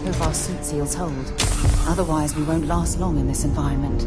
Hope our suit seals hold. Otherwise, we won't last long in this environment.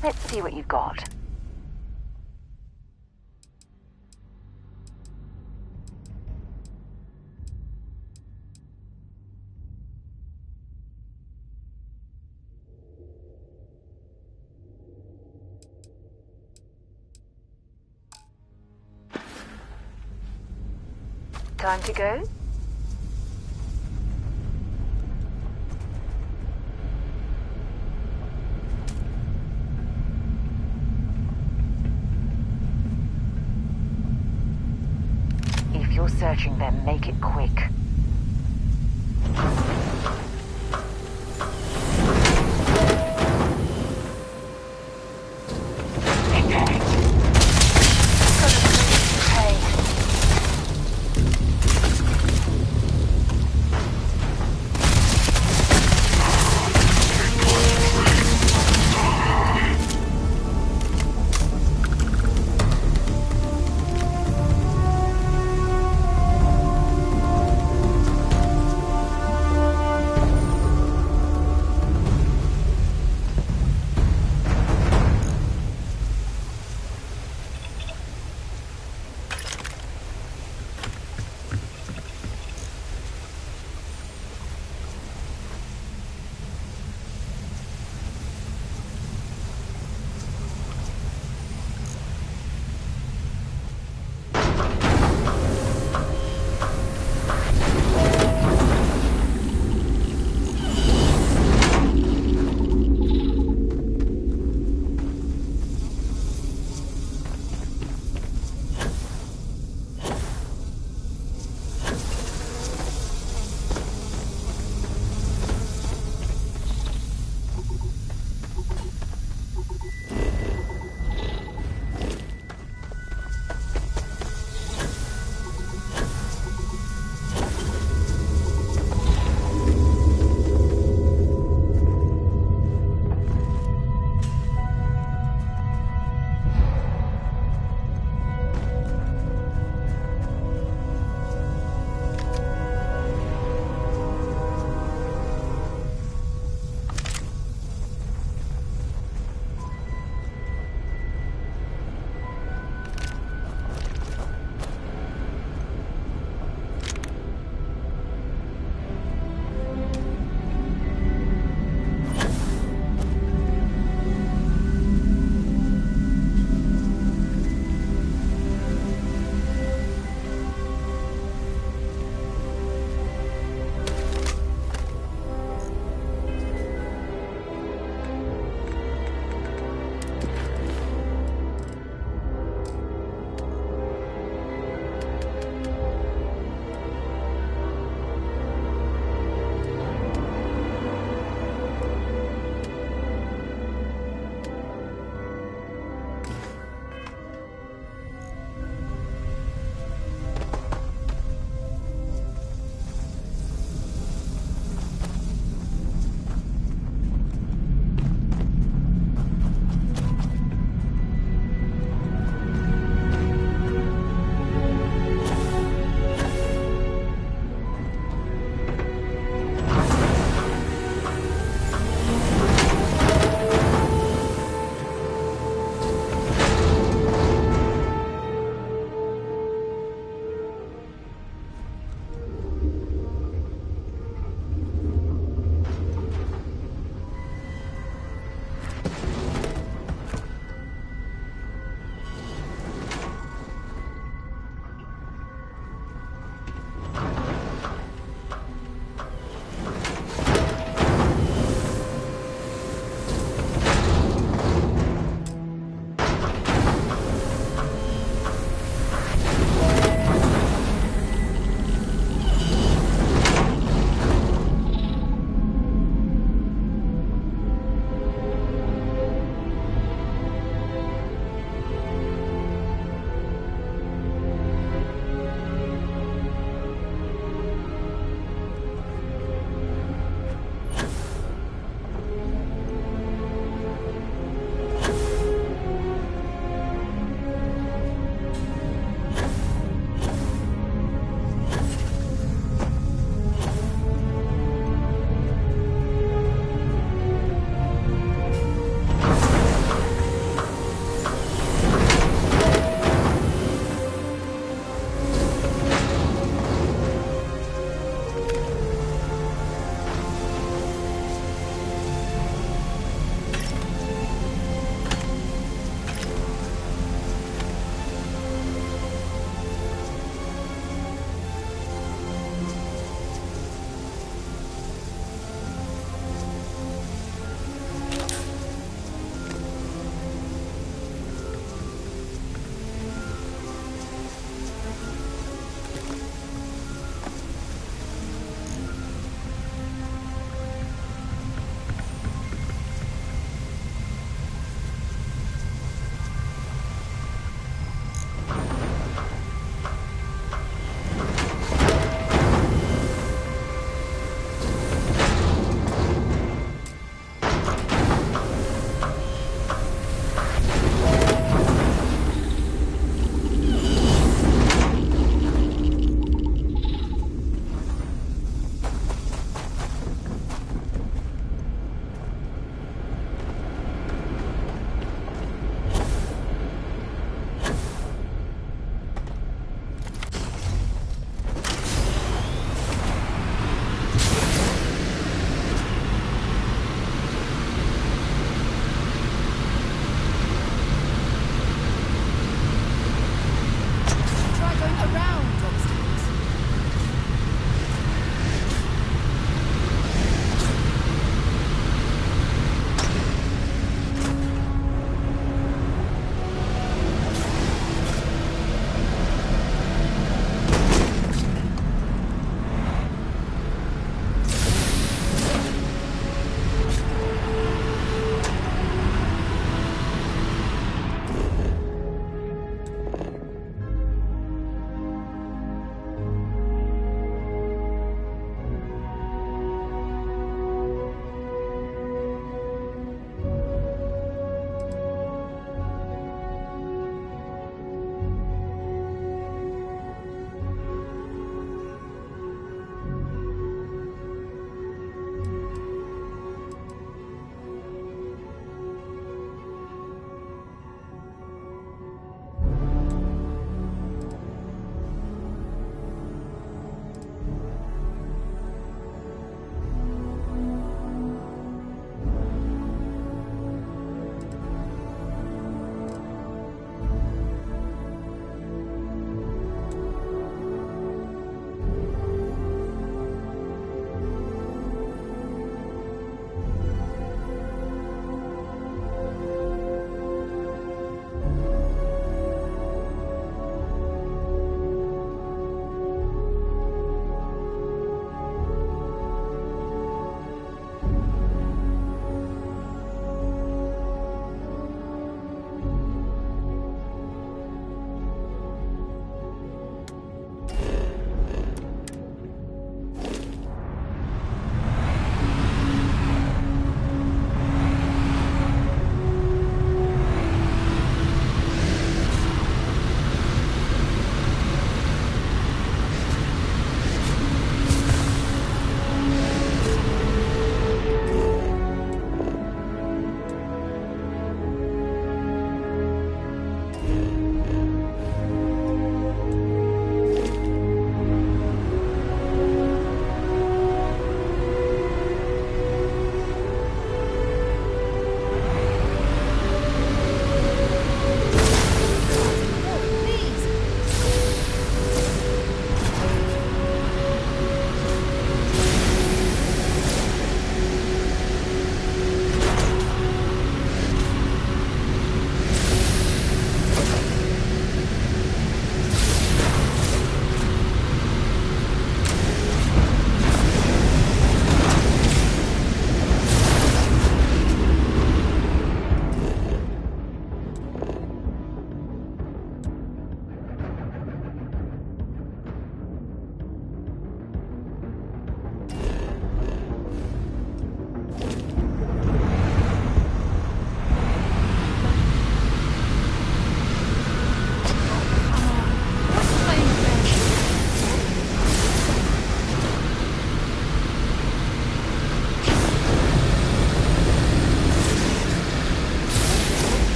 Let's see what you've got. Time to go? If you're searching them, make it quick.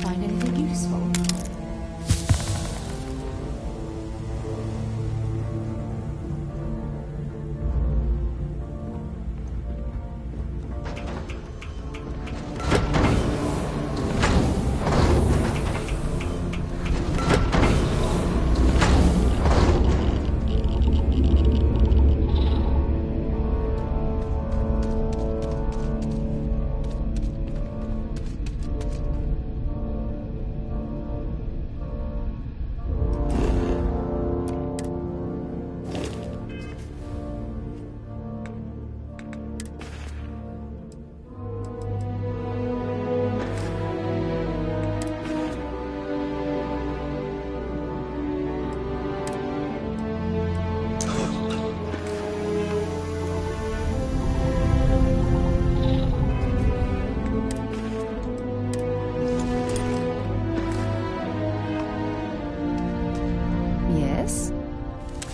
find anything useful?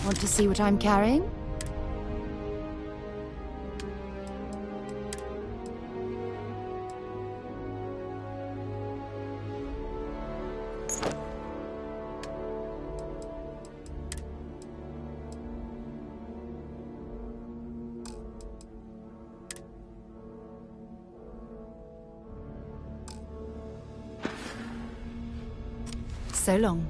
Want to see what I'm carrying? So long.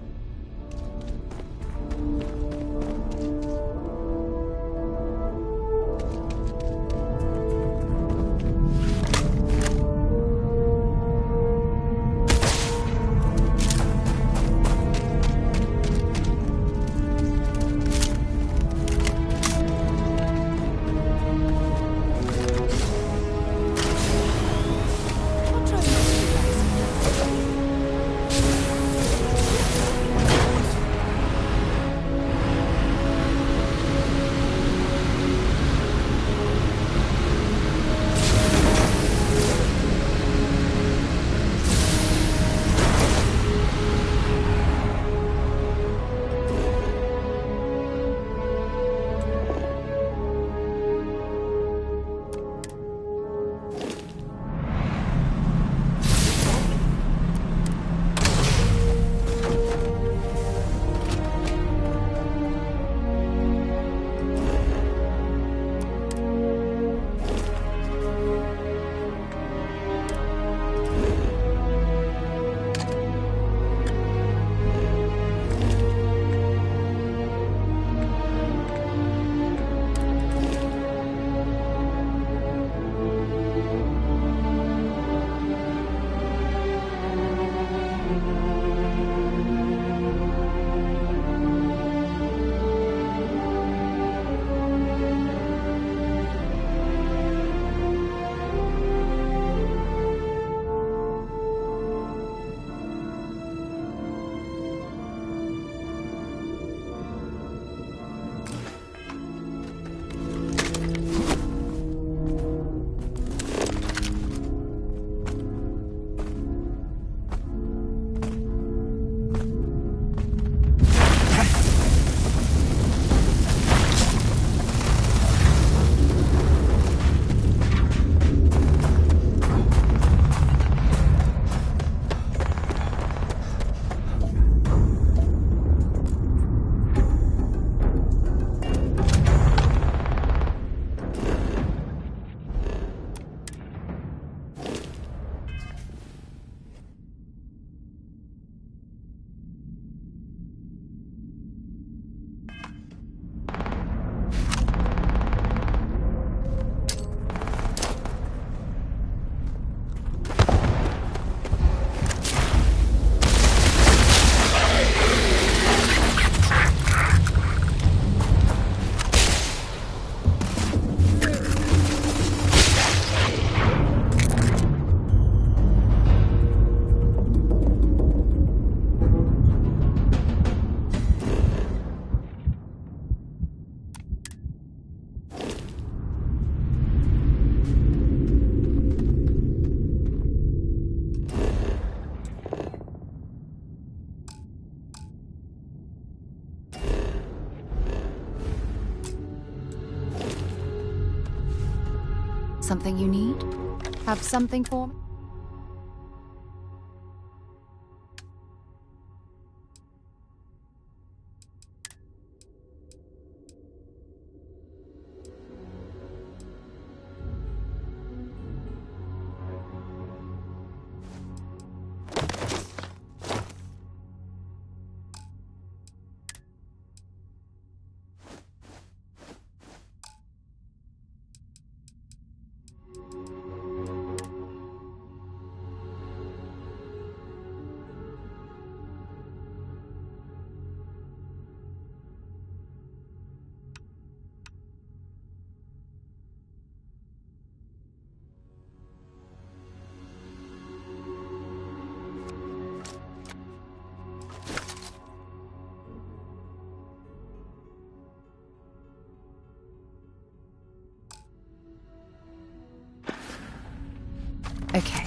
Something you need? Have something for me? Okay.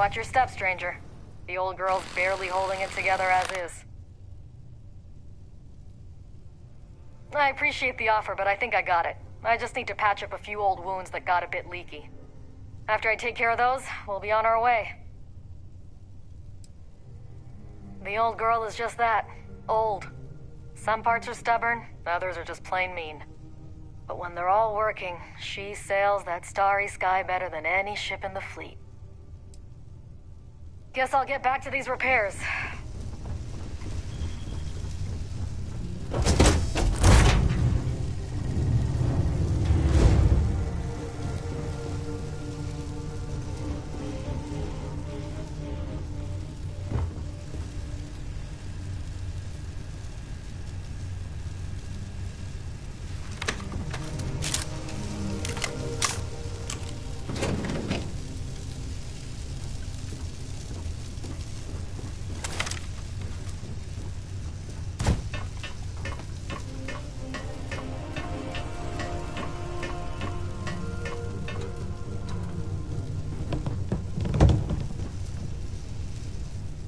Watch your step, stranger. The old girl's barely holding it together as is. I appreciate the offer, but I think I got it. I just need to patch up a few old wounds that got a bit leaky. After I take care of those, we'll be on our way. The old girl is just that. Old. Some parts are stubborn, others are just plain mean. But when they're all working, she sails that starry sky better than any ship in the fleet. Guess I'll get back to these repairs.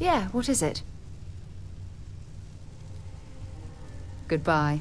Yeah, what is it? Goodbye.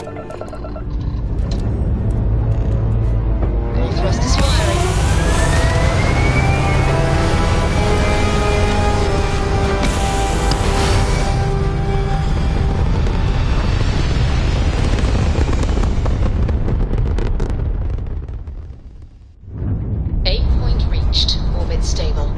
All thrusters firing. Aim point reached. Orbit stable.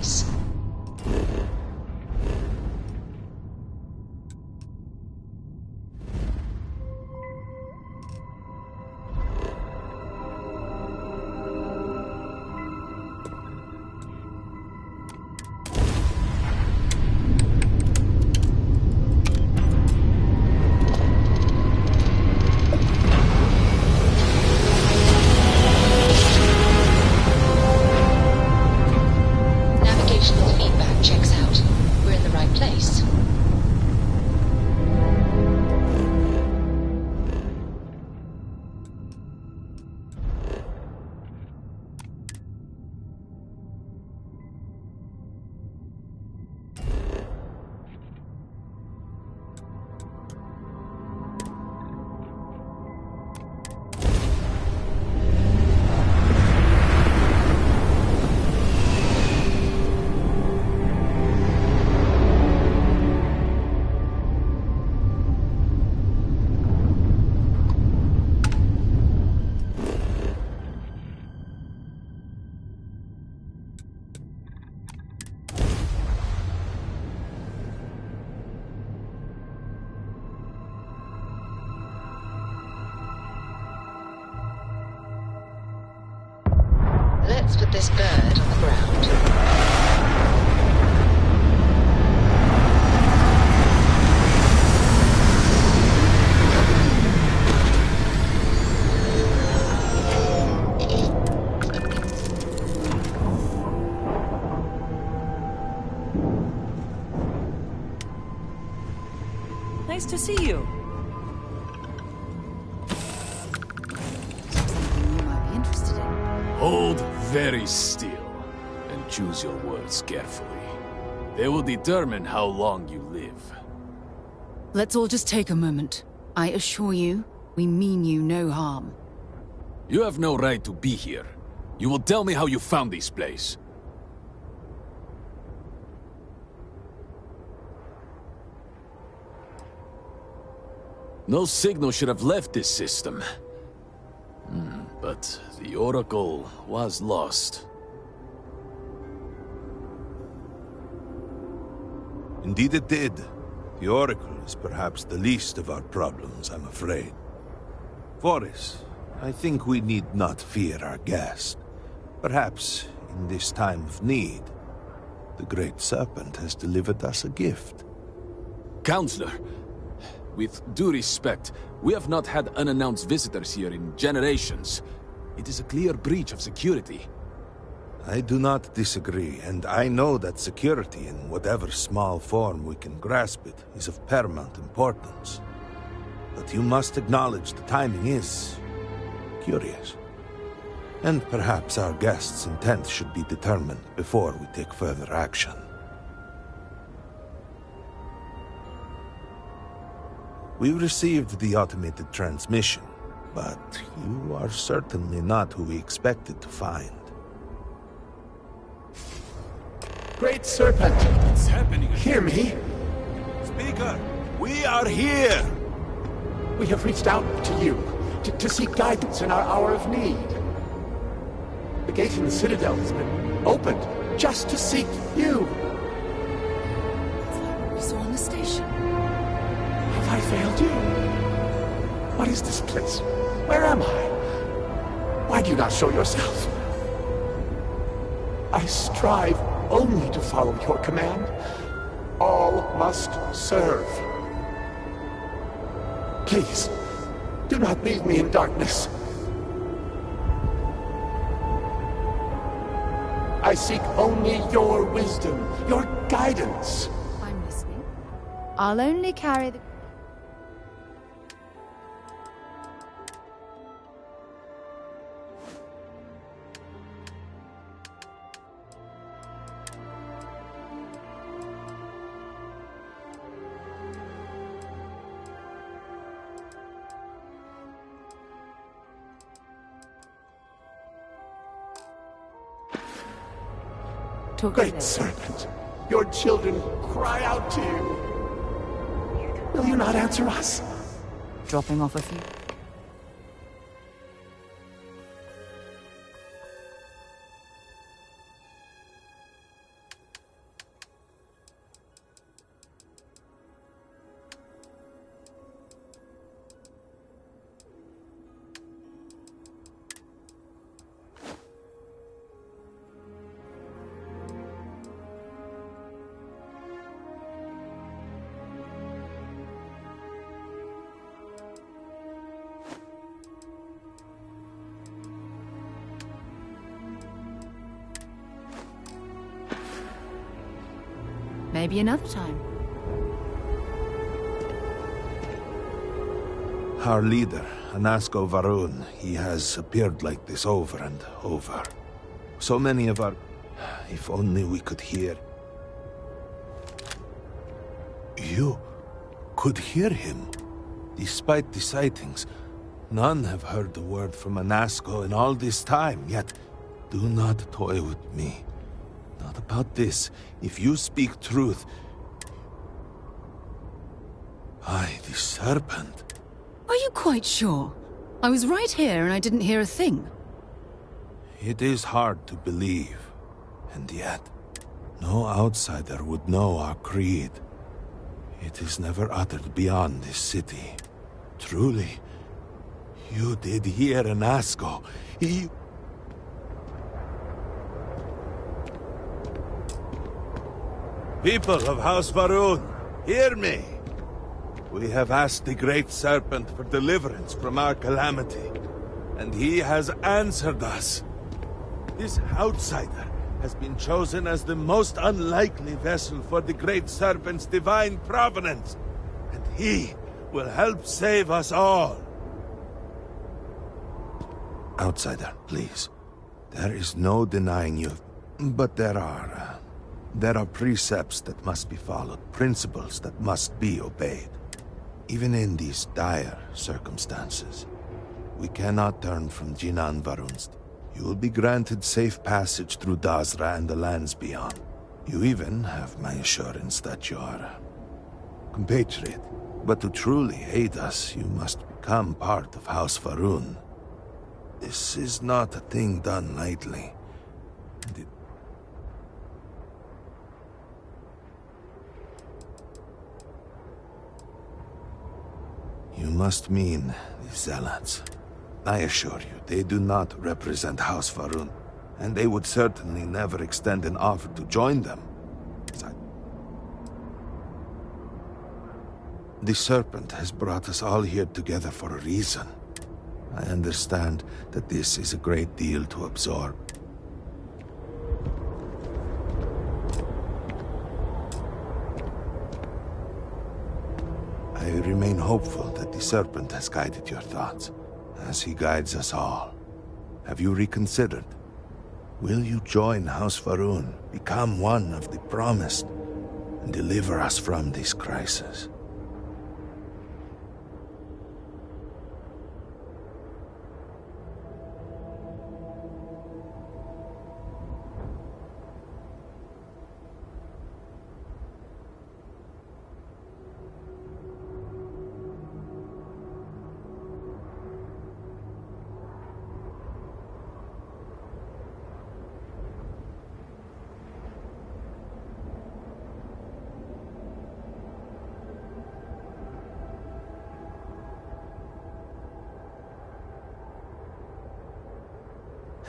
base. Navigational feedback checks out. We're in the right place. Let's put this bird on the ground. Nice to see you. Something you might be interested in. Hold very still and choose your words carefully. They will determine how long you live. Let's all just take a moment. I assure you, we mean you no harm. You have no right to be here. You will tell me how you found this place. No signal should have left this system. But the Oracle was lost. Indeed it did. The Oracle is perhaps the least of our problems, I'm afraid. Voris, I think we need not fear our guest. Perhaps, in this time of need, the Great Serpent has delivered us a gift. Counselor, with due respect, we have not had unannounced visitors here in generations. It is a clear breach of security. I do not disagree, and I know that security, in whatever small form we can grasp it, is of paramount importance. But you must acknowledge the timing is curious. And perhaps our guest's intent should be determined before we take further action. We received the automated transmission, but you are certainly not who we expected to find. Great Serpent, What's happening? hear me. Speaker, we are here! We have reached out to you to seek guidance in our hour of need. The gate in the Citadel has been opened just to seek you. It's like what we saw on the station. Have I failed you? What is this place? Where am I? Why do you not show yourself? I strive only to follow your command. All must serve. Please, do not leave me in darkness. I seek only your wisdom, your guidance. I'm listening. I'll only carry the... Talk to Great me. Serpent, your children cry out to you. Will you not answer us? Dropping off a few. Maybe another time. Our leader, Anasko Varun, he has appeared like this over and over. So many of our... If only we could hear... You could hear him. Despite the sightings, none have heard the word from Anasko in all this time, yet do not toy with me. Not about this. If you speak truth... the serpent. Are you quite sure? I was right here and I didn't hear a thing. It is hard to believe, and yet, no outsider would know our creed. It is never uttered beyond this city. Truly, you did hear Anasko. He... People of House Varun, hear me! We have asked the Great Serpent for deliverance from our calamity, and he has answered us. This outsider has been chosen as the most unlikely vessel for the Great Serpent's divine providence, and he will help save us all. Outsider, please. There is no denying you, but there are precepts that must be followed, principles that must be obeyed. Even in these dire circumstances, we cannot turn from Jinan Varunst. You will be granted safe passage through Dazra and the lands beyond. You even have my assurance that you are a compatriot. But to truly aid us, you must become part of House Varun. This is not a thing done lightly. You must mean the Zealots. I assure you, they do not represent House Varun, and they would certainly never extend an offer to join them. The Serpent has brought us all here together for a reason. I understand that this is a great deal to absorb. I remain hopeful that the Serpent has guided your thoughts, as he guides us all. Have you reconsidered? Will you join House Varun, become one of the promised, and deliver us from this crisis?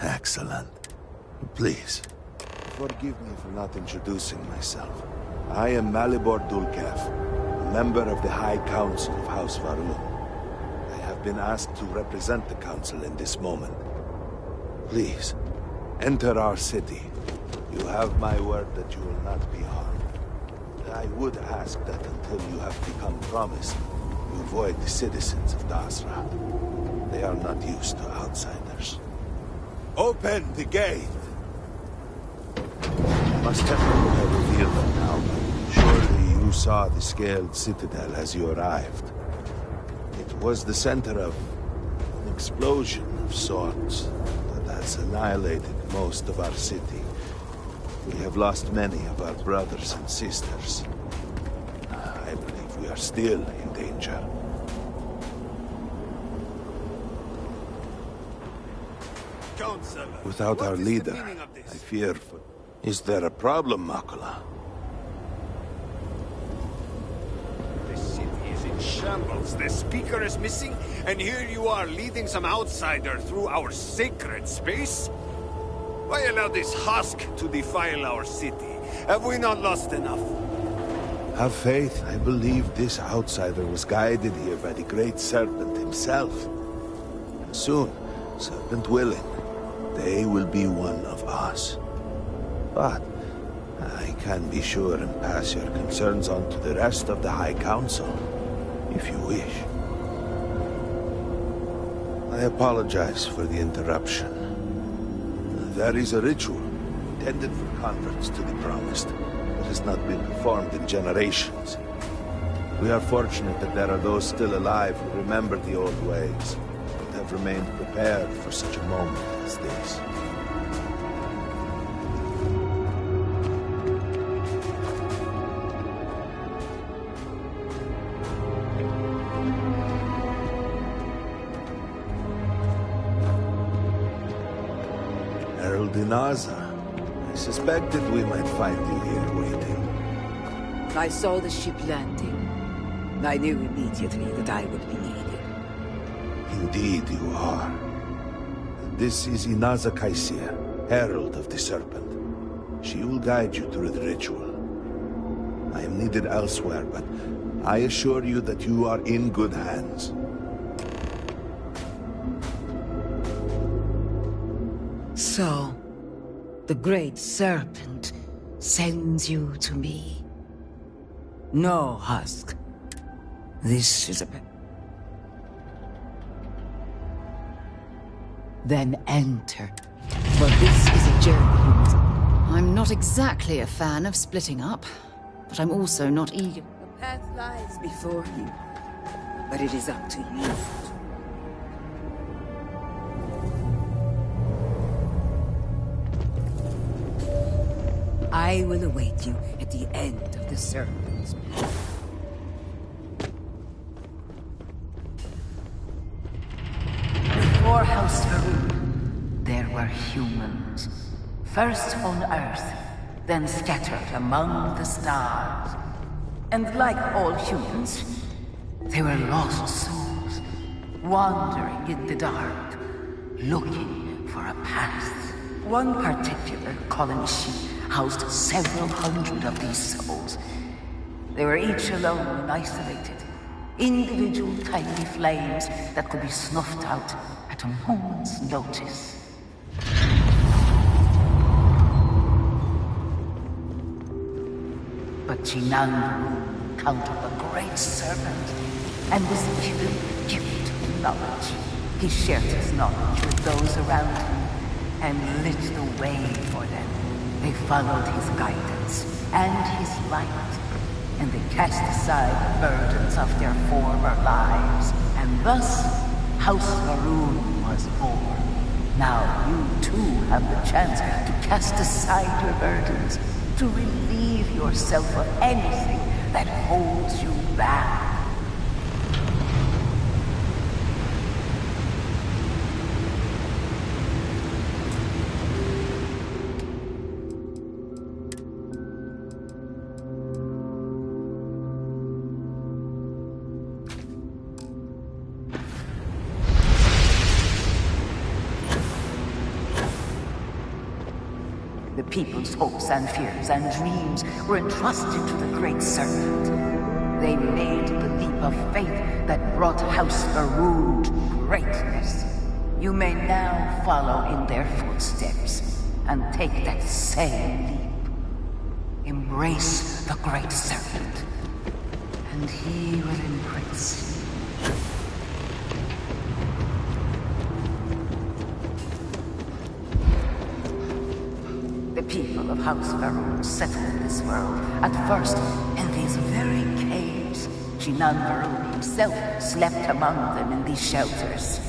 Excellent. Please, forgive me for not introducing myself. I am Malibor Dulkev, a member of the High Council of House Varun. I have been asked to represent the Council in this moment. Please, enter our city. You have my word that you will not be harmed. I would ask that until you have become promised, you avoid the citizens of Dasra. They are not used to outsiders. Open the gate! Must have revealed them now. Surely you saw the scaled citadel as you arrived. It was the center of an explosion of sorts that has annihilated most of our city. We have lost many of our brothers and sisters. I believe we are still in danger. Without our leader, I fear for... Is there a problem, Makula? The city is in shambles. The speaker is missing, and here you are leading some outsider through our sacred space? Why allow this husk to defile our city? Have we not lost enough? Have faith. I believe this outsider was guided here by the Great Serpent himself. And soon, Serpent willing, they will be one of us. But I can be sure and pass your concerns on to the rest of the High Council, if you wish. I apologize for the interruption. There is a ritual intended for converts to the Promised that has not been performed in generations. We are fortunate that there are those still alive who remember the old ways and have remained prepared for such a moment as this. Herald Inaza, I suspected we might find you here waiting. I saw the ship landing. I knew immediately that I would be needed. Indeed you are. This is Inaza Kaisia, Herald of the Serpent. She will guide you through the ritual. I am needed elsewhere, but I assure you that you are in good hands. So, the Great Serpent sends you to me. No, Husk. This is a... Then enter. For this is a journey. I'm not exactly a fan of splitting up, but I'm also not eager. The path lies before you, but it is up to you. I will await you at the end of the Serpent's path. Before House Varun, there were humans. First on Earth, then scattered among the stars. And like all humans, they were lost souls, wandering in the dark, looking for a path. One particular colony ship housed several hundred of these souls. They were each alone and isolated, individual tiny flames that could be snuffed out at a moment's notice. But Jinan encountered the Great Serpent and was given the gift of knowledge. He shared his knowledge with those around him and lit the way for them. They followed his guidance and his light, and they cast aside the burdens of their former lives. And thus, House Varun was born. Now you too have the chance to cast aside your burdens, to relieve yourself of anything that holds you back. The people's hopes and fears and dreams were entrusted to the Great Serpent. They made the leap of faith that brought House Varun to greatness. You may now follow in their footsteps and take that same leap. Embrace the Great Serpent, and he will embrace you. The people of House Varun settled this world, at first in these very caves. Jinan Varun himself slept among them in these shelters.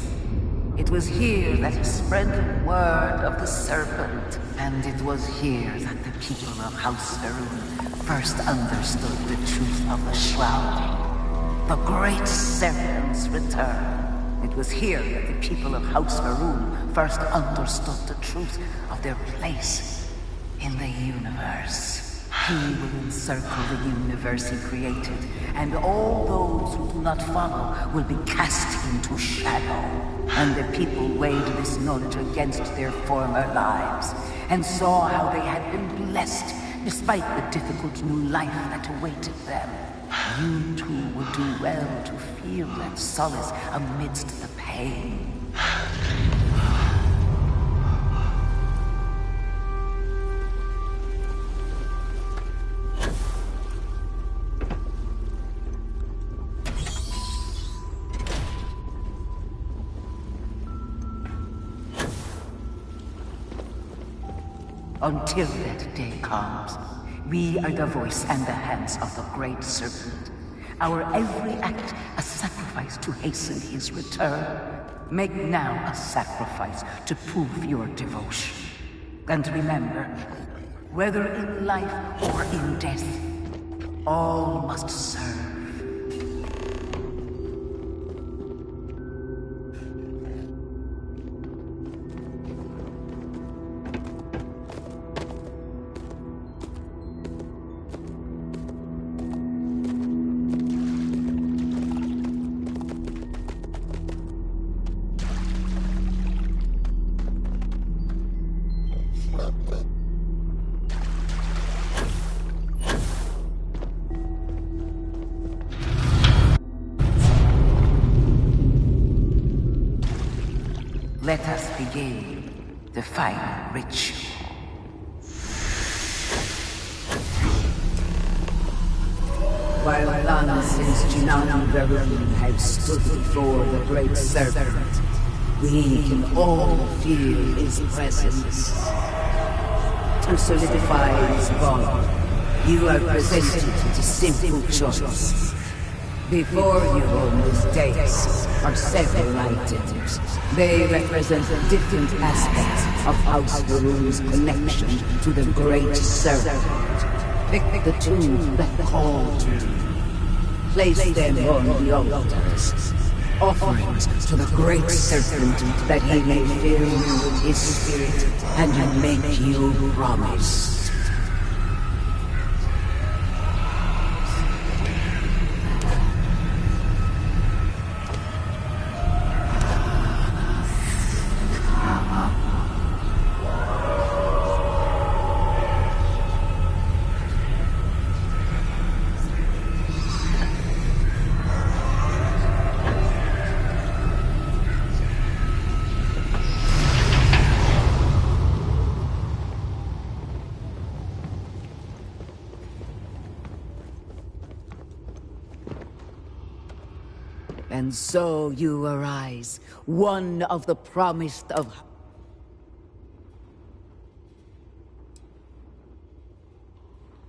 It was here that he spread the word of the Serpent, and it was here that the people of House Varun first understood the truth of the Shroud, the Great Serpent's return. It was here that the people of House Varun first understood the truth of their place in the universe. He will encircle the universe he created, and all those who do not follow will be cast into shadow. And the people weighed this knowledge against their former lives, and saw how they had been blessed despite the difficult new life that awaited them. You too would do well to feel that solace amidst the pain. Until that day comes, we are the voice and the hands of the Great Serpent. Our every act a sacrifice to hasten his return. Make now a sacrifice to prove your devotion. And remember, whether in life or in death, all must serve. Let us begin the final ritual. While none since Jinan Varun have stood before the Great Serpent, we can all feel his presence. To solidify his bond, you are presented with a simple choice. Before you on this dais are several items. They represent different aspects of House Varun's connection to the Great Serpent. Pick the two that call to you. Place them on the altars. Offerings to the Great Serpent that he may fill you with his spirit and make you promise. And so you arise, one of the promised of...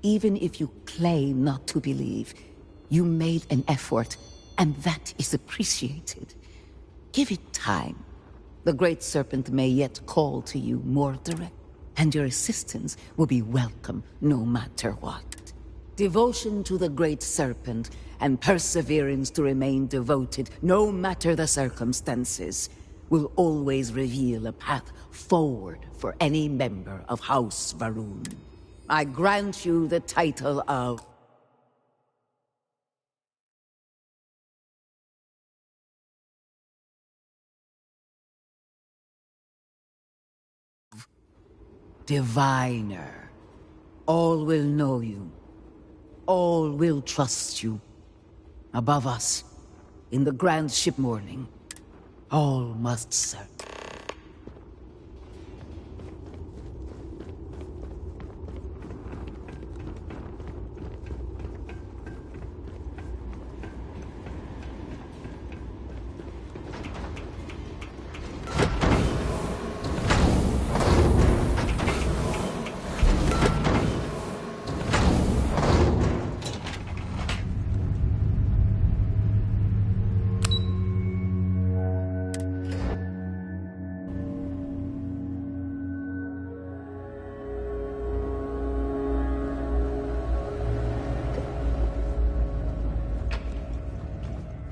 Even if you claim not to believe, you made an effort, and that is appreciated. Give it time. The Great Serpent may yet call to you more direct, and your assistance will be welcome no matter what. Devotion to the Great Serpent and perseverance to remain devoted, no matter the circumstances, will always reveal a path forward for any member of House Varun. I grant you the title of Diviner. All will know you. All will trust you. Above us, in the grand ship morning, all must serve.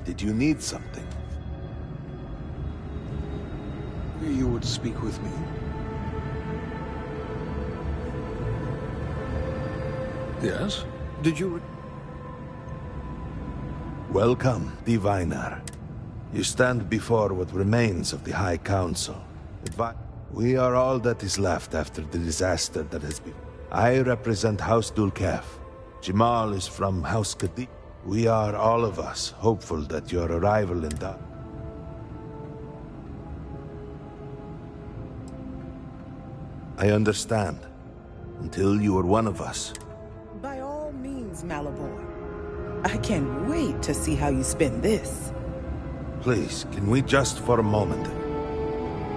Did you need something? You would speak with me? Yes? Did you... Welcome, Diviner. You stand before what remains of the High Council. We are all that is left after the disaster that has been. I represent House Dulkef. Jamal is from House Kadi. We are all of us hopeful that your arrival in the... I understand. Until you are one of us. By all means, Malabor. I can't wait to see how you spend this. Please, can we just for a moment?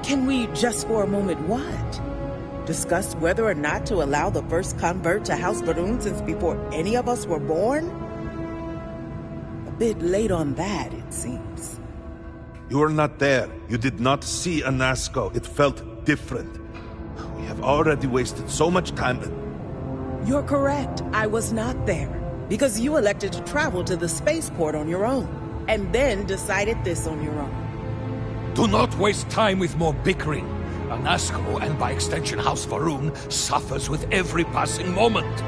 Can we just for a moment what? Discuss whether or not to allow the first convert to House Varun since before any of us were born? A bit late on that, it seems. You were not there. You did not see Anasco. It felt different. We have already wasted so much time. You're correct. I was not there. Because you elected to travel to the spaceport on your own. And then decided this on your own. Do not waste time with more bickering. Anasco, and by extension House Varun, suffers with every passing moment.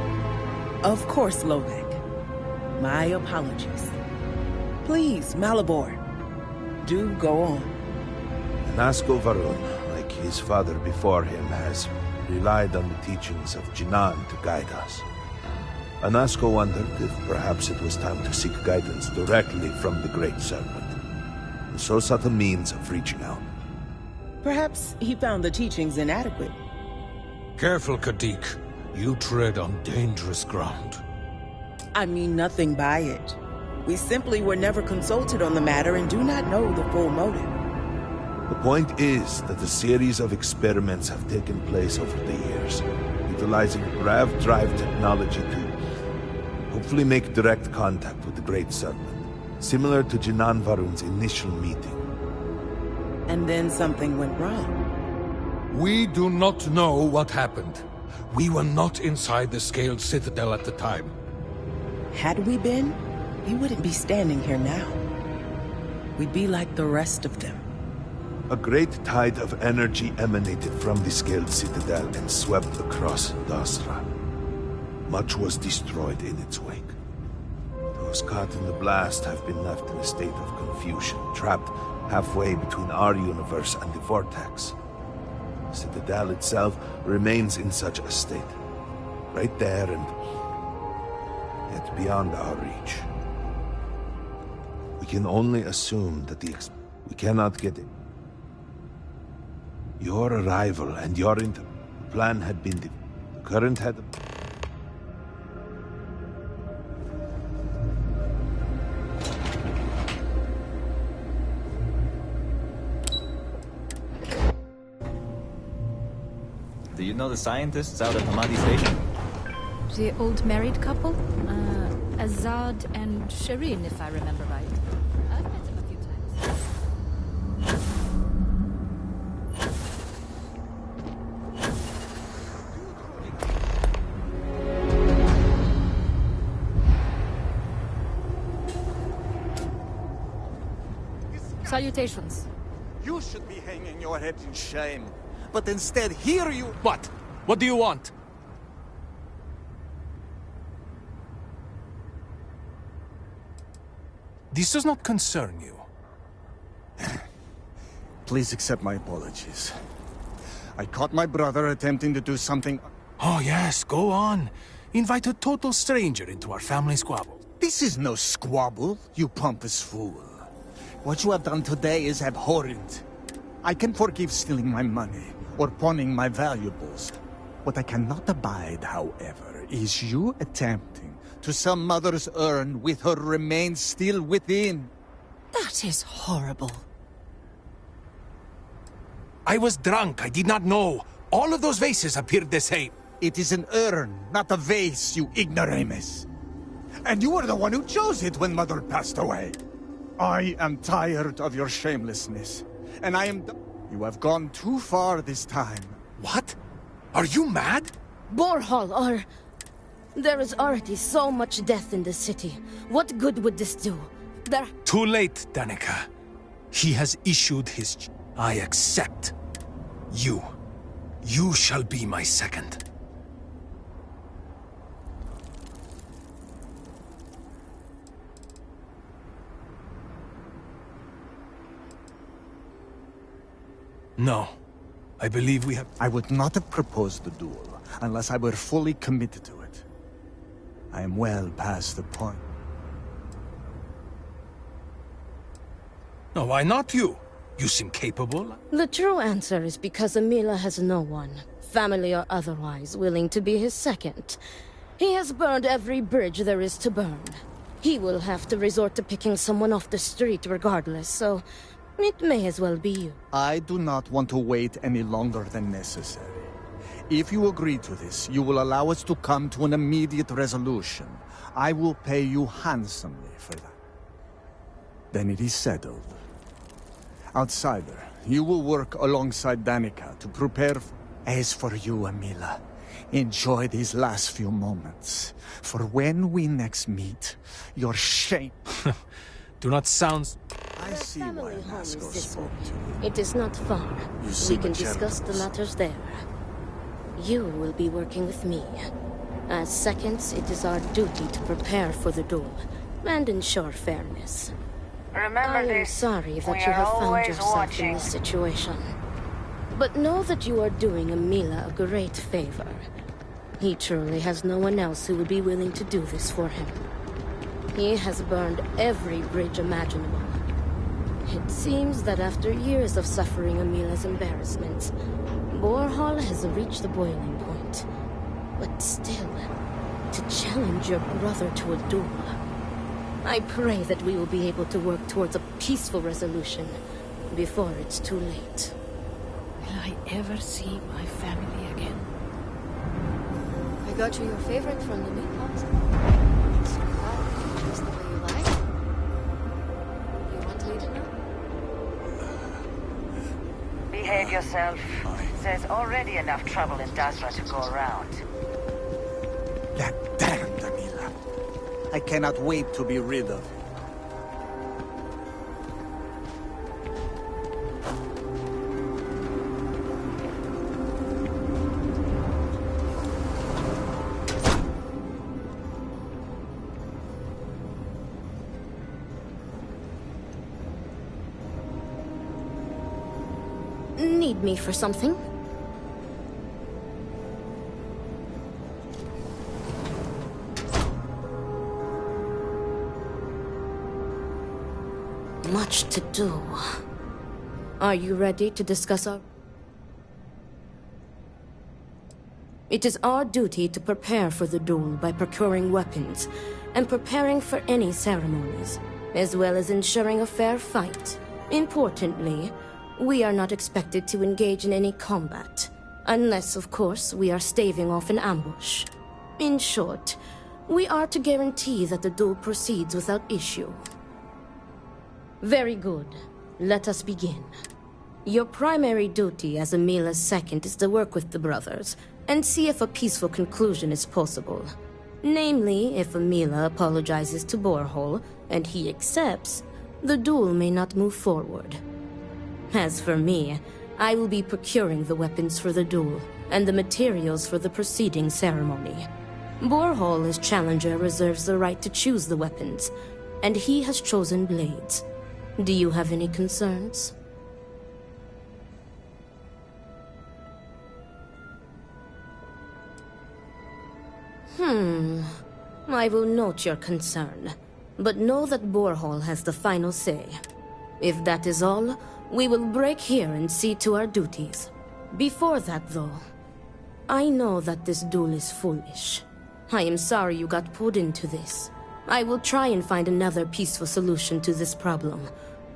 Of course, Lovek. My apologies. Please, Malabor. Do go on. Anasco Varun, like his father before him, has relied on the teachings of Jinan to guide us. Anasco wondered if perhaps it was time to seek guidance directly from the Great Serpent, and so sought a means of reaching out. Perhaps he found the teachings inadequate. Careful, Kadik. You tread on dangerous ground. I mean nothing by it. We simply were never consulted on the matter and do not know the full motive. The point is that a series of experiments have taken place over the years, utilizing grav drive technology to hopefully make direct contact with the Great Serpent, similar to Jinan Varun's initial meeting. And then something went wrong. We do not know what happened. We were not inside the Scaled Citadel at the time. Had we been, we wouldn't be standing here now. We'd be like the rest of them. A great tide of energy emanated from the Scaled Citadel and swept across Dasra. Much was destroyed in its wake. Those caught in the blast have been left in a state of confusion, trapped halfway between our universe and the Vortex. The Citadel itself remains in such a state. Right there and yet beyond our reach. We can only assume that we cannot get it. Your arrival and your plan had been the current head. Do you know the scientists out at Hamadi Station? The old married couple? Azad and Shireen, if I remember right. I've met them a few times. Salutations. You should be hanging your head in shame. But instead, here you... What? What do you want? This does not concern you. Please accept my apologies. I caught my brother attempting to do something... Oh yes, go on. Invite a total stranger into our family squabble. This is no squabble, you pompous fool. What you have done today is abhorrent. I can forgive stealing my money, or pawning my valuables. What I cannot abide, however, is you attempting to some mother's urn with her remains still within. That is horrible. I was drunk, I did not know. All of those vases appeared the same. It is an urn, not a vase, you ignoramus. And you were the one who chose it when Mother passed away. I am tired of your shamelessness, and I am... You have gone too far this time. What? Are you mad? Borhal, there is already so much death in the city. What good would this do? Too late, Danica. He has issued his... I accept. You shall be my second. No. I believe we have... I would not have proposed the duel unless I were fully committed to it. I am well past the point. No, why not you? You seem capable. The true answer is because Amila has no one, family or otherwise, willing to be his second. He has burned every bridge there is to burn. He will have to resort to picking someone off the street regardless, so... It may as well be you. I do not want to wait any longer than necessary. If you agree to this, you will allow us to come to an immediate resolution. I will pay you handsomely for that. Then it is settled. Outsider, you will work alongside Danica to prepare. As for you, Amila, enjoy these last few moments. For when we next meet, your shame... Do not sound... I see why Nasco spoke to you. It is not far. We can discuss the matters there. You will be working with me. As seconds, it is our duty to prepare for the duel and ensure fairness. Remember I am this. sorry that We you are have found always yourself watching. in this situation. But know that you are doing Amila a great favor. He truly has no one else who would be willing to do this for him. He has burned every bridge imaginable. It seems that after years of suffering Amila's embarrassments, Borhall has reached the boiling point. But still, to challenge your brother to a duel... I pray that we will be able to work towards a peaceful resolution before it's too late. Will I ever see my family again? I got you your favorite from the meatpot. It's just the way you like. You want to eat it now? Behave yourself. There's already enough trouble in Dasra to go around. That damned Amila. I cannot wait to be rid of you. Need me for something? Much to do. Are you ready to discuss our... It is our duty to prepare for the duel by procuring weapons and preparing for any ceremonies, as well as ensuring a fair fight. Importantly, we are not expected to engage in any combat, unless, of course, we are staving off an ambush. In short, we are to guarantee that the duel proceeds without issue. Very good. Let us begin. Your primary duty as Amila's second is to work with the brothers and see if a peaceful conclusion is possible. Namely, if Amila apologizes to Borhall and he accepts, the duel may not move forward. As for me, I will be procuring the weapons for the duel and the materials for the preceding ceremony. Borhall as challenger reserves the right to choose the weapons, and he has chosen blades. Do you have any concerns? I will note your concern, but know that Borhall has the final say. If that is all, we will break here and see to our duties. Before that, though, I know that this duel is foolish. I am sorry you got pulled into this. I will try and find another peaceful solution to this problem,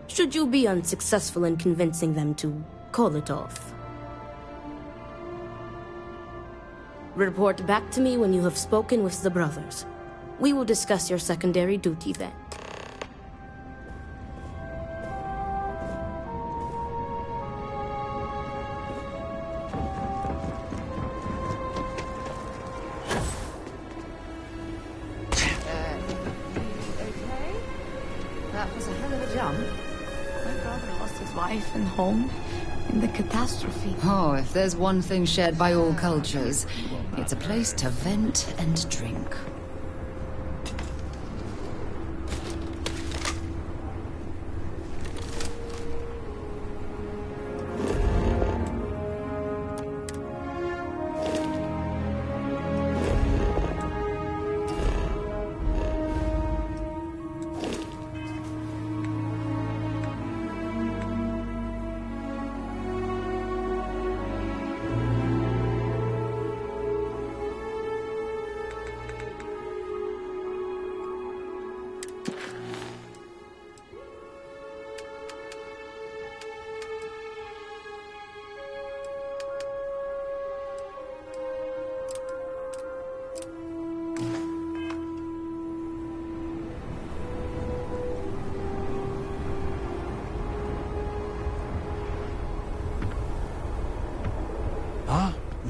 should you be unsuccessful in convincing them to call it off. Report back to me when you have spoken with the brothers. We will discuss your secondary duty then. That was a hell of a jump. My brother lost his wife and home in the catastrophe. Oh, if there's one thing shared by all cultures, it's a place to vent and drink.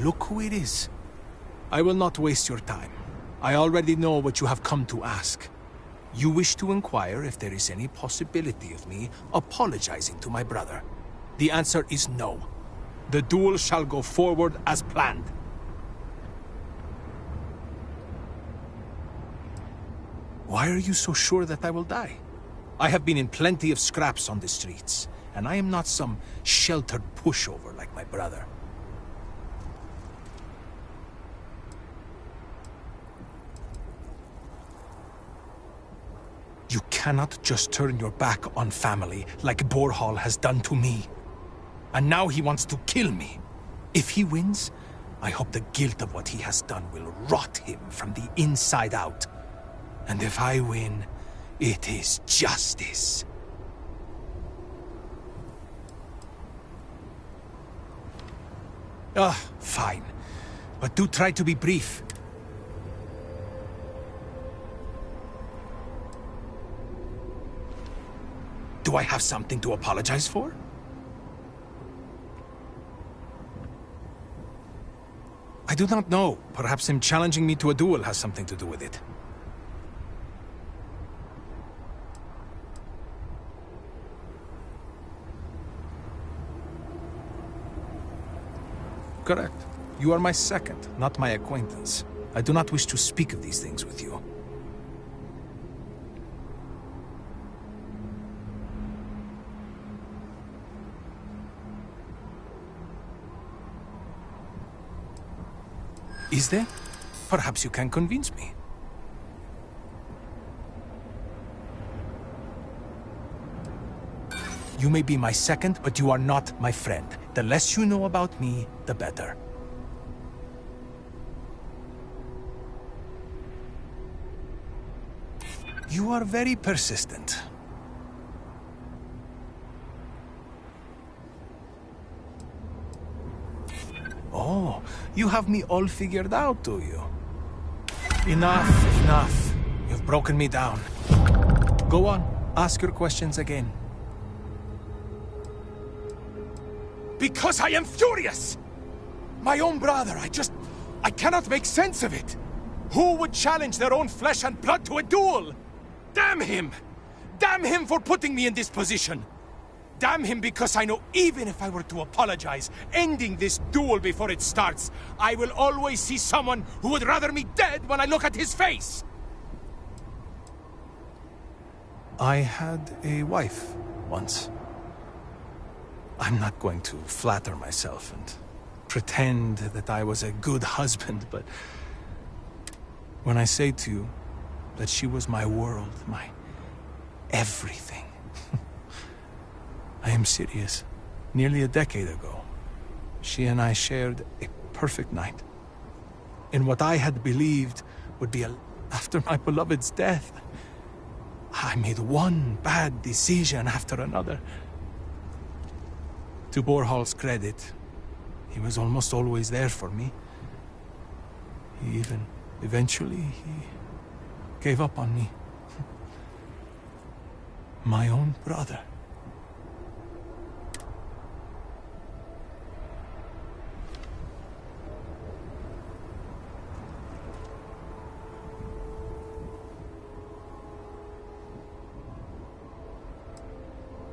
look who it is. I will not waste your time. I already know what you have come to ask. You wish to inquire if there is any possibility of me apologizing to my brother. The answer is no. The duel shall go forward as planned. Why are you so sure that I will die? I have been in plenty of scraps on the streets, and I am not some sheltered pushover like my brother. You cannot just turn your back on family like Borhall has done to me. And now he wants to kill me. If he wins, I hope the guilt of what he has done will rot him from the inside out. And if I win, it is justice. Fine. But do try to be brief. Do I have something to apologize for? I do not know. Perhaps him challenging me to a duel has something to do with it. Correct. You are my second, not my acquaintance. I do not wish to speak of these things with you. Is there? Perhaps you can convince me. You may be my second, but you are not my friend. The less you know about me, the better. You are very persistent. Oh, you have me all figured out, do you? Enough, enough. You've broken me down. Go on, ask your questions again. Because I am furious! My own brother, I cannot make sense of it! Who would challenge their own flesh and blood to a duel? Damn him! Damn him for putting me in this position! Damn him because I know even if I were to apologize, ending this duel before it starts, I will always see someone who would rather me dead when I look at his face! I had a wife once. I'm not going to flatter myself and pretend that I was a good husband, but when I say to you that she was my world, my everything, I am serious. Nearly a decade ago, she and I shared a perfect night. In what I had believed would be after my beloved's death, I made one bad decision after another. To Borhall's credit, he was almost always there for me. Eventually, he gave up on me. My own brother.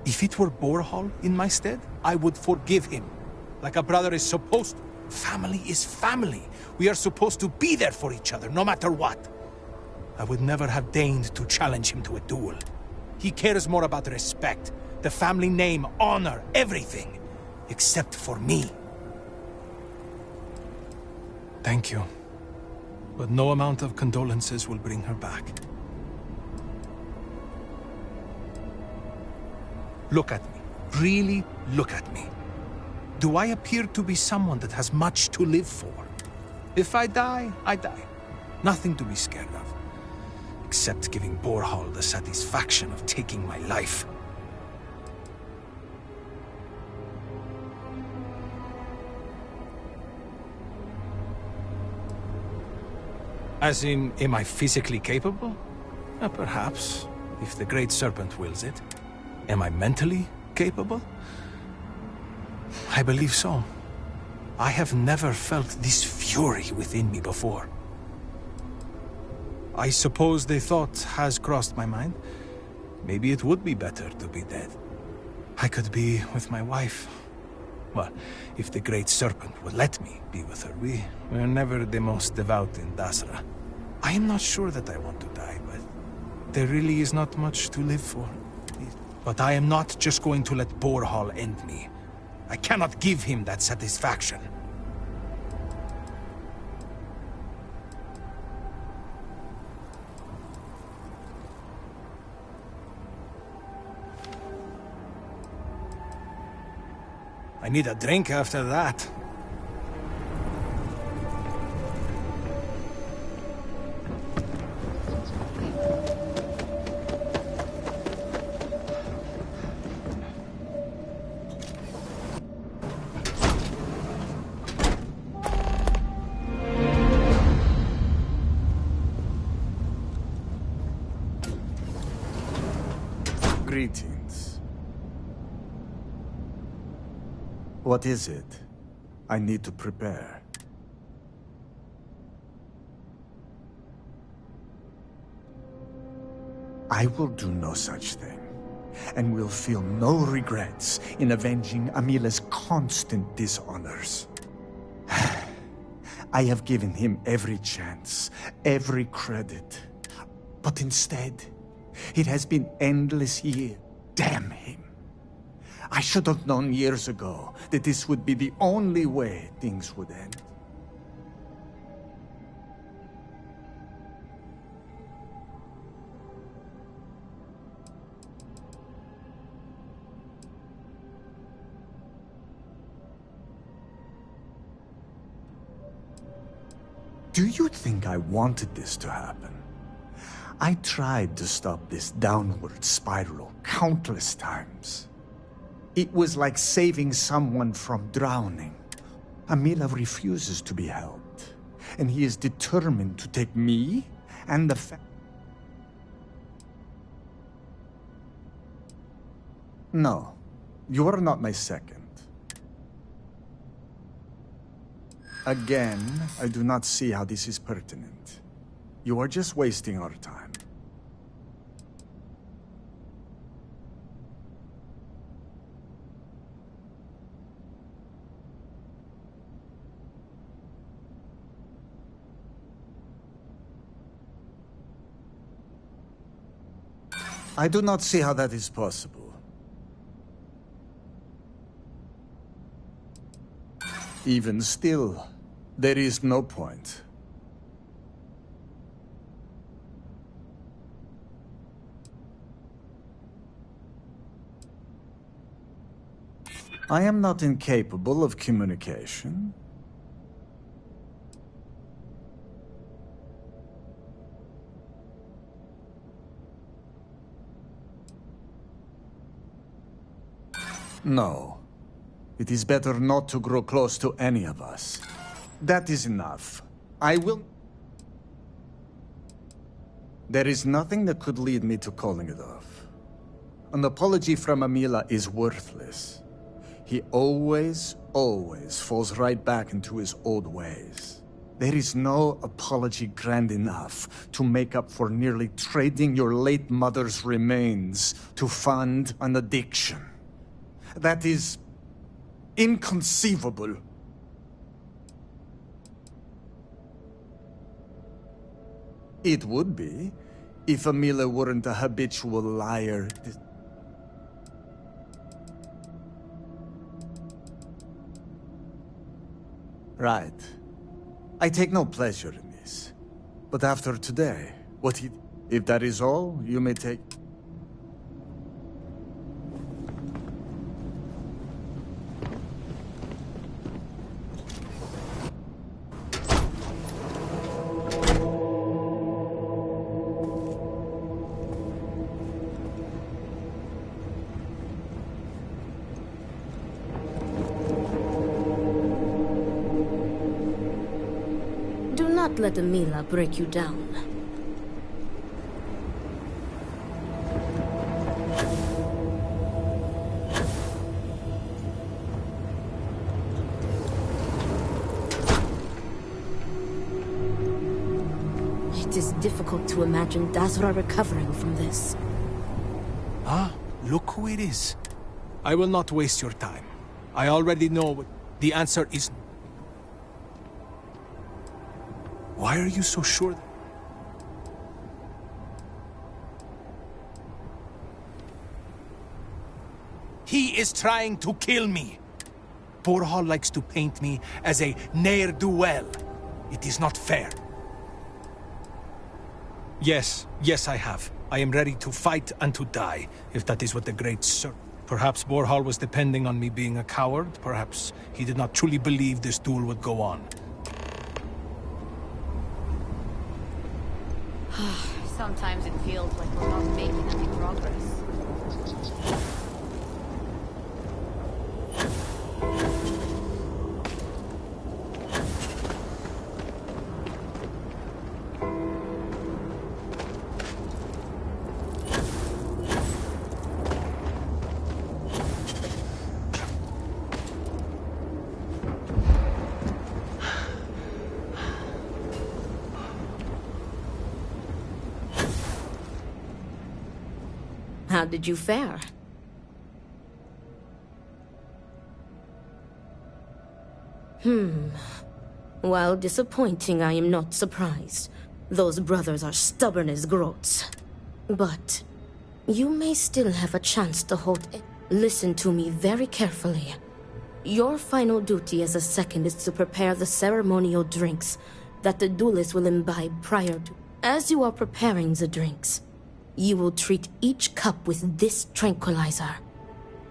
If it were Borhall in my stead, I would forgive him. Like a brother is supposed to. Family is family. We are supposed to be there for each other, no matter what. I would never have deigned to challenge him to a duel. He cares more about respect, the family name, honor, everything. Except for me. Thank you. But no amount of condolences will bring her back. Look at me. Really look at me. Do I appear to be someone that has much to live for? If I die, I die. Nothing to be scared of. Except giving Borhall the satisfaction of taking my life. As in, am I physically capable? Perhaps, if the Great Serpent wills it. Am I mentally capable? I believe so. I have never felt this fury within me before. I suppose the thought has crossed my mind. Maybe it would be better to be dead. I could be with my wife. Well, if the Great Serpent would let me be with her. We were never the most devout in Dasra. I am not sure that I want to die, but there really is not much to live for. But I am not just going to let Borhall end me. I cannot give him that satisfaction. I need a drink after that. Greetings. What is it? I need to prepare. I will do no such thing, and will feel no regrets in avenging Amila's constant dishonors. I have given him every chance, every credit, but instead, it has been endless years. Damn him. I should have known years ago that this would be the only way things would end. Do you think I wanted this to happen? I tried to stop this downward spiral countless times. It was like saving someone from drowning. Amila refuses to be helped, and he is determined to take me and the No, you are not my second. Again, I do not see how this is pertinent. You are just wasting our time. I do not see how that is possible. Even still, there is no point. I am not incapable of communication. No. It is better not to grow close to any of us. That is enough. I will... There is nothing that could lead me to calling it off. An apology from Amila is worthless. He always falls right back into his old ways. There is no apology grand enough to make up for nearly trading your late mother's remains to fund an addiction. That is inconceivable. It would be, if Amila weren't a habitual liar. Right. I take no pleasure in this. But after today, if that is all, you may take... Not let Amila break you down. is difficult to imagine Dazra recovering from this. Ah, look who it is. I will not waste your time. I already know what the answer is. Why are you so sure? He is trying to kill me. Borhall likes to paint me as a ne'er-do-well. It is not fair. Yes, I have. I am ready to fight and to die, if that is what the Great Sir... Perhaps Borhall was depending on me being a coward. Perhaps he did not truly believe this duel would go on. Sometimes it feels like we're not making any progress. How did you fare? While disappointing, I am not surprised. Those brothers are stubborn as groats. But you may still have a chance to hold it. Listen to me very carefully. Your final duty as a second is to prepare the ceremonial drinks that the duelists will imbibe prior to. As you are preparing the drinks, you will treat each cup with this tranquilizer.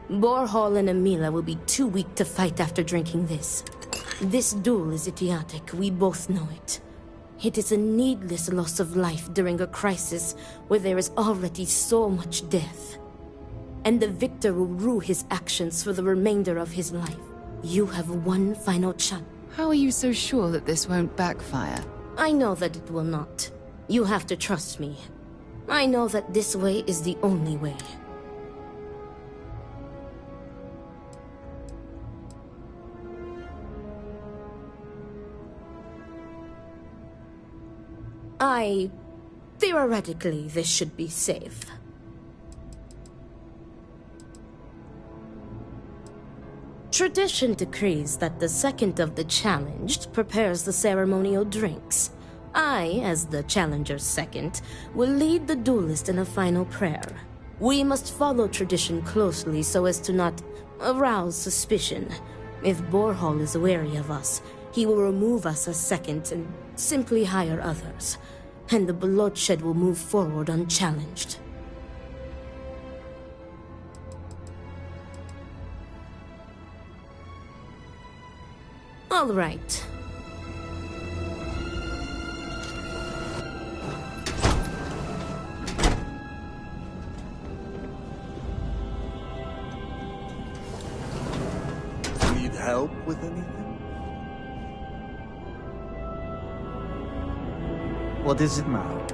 Borhall and Emila will be too weak to fight after drinking this. This duel is idiotic, we both know it. It is a needless loss of life during a crisis where there is already so much death. And the victor will rue his actions for the remainder of his life. You have one final chance. How are you so sure that this won't backfire? I know that it will not. You have to trust me. I know that this way is the only way. Theoretically, this should be safe. Tradition decrees that the second of the challenged prepares the ceremonial drinks. I, as the challenger's second, will lead the duelist in a final prayer. We must follow tradition closely so as to not arouse suspicion. If Borhall is wary of us, he will remove us as second and simply hire others. And the bloodshed will move forward unchallenged. All right. Need help with anything? What is it now?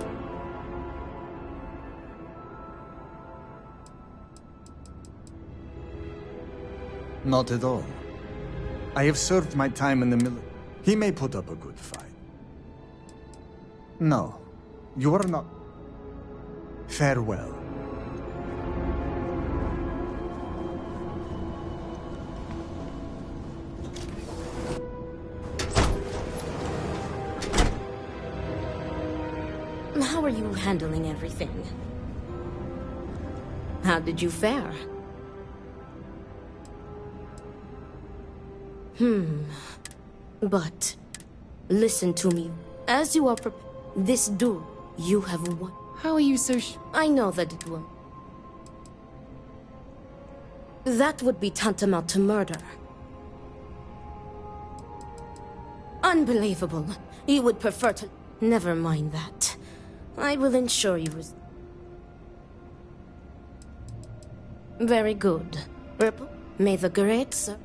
Not at all. I have served my time in the military. He may put up a good fight. No, you are not. Farewell. How are you handling everything? How did you fare? But listen to me. As you are this duel, you have won. How are you so I know that it will. That would be tantamount to murder. Unbelievable. You would prefer to... Never mind that. I will ensure you Very good. Ripple, may the great sir...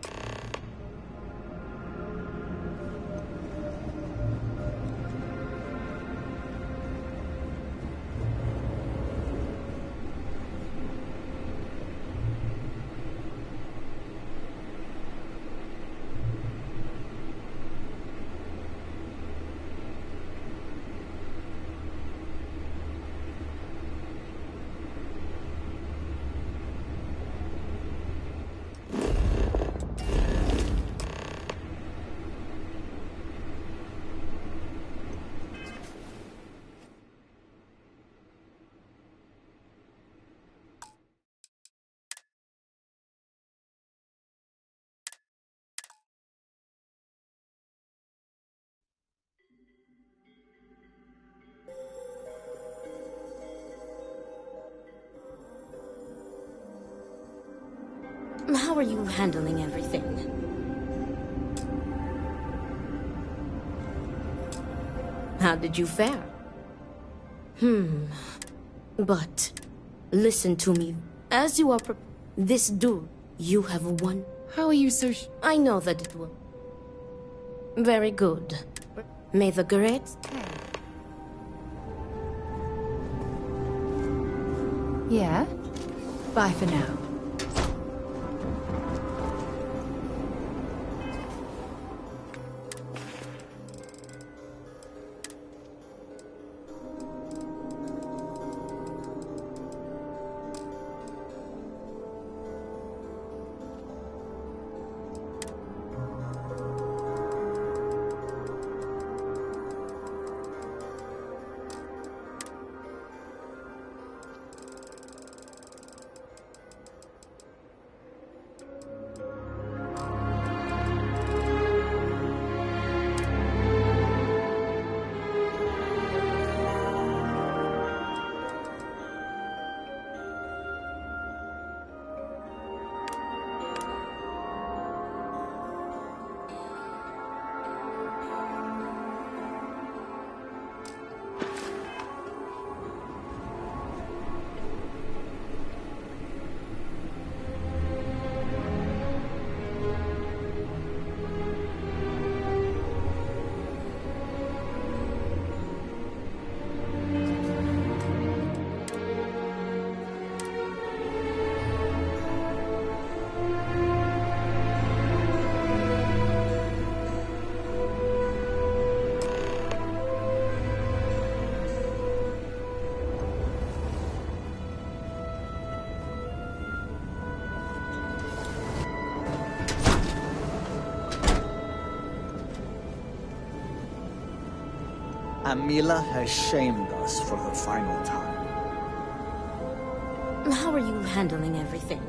How are you handling everything? How did you fare? But listen to me. As you are this duel, you have won. How are you so I know that it will. Very good. May the great... Yeah? Bye for now. Amila has shamed us for the final time. How are you handling everything?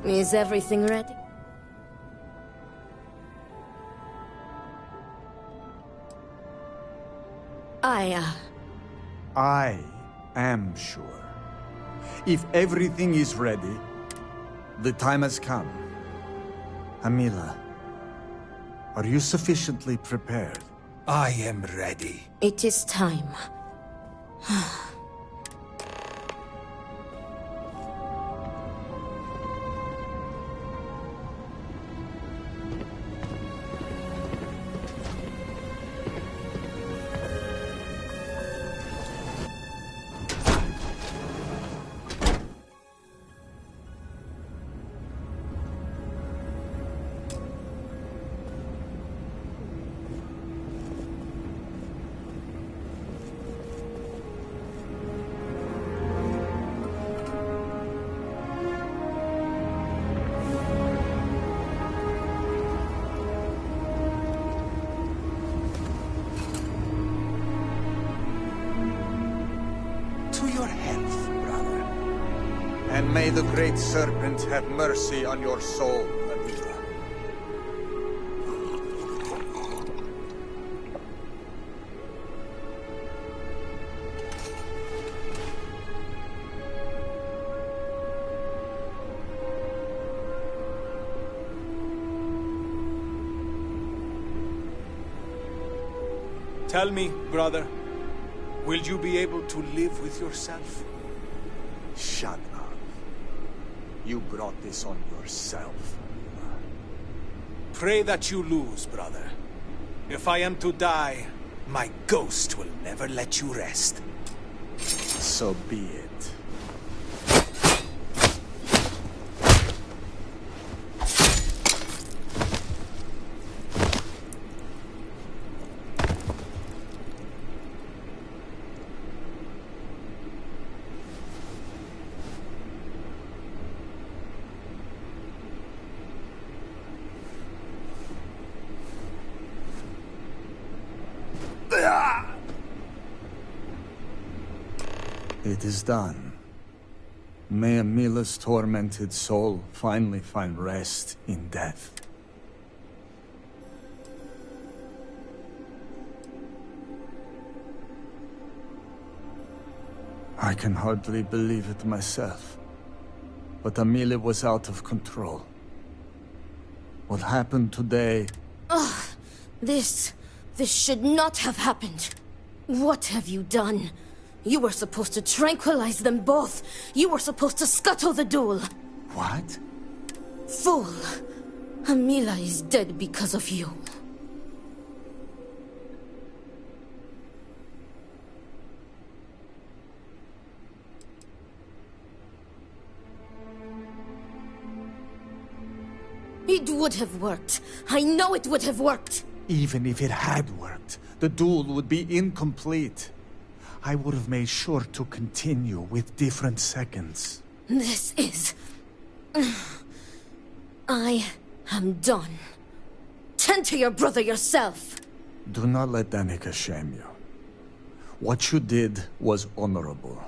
Is everything ready? I am sure. If everything is ready, the time has come. Amila, are you sufficiently prepared? I am ready. It is time. And may the Great Serpent have mercy on your soul, Amila. Tell me, brother, will you be able to live with yourself? Shut up. You brought this on yourself. Pray that you lose, brother. If I am to die, my ghost will never let you rest. So be it. It is done. May Amila's tormented soul finally find rest in death. I can hardly believe it myself. But Amelia was out of control. What happened today... Ugh! This should not have happened. What have you done? You were supposed to tranquilize them both. You were supposed to scuttle the duel. What? Fool! Amila is dead because of you. It would have worked. I know it would have worked. Even if it had worked, the duel would be incomplete. I would have made sure to continue with different seconds. This is... I am done. Tend to your brother yourself. Do not let Danica shame you. What you did was honorable.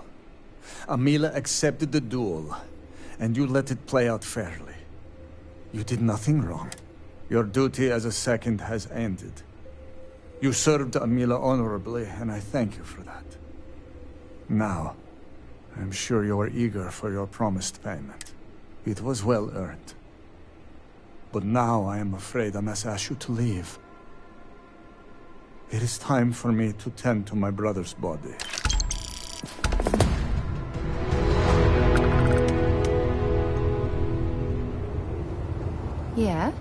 Amila accepted the duel, and you let it play out fairly. You did nothing wrong. Your duty as a second has ended. You served Amila honorably, and I thank you for that. Now, I'm sure you are eager for your promised payment. It was well earned. But now I am afraid I must ask you to leave. It is time for me to tend to my brother's body. Yeah?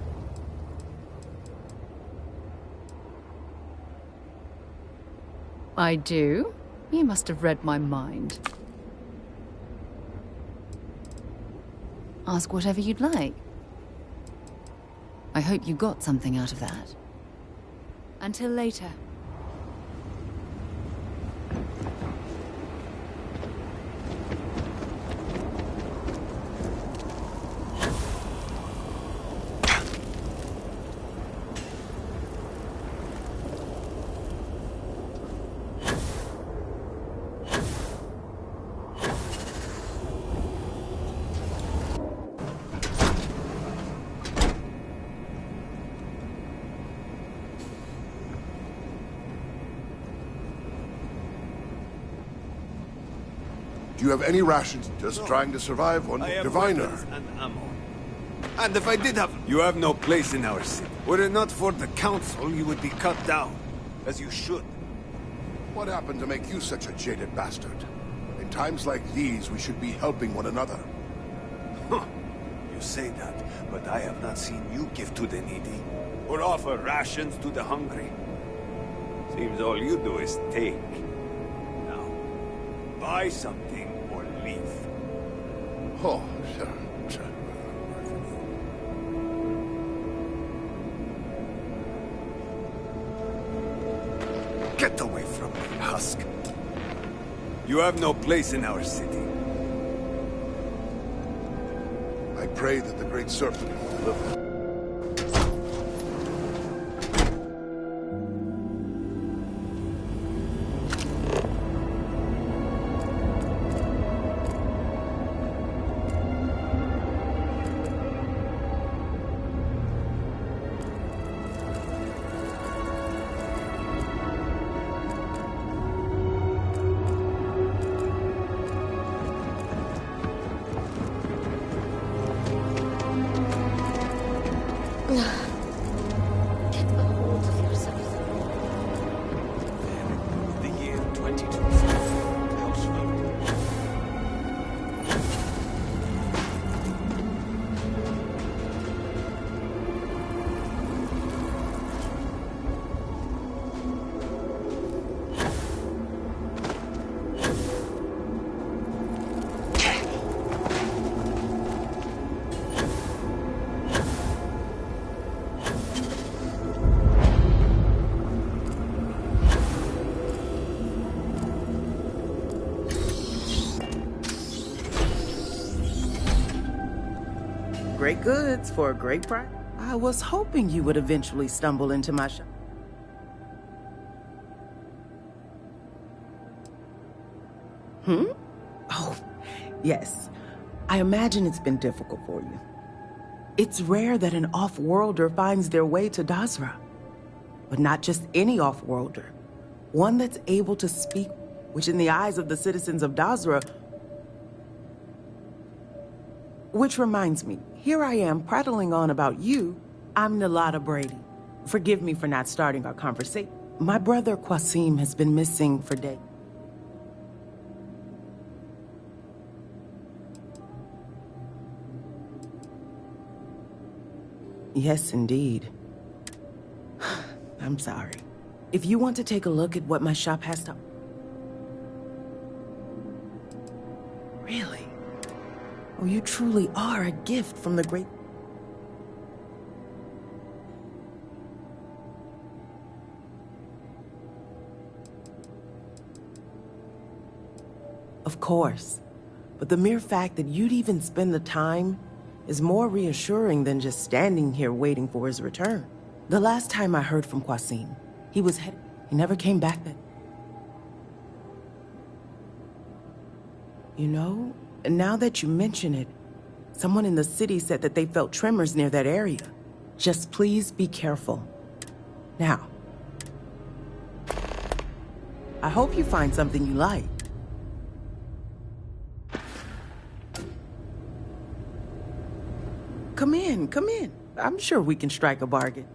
I do? You must have read my mind. Ask whatever you'd like. I hope you got something out of that. Until later. Do you have any rations? Just trying to survive on Diviner. And ammo. And if I did have... You have no place in our city. Were it not for the council, you would be cut down. As you should. What happened to make you such a jaded bastard? In times like these, we should be helping one another. Huh. You say that, but I have not seen you give to the needy. Or offer rations to the hungry. Seems all you do is take. Now, buy something. Oh, get away from me, husk. You have no place in our city. I pray that the Great Serpent will deliver. Great goods for a great price. I was hoping you would eventually stumble into my shop. Oh, yes. I imagine it's been difficult for you. It's rare that an off-worlder finds their way to Dazra. But not just any off-worlder. One that's able to speak, which in the eyes of the citizens of Dazra Which reminds me, here I am prattling on about you. I'm Nalada Brady. Forgive me for not starting our conversation. My brother Qasim has been missing for days. Yes, indeed. I'm sorry. If you want to take a look at what my shop has to... Really? Oh, you truly are a gift from the great... Of course. But the mere fact that you'd even spend the time is more reassuring than just standing here waiting for his return. The last time I heard from Qasim, he was headed... He never came back then. You know, now that you mention it, someone in the city said that they felt tremors near that area. Just please be careful. Now, I hope you find something you like. Come in, come in. I'm sure we can strike a bargain.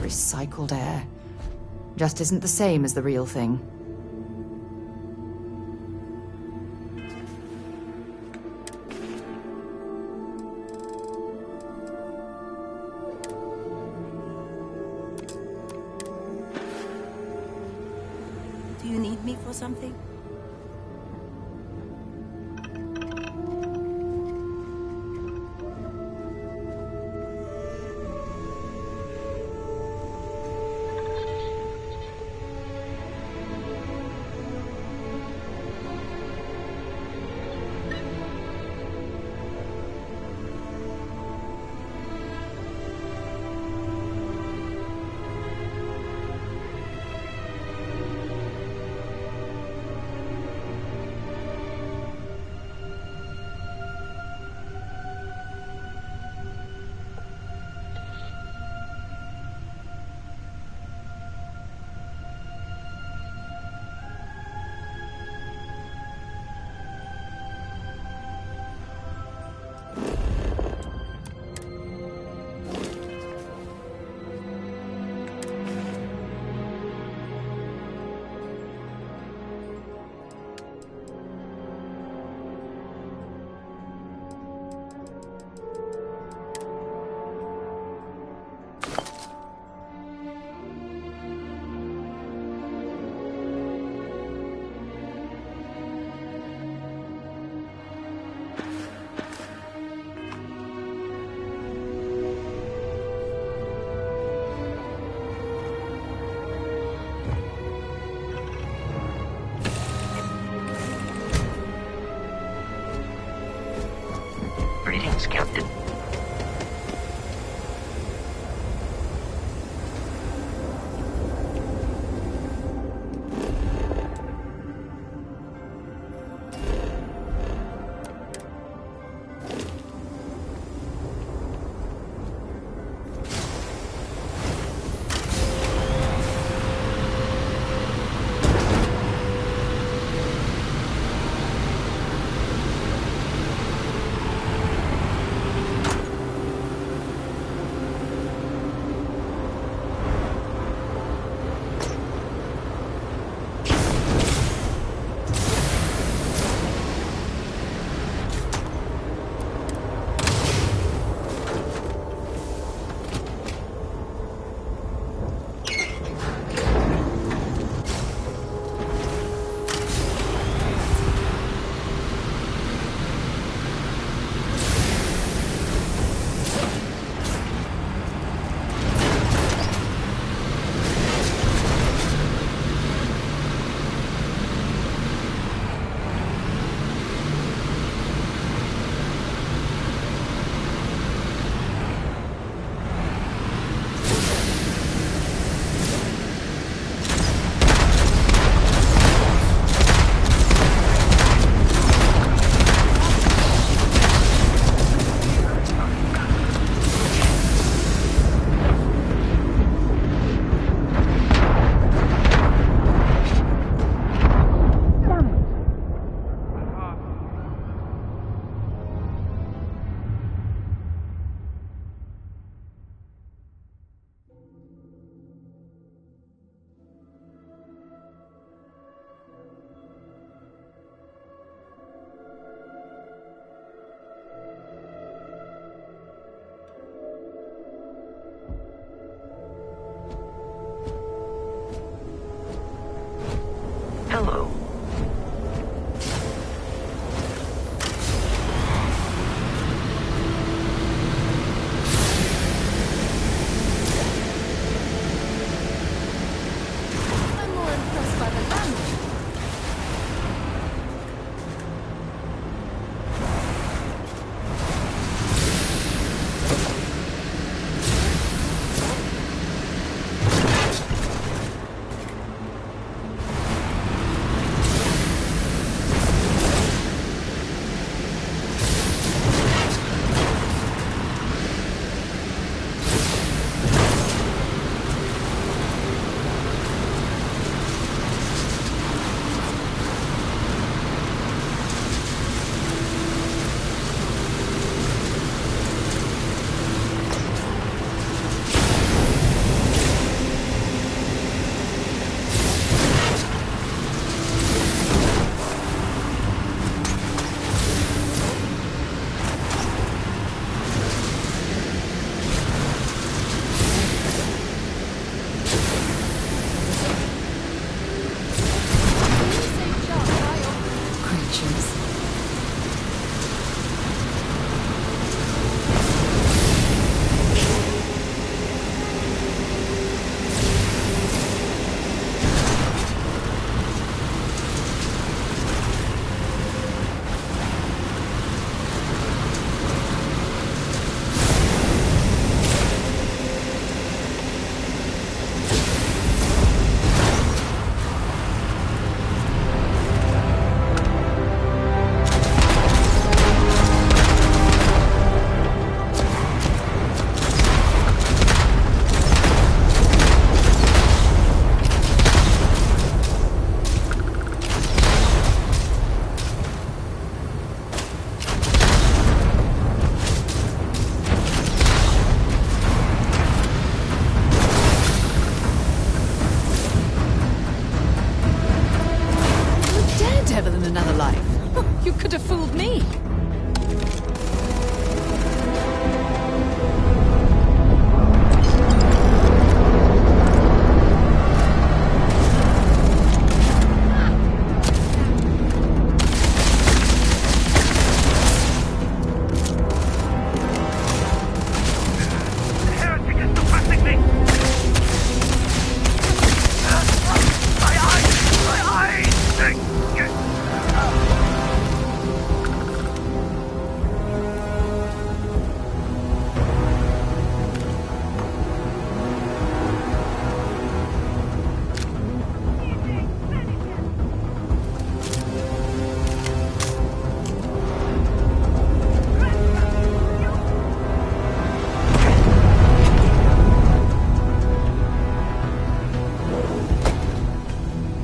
Recycled air. Just isn't the same as the real thing. Do you need me for something? clever than another life. You could have fooled me.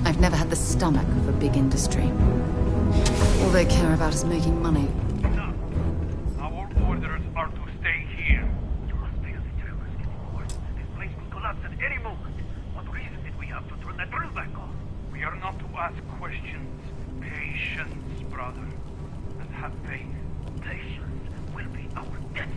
I've never had the stomach of a big industry. All they care about is making money. Our orders are to stay here. You must pay us interest anymore. This place will collapse at any moment. What reason did we have to turn that drill back on? We are not to ask questions. Patience, brother. And have faith. Patience will be our death.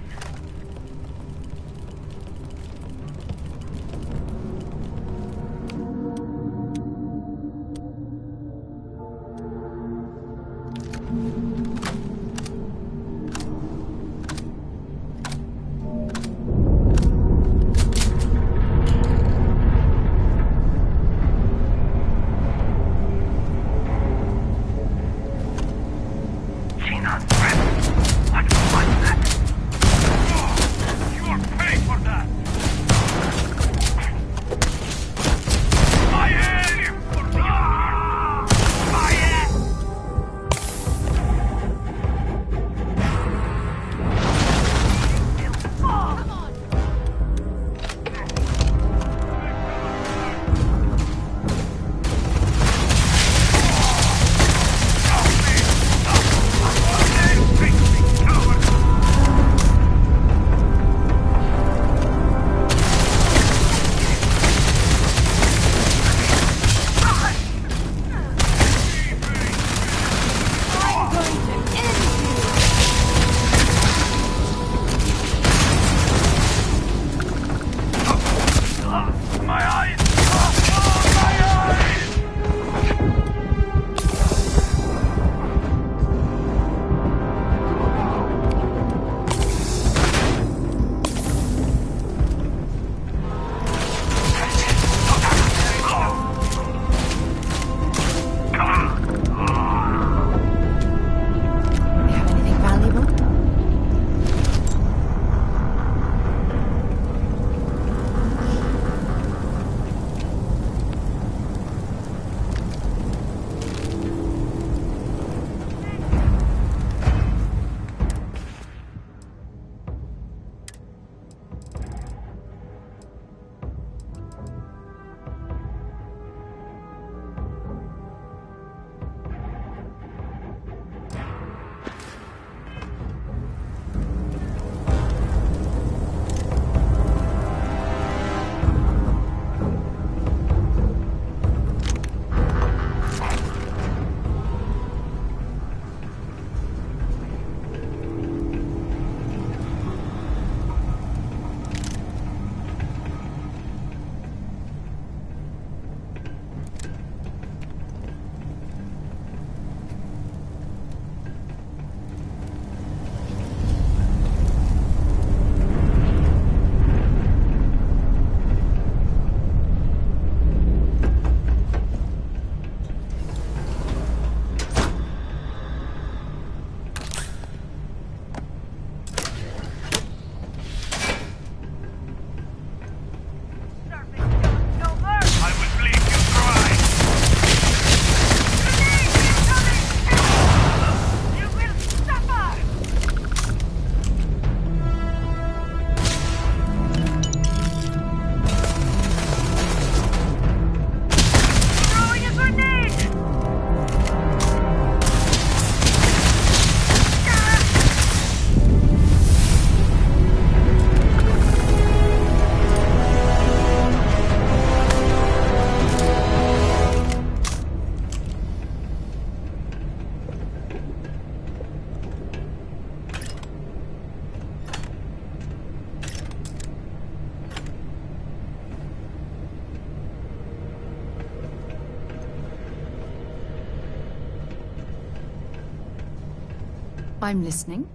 I'm listening.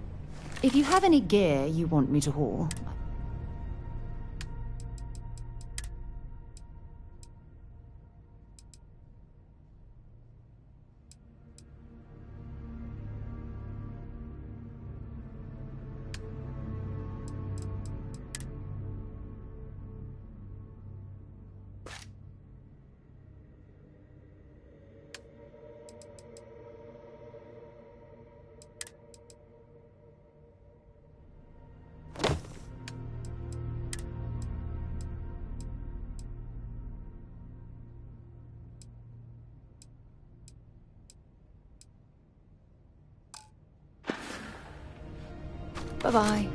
If you have any gear you want me to haul... Bye-bye.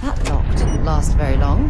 That lock didn't last very long.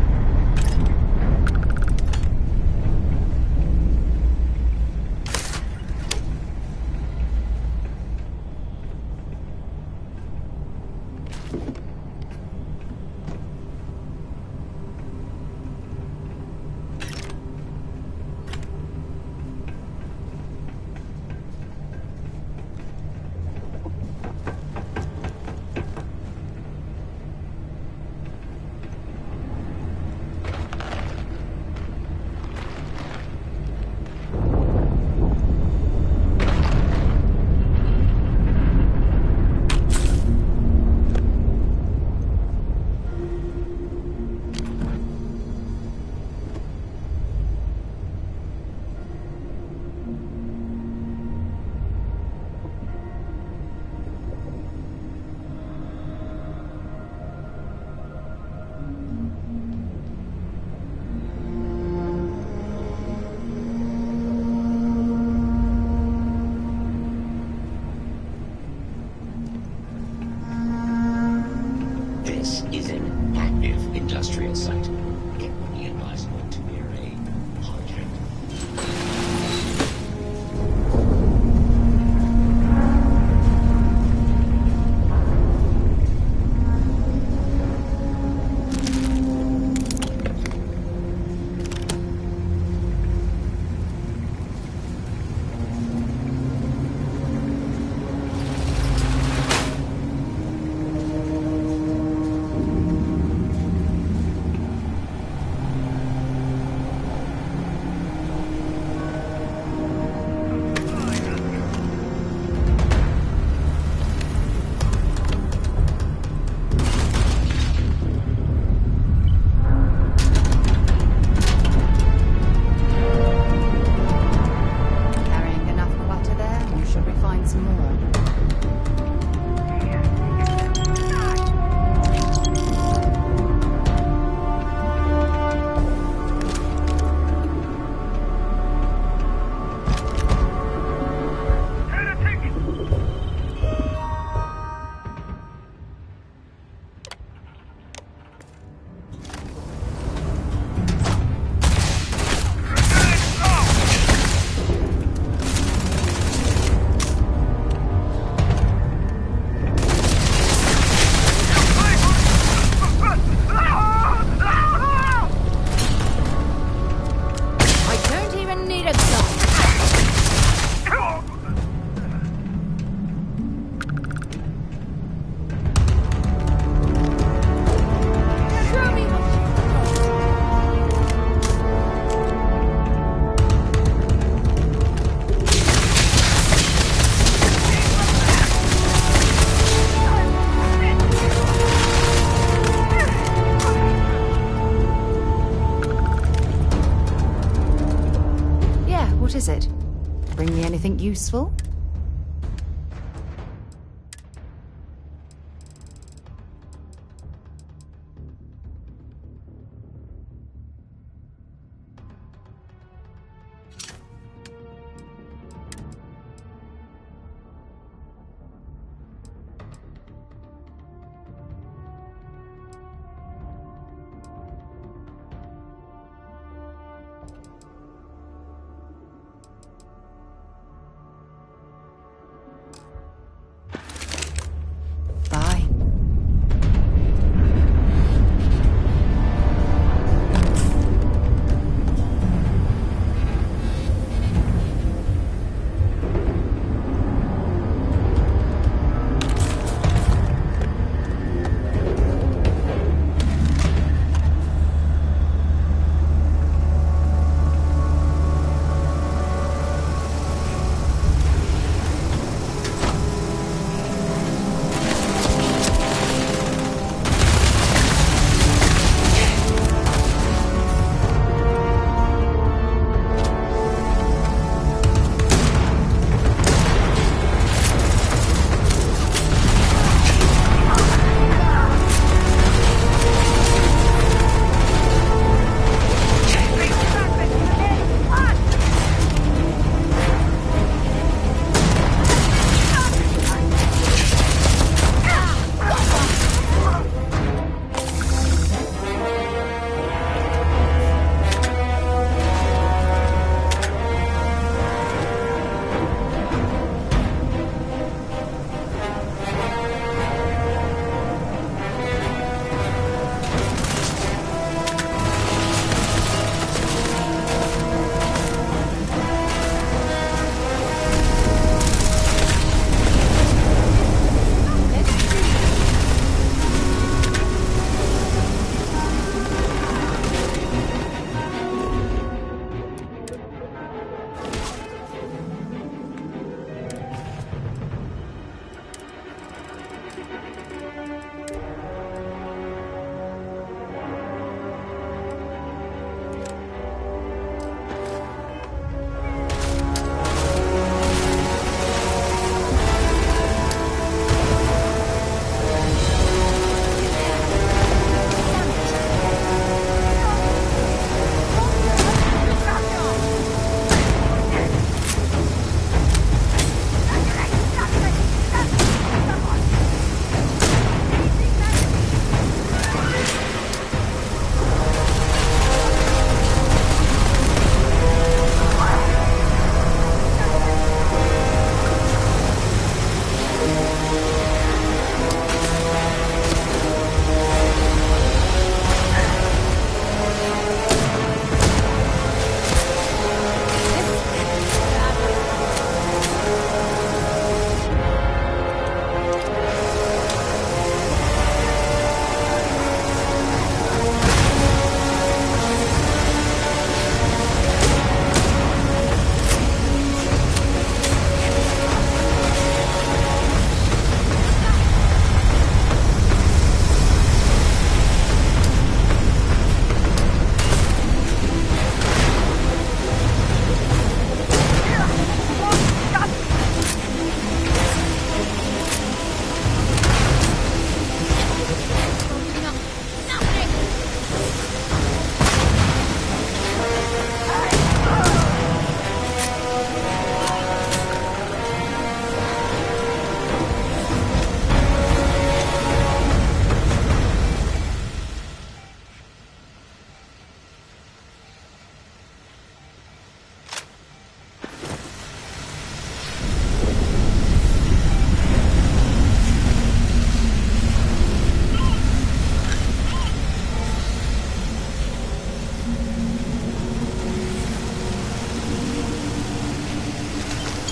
This is an active industrial site. It would be advisable to wear a hydrant. useful? Bye.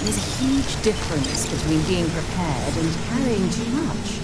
There's a huge difference between being prepared and carrying too much.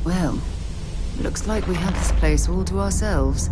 Well, looks like we have this place all to ourselves.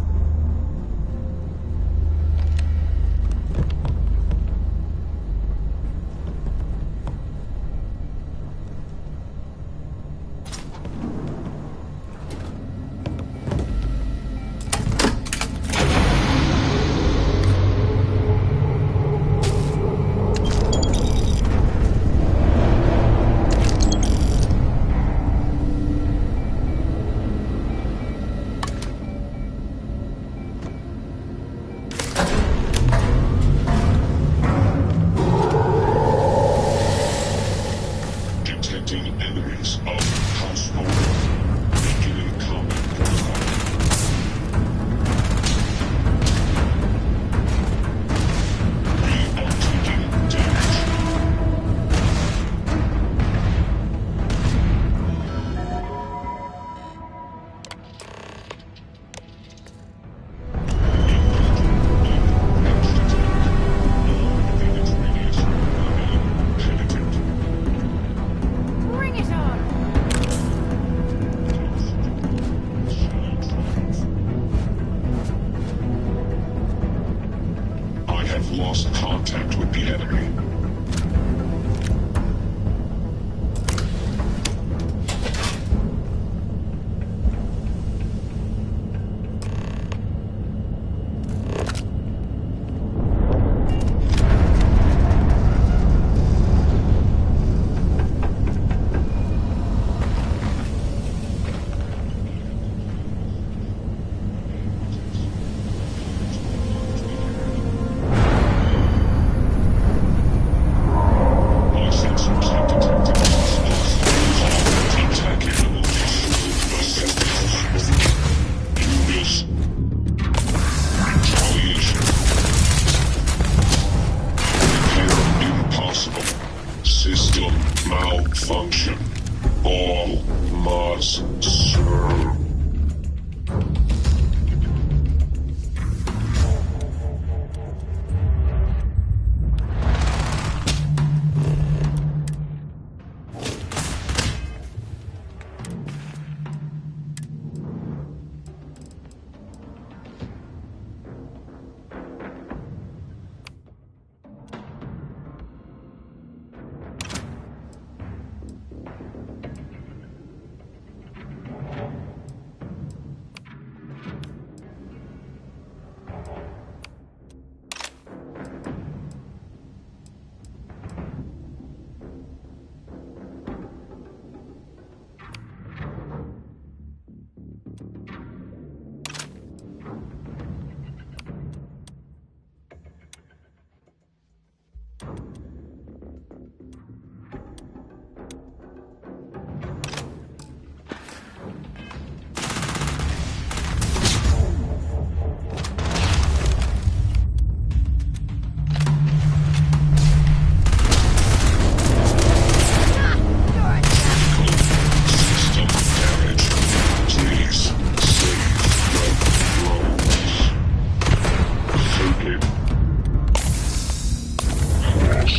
Lost contact with the enemy. System malfunction. All must serve.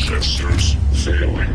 Sensors failing.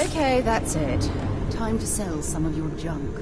Okay, that's it. Time to sell some of your junk.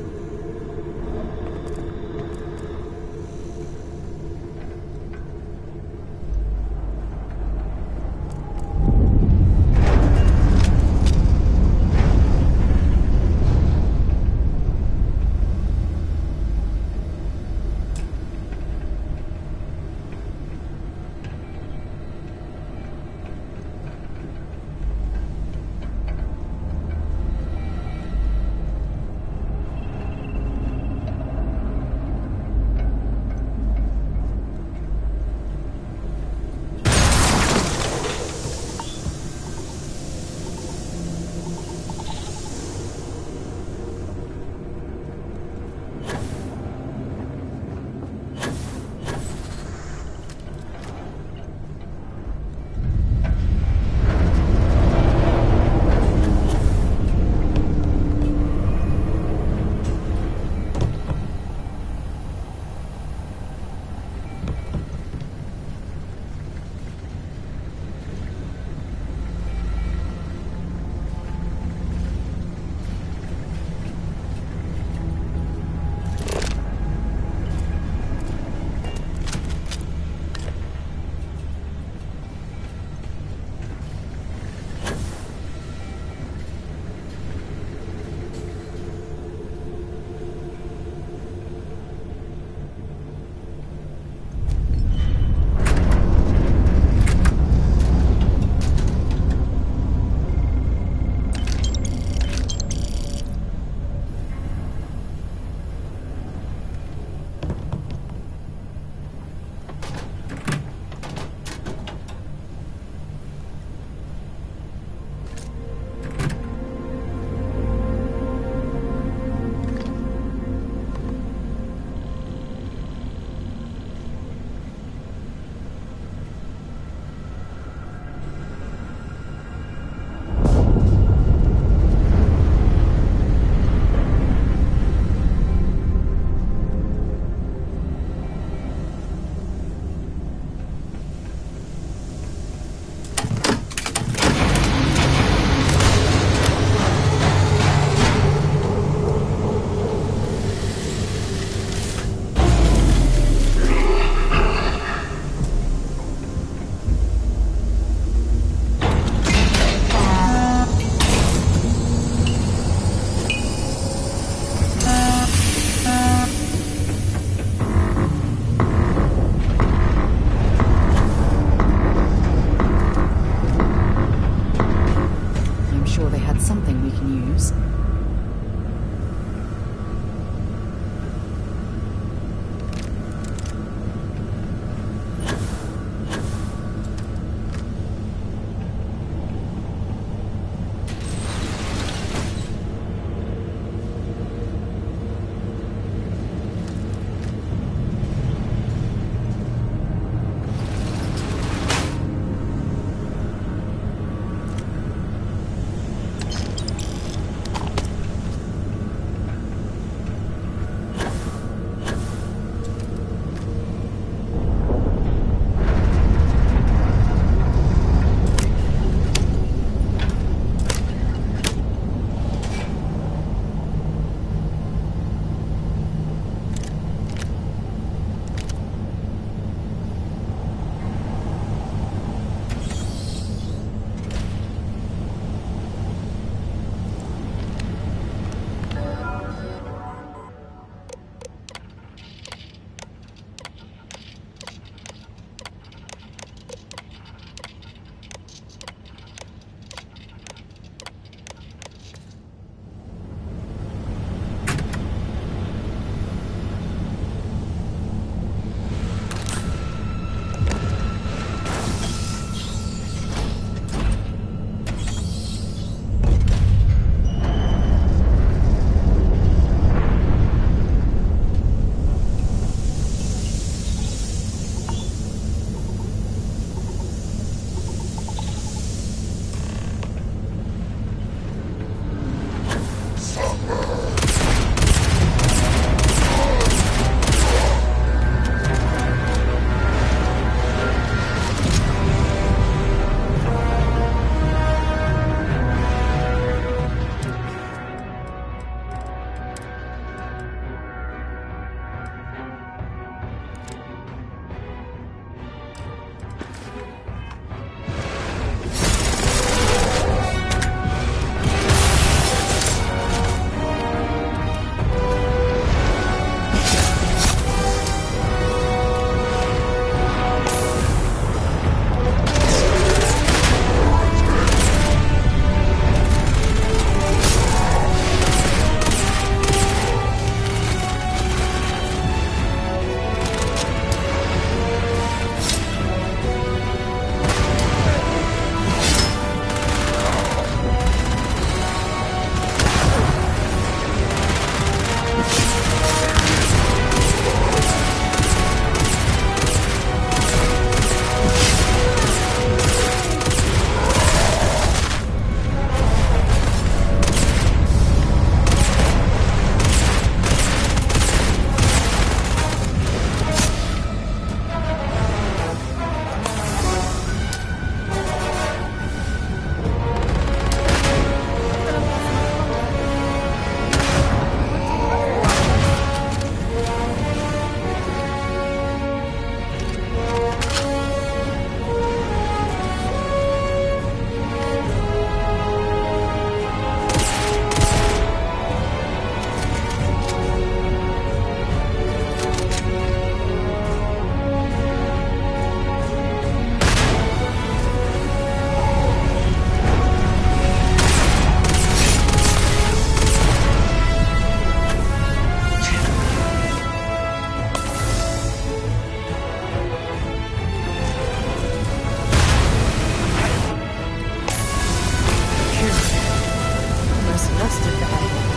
house loves to die.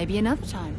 Maybe another time.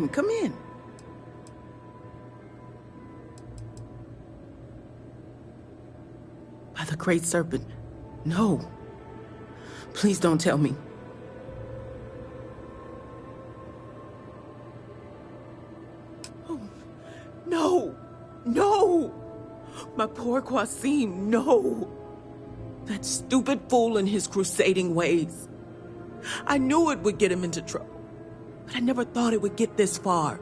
fine. Come in. By the Great Serpent. No. Please don't tell me. Oh, no. No. My poor Qasim, no. That stupid fool and his crusading ways. I knew it would get him into trouble, but I never thought it would get this far.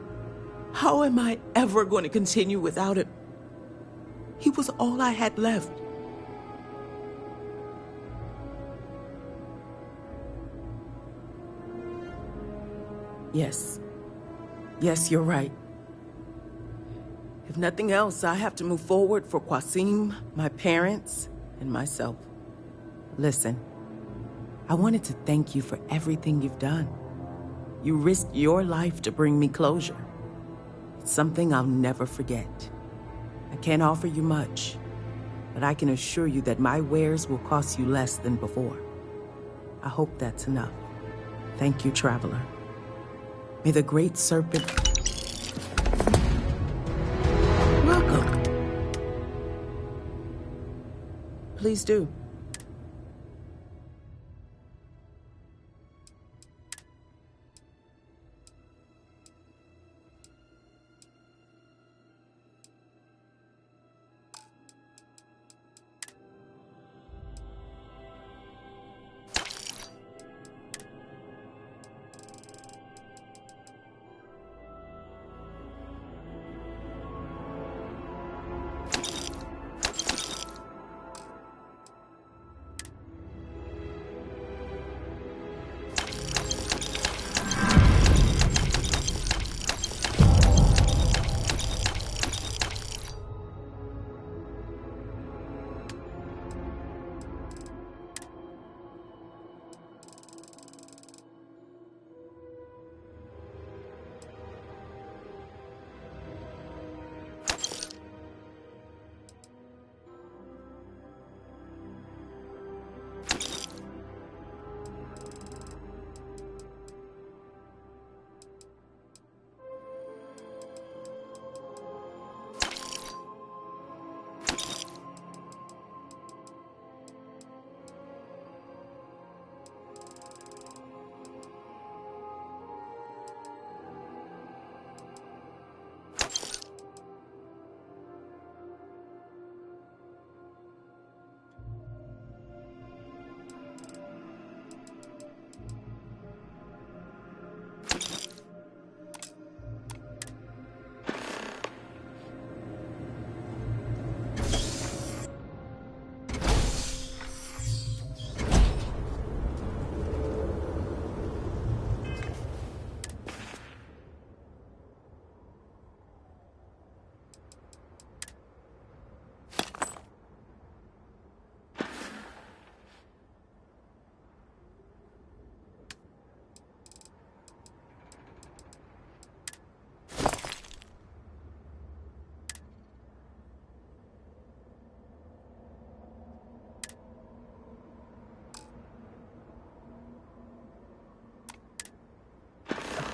How am I ever going to continue without him? He was all I had left. Yes. Yes, you're right. If nothing else, I have to move forward for Qasim, my parents, and myself. Listen, I wanted to thank you for everything you've done. You risked your life to bring me closure. It's something I'll never forget. I can't offer you much, but I can assure you that my wares will cost you less than before. I hope that's enough. Thank you, traveler. May the Great Serpent... Welcome. Please do.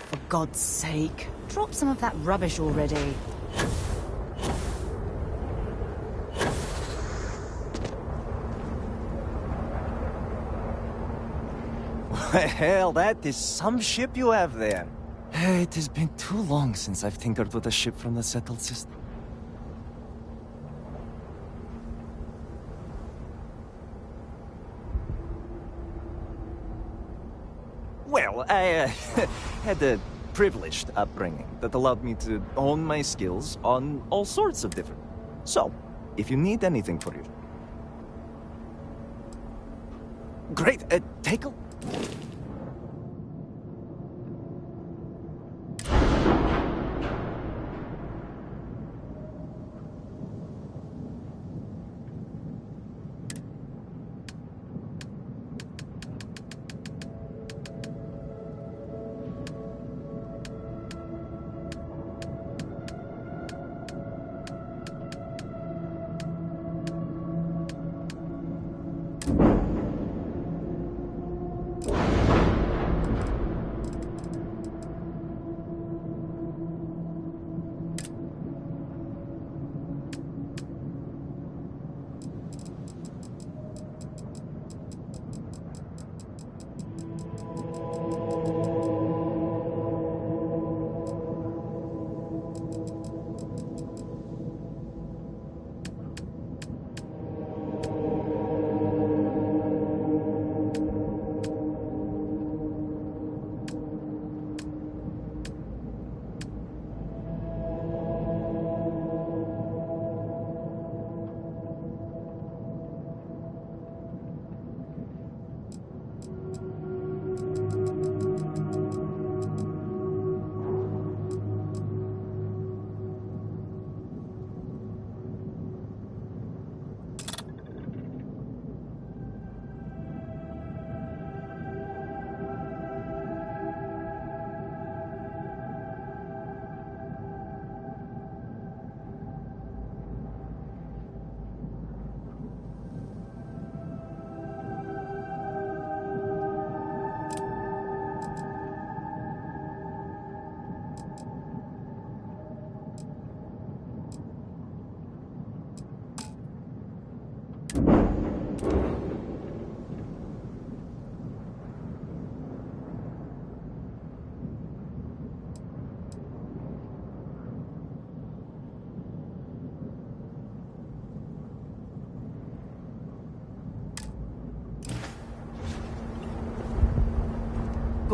For God's sake, drop some of that rubbish already. Well, that is some ship you have there. It has been too long since I've tinkered with a ship from the settled system. Well, I had a privileged upbringing that allowed me to hone my skills on all sorts of different... So, if you need anything for you... Great, take a...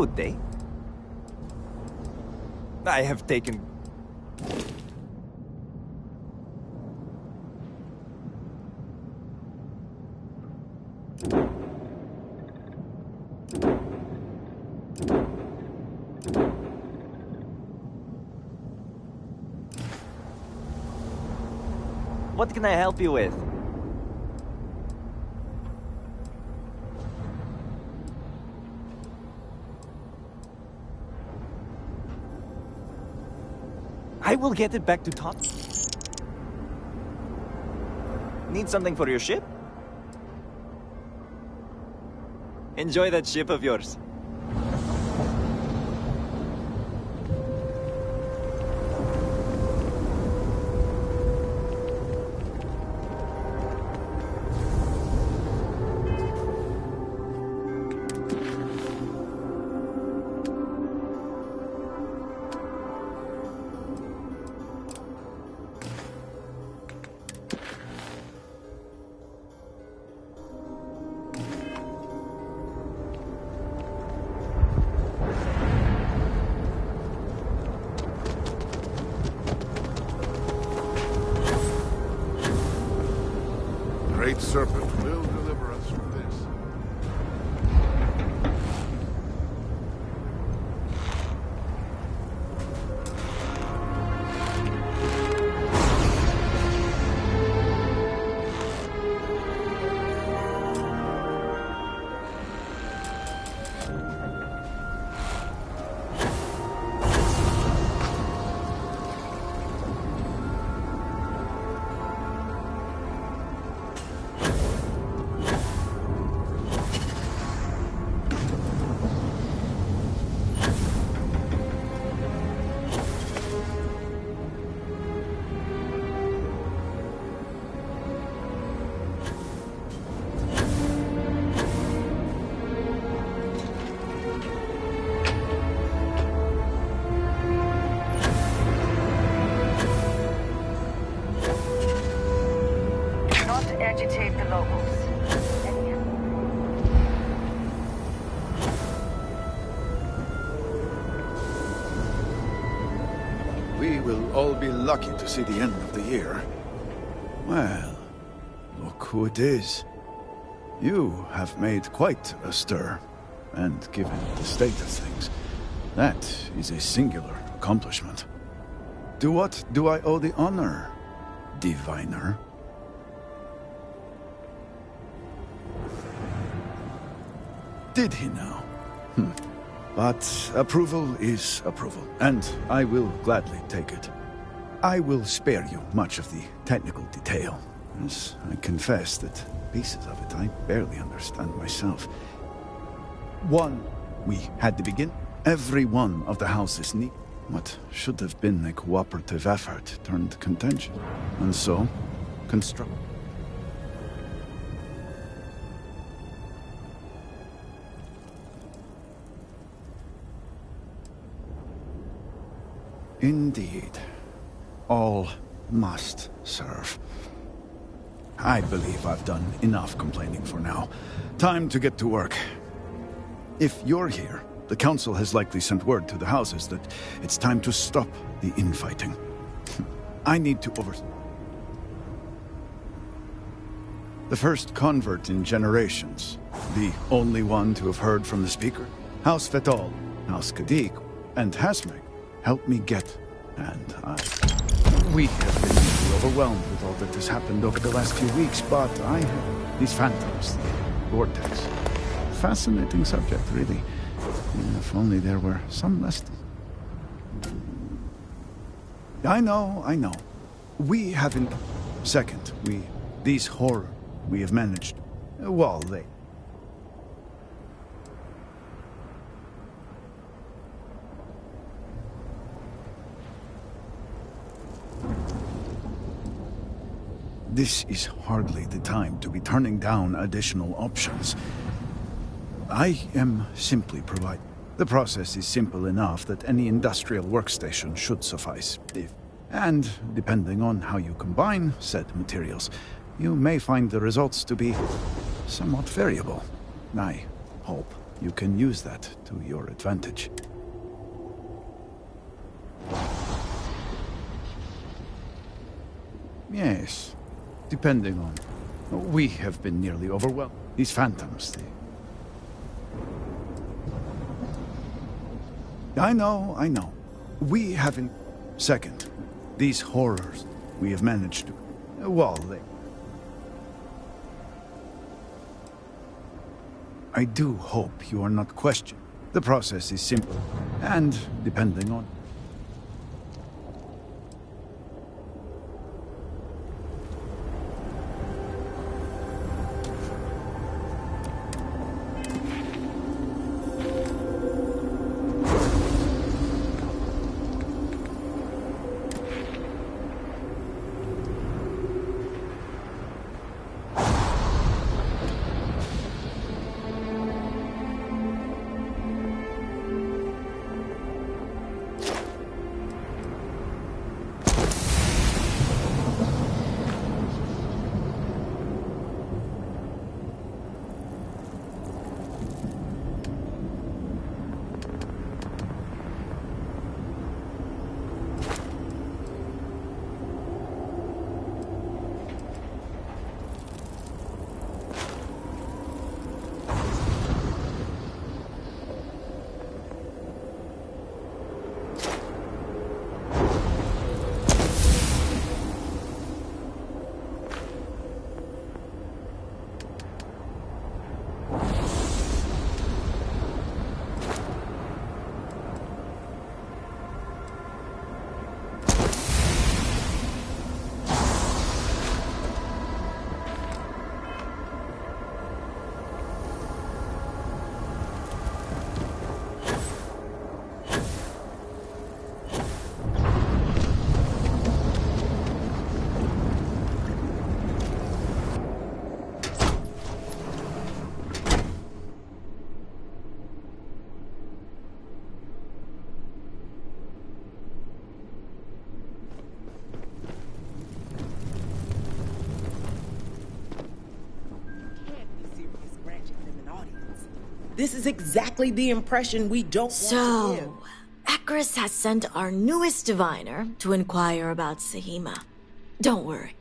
good day. I have taken... What can I help you with? I will get it back to top. Need something for your ship? Enjoy that ship of yours. Great Serpent will deliver us from this. Agitate the locals. We will all be lucky to see the end of the year. Well, look who it is. You have made quite a stir. And given the state of things, that is a singular accomplishment. To what do I owe the honor, diviner? Did he now? But approval is approval, and I will gladly take it. I will spare you much of the technical detail, as I confess that pieces of it I barely understand myself. One, we had to begin. Every one of the houses need what should have been a cooperative effort turned contention, and so construct. Indeed. All must serve. I believe I've done enough complaining for now. Time to get to work. If you're here, the Council has likely sent word to the houses that it's time to stop the infighting. I need to The first convert in generations. The only one to have heard from the Speaker. House Fetal, House Kadik, and Hasmek. Help me get, and we have been really overwhelmed with all that has happened over the last few weeks, but I have these phantoms, the vortex. Fascinating subject, really. If only there were some less... I know. We haven't... Second, these horror, we have managed... Well, they... This is hardly the time to be turning down additional options. I am simply providing... The process is simple enough that any industrial workstation should suffice. And, depending on how you combine said materials, you may find the results to be somewhat variable. I hope. you can use that to your advantage. Yes, depending on... We have been nearly overwhelmed. These phantoms, I know. We haven't... Second, these horrors, we have managed to... Well, I do hope you are not questioned. The process is simple, and depending on... This is exactly the impression we don't want to give. So, Akris has sent our newest diviner to inquire about Sahima. Don't worry.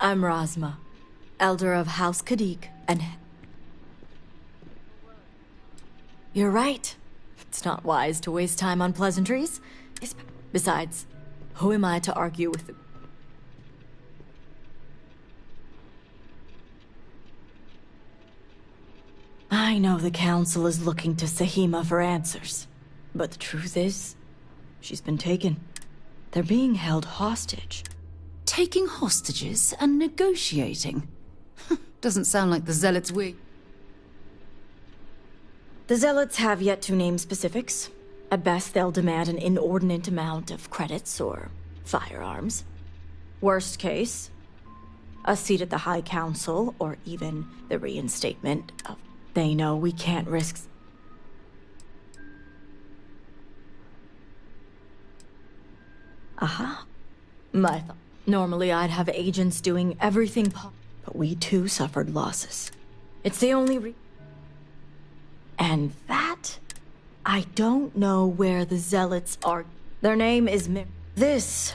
I'm Razma, elder of House Kadik, and... You're right. It's not wise to waste time on pleasantries. Besides, who am I to argue with the... I know the Council is looking to Sahima for answers, but the truth is, she's been taken. They're being held hostage. Taking hostages and negotiating? Doesn't sound like the Zealots we... The Zealots have yet to name specifics. At best, they'll demand an inordinate amount of credits or firearms. Worst case, a seat at the High Council, or even the reinstatement of... They know we can't risk... Aha. My thought. Normally I'd have agents doing everything but we too suffered losses. It's the only And that... I don't know where the Zealots are. Their name is This...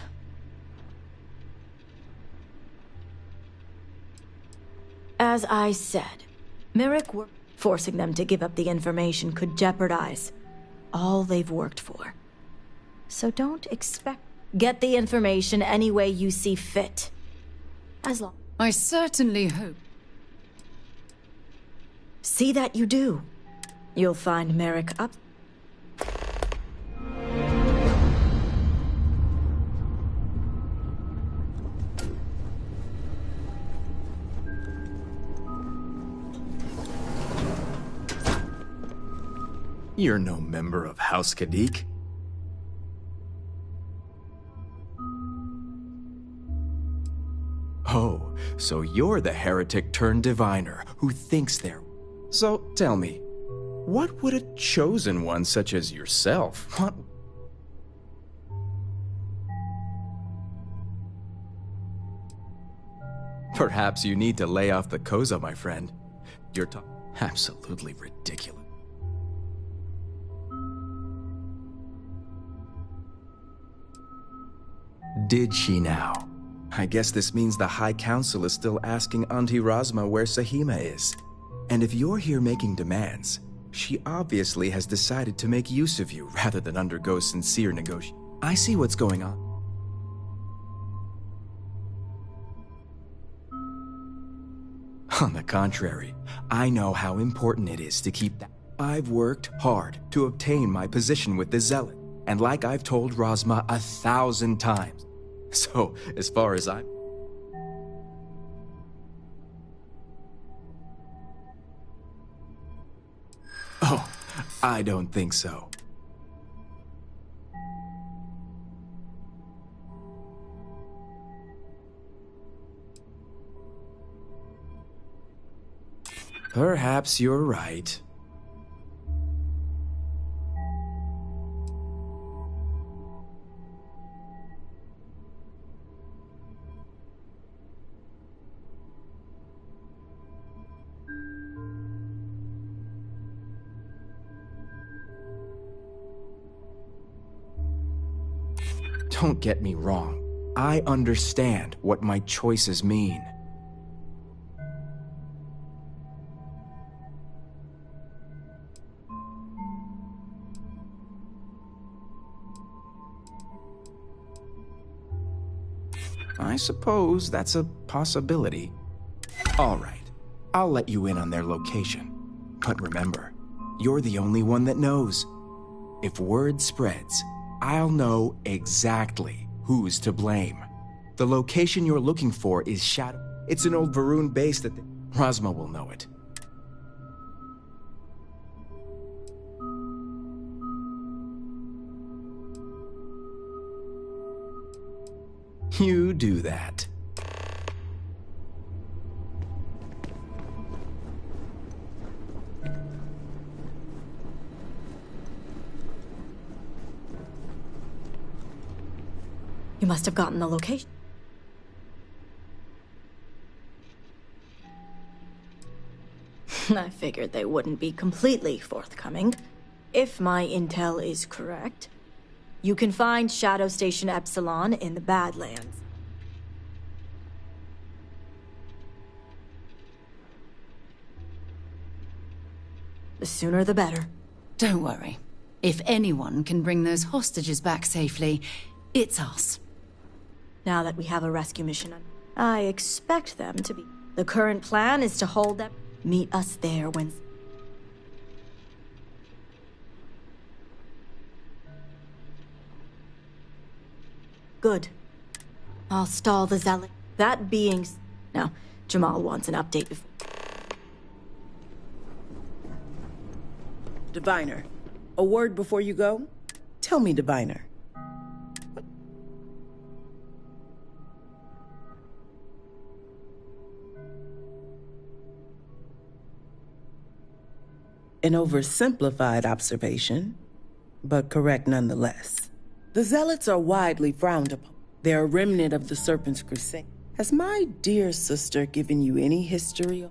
As I said, Merrick were... Forcing them to give up the information could jeopardize all they've worked for. So don't expect... Get the information any way you see fit. As long... I certainly hope. See that you do. You'll find Merrick up... You're no member of House Kadik. Oh, so you're the heretic turned diviner who thinks they're... So, tell me, what would a chosen one such as yourself want? Perhaps you need to lay off the Koza, my friend. You're absolutely ridiculous. Did she now? I guess this means the High Council is still asking Auntie Razma where Sahima is. And if you're here making demands, she obviously has decided to make use of you rather than undergo sincere negotiation. I see what's going on. On the contrary, I know how important it is to keep that. I've worked hard to obtain my position with the Zealot, and like I've told Razma 1,000 times. So, as far as I'm... Oh, I don't think so. Perhaps you're right. Don't get me wrong. I understand what my choices mean. I suppose that's a possibility. All right, I'll let you in on their location. But remember, you're the only one that knows. If word spreads, I'll know exactly who's to blame. The location you're looking for is Shadow. It's an old Varun base that Razma will know it. You do that. You must have gotten the location. I figured they wouldn't be completely forthcoming. If my intel is correct, you can find Shadow Station Epsilon in the Badlands. The sooner the better. Don't worry. If anyone can bring those hostages back safely, it's us. Now that we have a rescue mission, I expect them to be. The current plan is to hold them. Meet us there when... Good. I'll stall the Zealot. That being... Now, Jamal wants an update before... Diviner, a word before you go? Tell me, Diviner. An oversimplified observation, but correct nonetheless. The Zealots are widely frowned upon. They're a remnant of the Serpent's Crusade. Has my dear sister given you any history?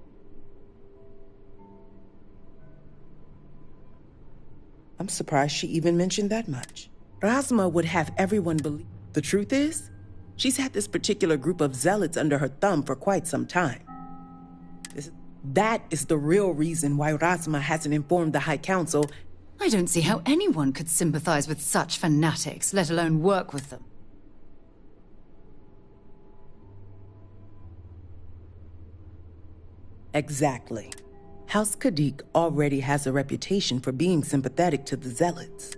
I'm surprised she even mentioned that much. Razma would have everyone believe. The truth is, she's had this particular group of Zealots under her thumb for quite some time. That is the real reason why Razma hasn't informed the High Council. I don't see how anyone could sympathize with such fanatics, let alone work with them. Exactly. House Kadik already has a reputation for being sympathetic to the Zealots.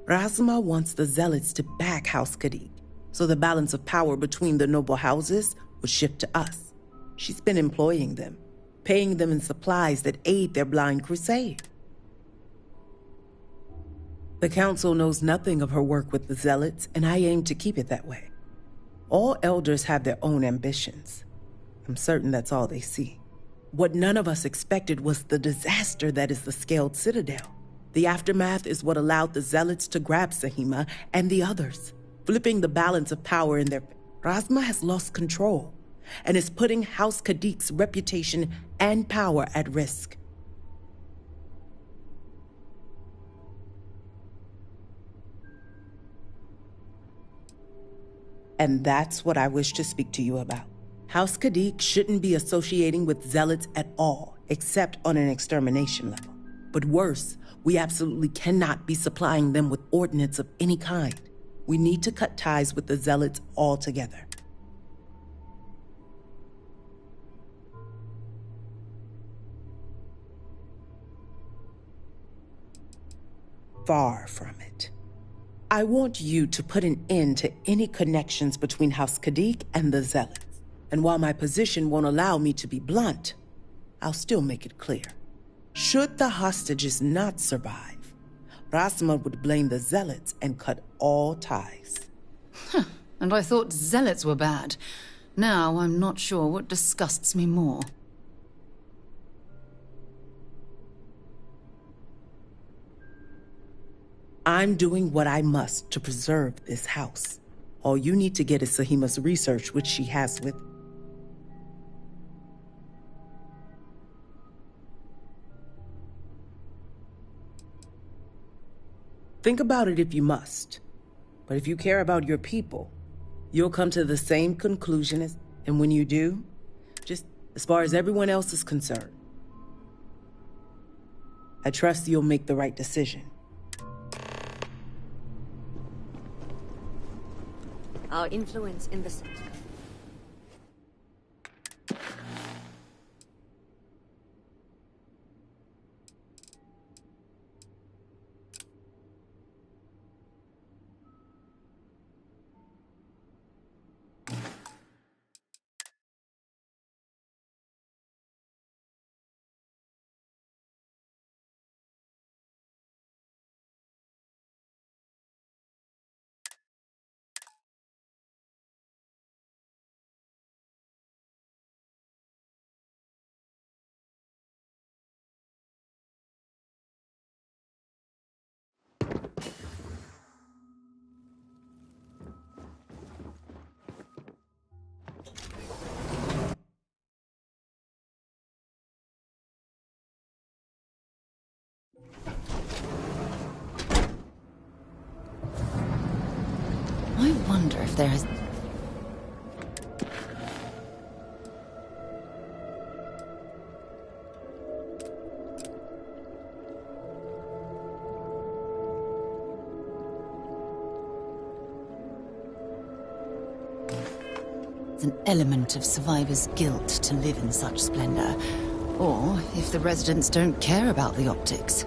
Razma wants the Zealots to back House Kadik, so the balance of power between the noble houses would shift to us. She's been employing them, paying them in supplies that aid their blind crusade. The Council knows nothing of her work with the Zealots, and I aim to keep it that way. All elders have their own ambitions. I'm certain that's all they see. What none of us expected was the disaster that is the Scaled Citadel. The aftermath is what allowed the Zealots to grab Sahima and the others, flipping the balance of power in their... Razma has lost control and is putting House Kadik's reputation and power at risk. And that's what I wish to speak to you about. House Khadik shouldn't be associating with zealots at all, except on an extermination level. But worse, we absolutely cannot be supplying them with ordnance of any kind. We need to cut ties with the zealots altogether. Far from it. I want you to put an end to any connections between House Khadik and the zealots. And while my position won't allow me to be blunt, I'll still make it clear. Should the hostages not survive, Rasma would blame the zealots and cut all ties. And I thought zealots were bad. Now I'm not sure what disgusts me more. I'm doing what I must to preserve this house. All you need to get is Sahima's research, which she has with. Think about it if you must. But if you care about your people, you'll come to the same conclusion as... And when you do, just as far as everyone else is concerned, I trust you'll make the right decision. Our influence in the center. I wonder if there is... an element of survivor's guilt to live in such splendor. Or if the residents don't care about the optics.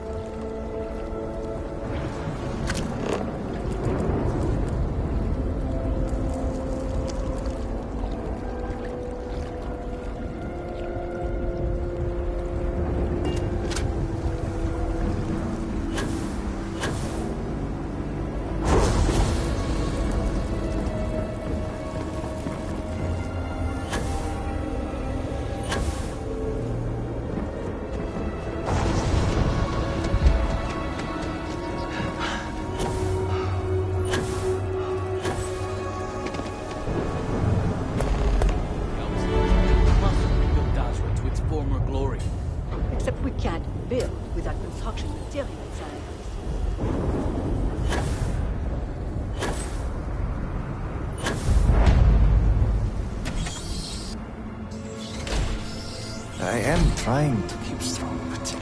I am trying to keep strong, but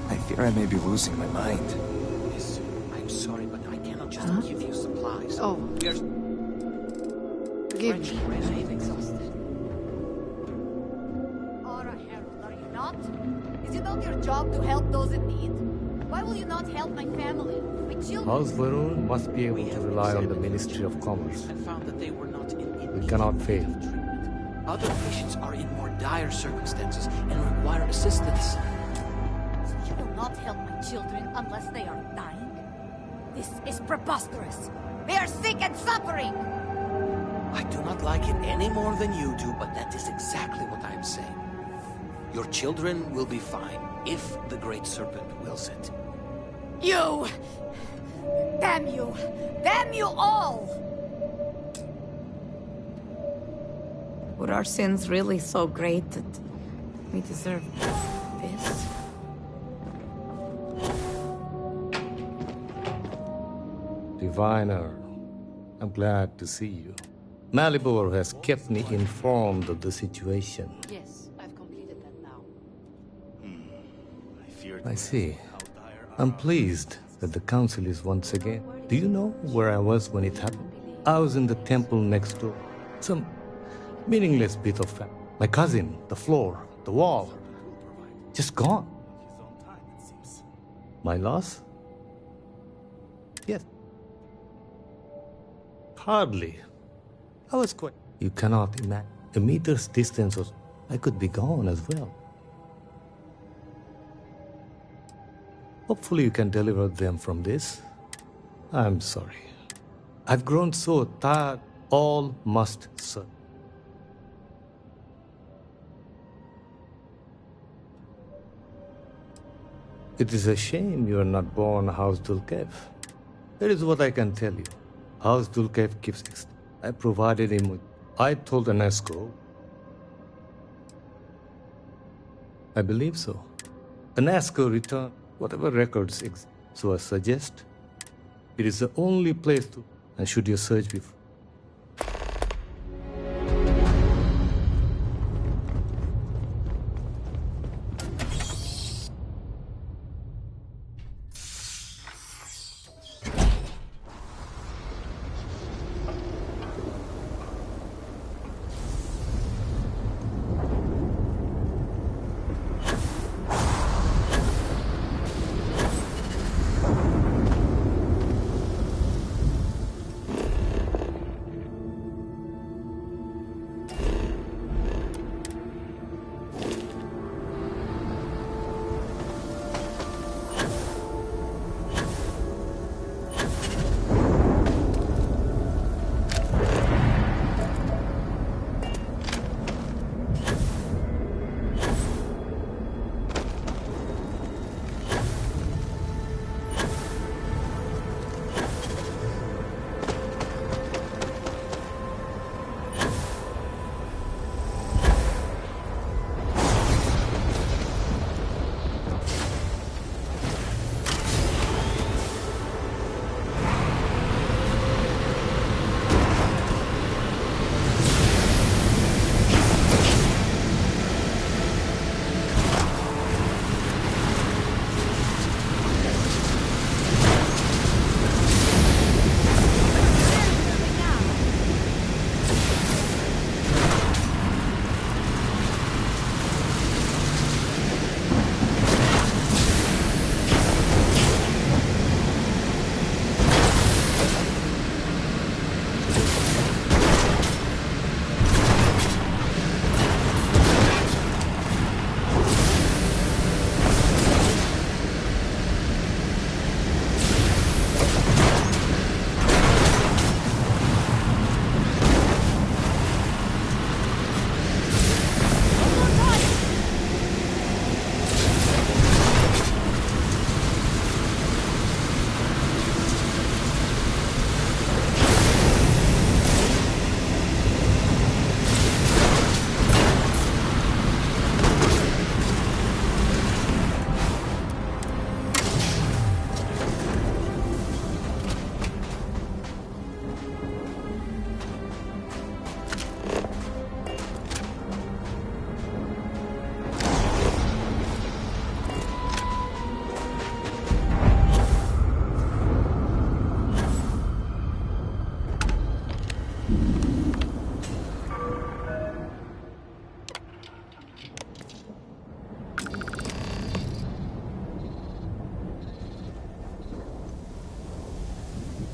I fear I may be losing my mind. Listen, I'm sorry, but I cannot just give you supplies. Oh. There's... Forgive me. I'm exhausted. Aura Herald, are you not? Is it not your job to help those in need? Why will you not help my family, my children? House Varun must be able to rely on the Ministry of Commerce. And found that they were not in We cannot fail. Other patients are in more dire circumstances and require assistance. So you will not help my children unless they are dying? This is preposterous. They are sick and suffering! I do not like it any more than you do, but that is exactly what I am saying. Your children will be fine, if the Great Serpent wills it. You! Damn you! Damn you all! Were our sins really so great that we deserve this? Diviner, I'm glad to see you. Malibor has kept me informed of the situation. Yes, I've completed that now. I see. I'm pleased that the council is once again. Do you know where I was when it happened? I was in the temple next door. Some meaningless bit of fact. My cousin, the floor, the wall, just gone. My loss? Yes. Hardly. I was quite... You cannot imagine. A meter's distance or I could be gone as well. Hopefully you can deliver them from this. I'm sorry. I've grown so tired. All must serve. It is a shame you are not born House Dulkev. That is what I can tell you. House Dulkev keeps... I provided him with... I told Anesco. I believe so. Anesco returned whatever records exist. So I suggest it is the only place to... And should your search be...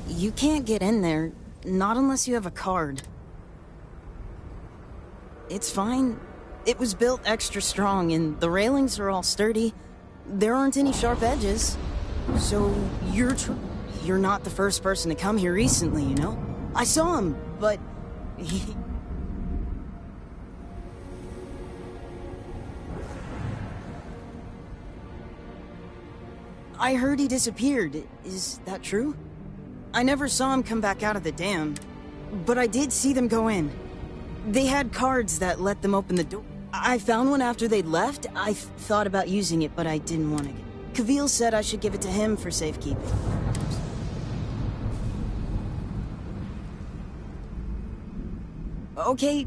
You can't get in there, not unless you have a card. It's fine. It was built extra strong, and the railings are all sturdy. There aren't any sharp edges. So, you're not the first person to come here recently, you know? I saw him, but... I heard he disappeared. Is that true? I never saw him come back out of the dam, but I did see them go in. They had cards that let them open the door. I found one after they'd left. I thought about using it, but I didn't want to. Kavil said I should give it to him for safekeeping. okay?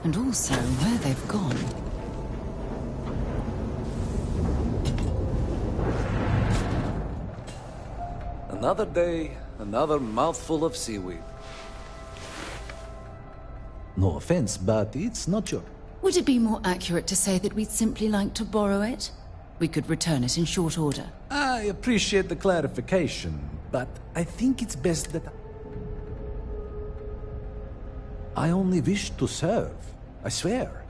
And also where they've gone. Another day, another mouthful of seaweed. No offense, but it's not your... Would it be more accurate to say that we'd simply like to borrow it? We could return it in short order. I appreciate the clarification, but I think it's best that... I only wish to serve. I swear.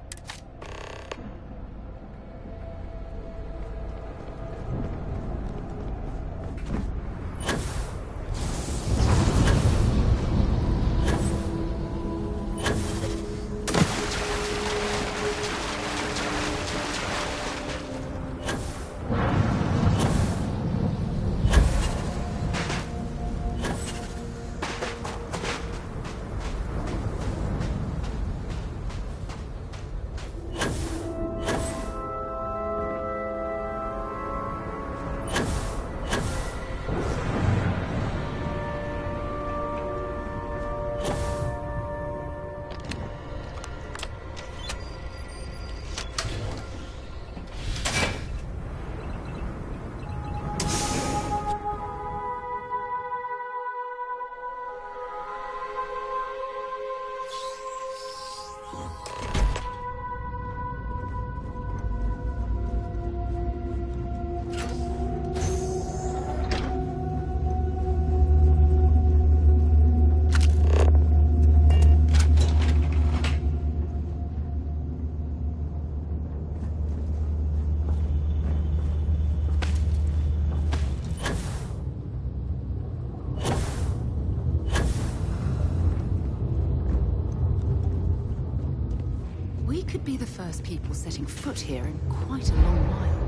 We could be the first people setting foot here in quite a long while.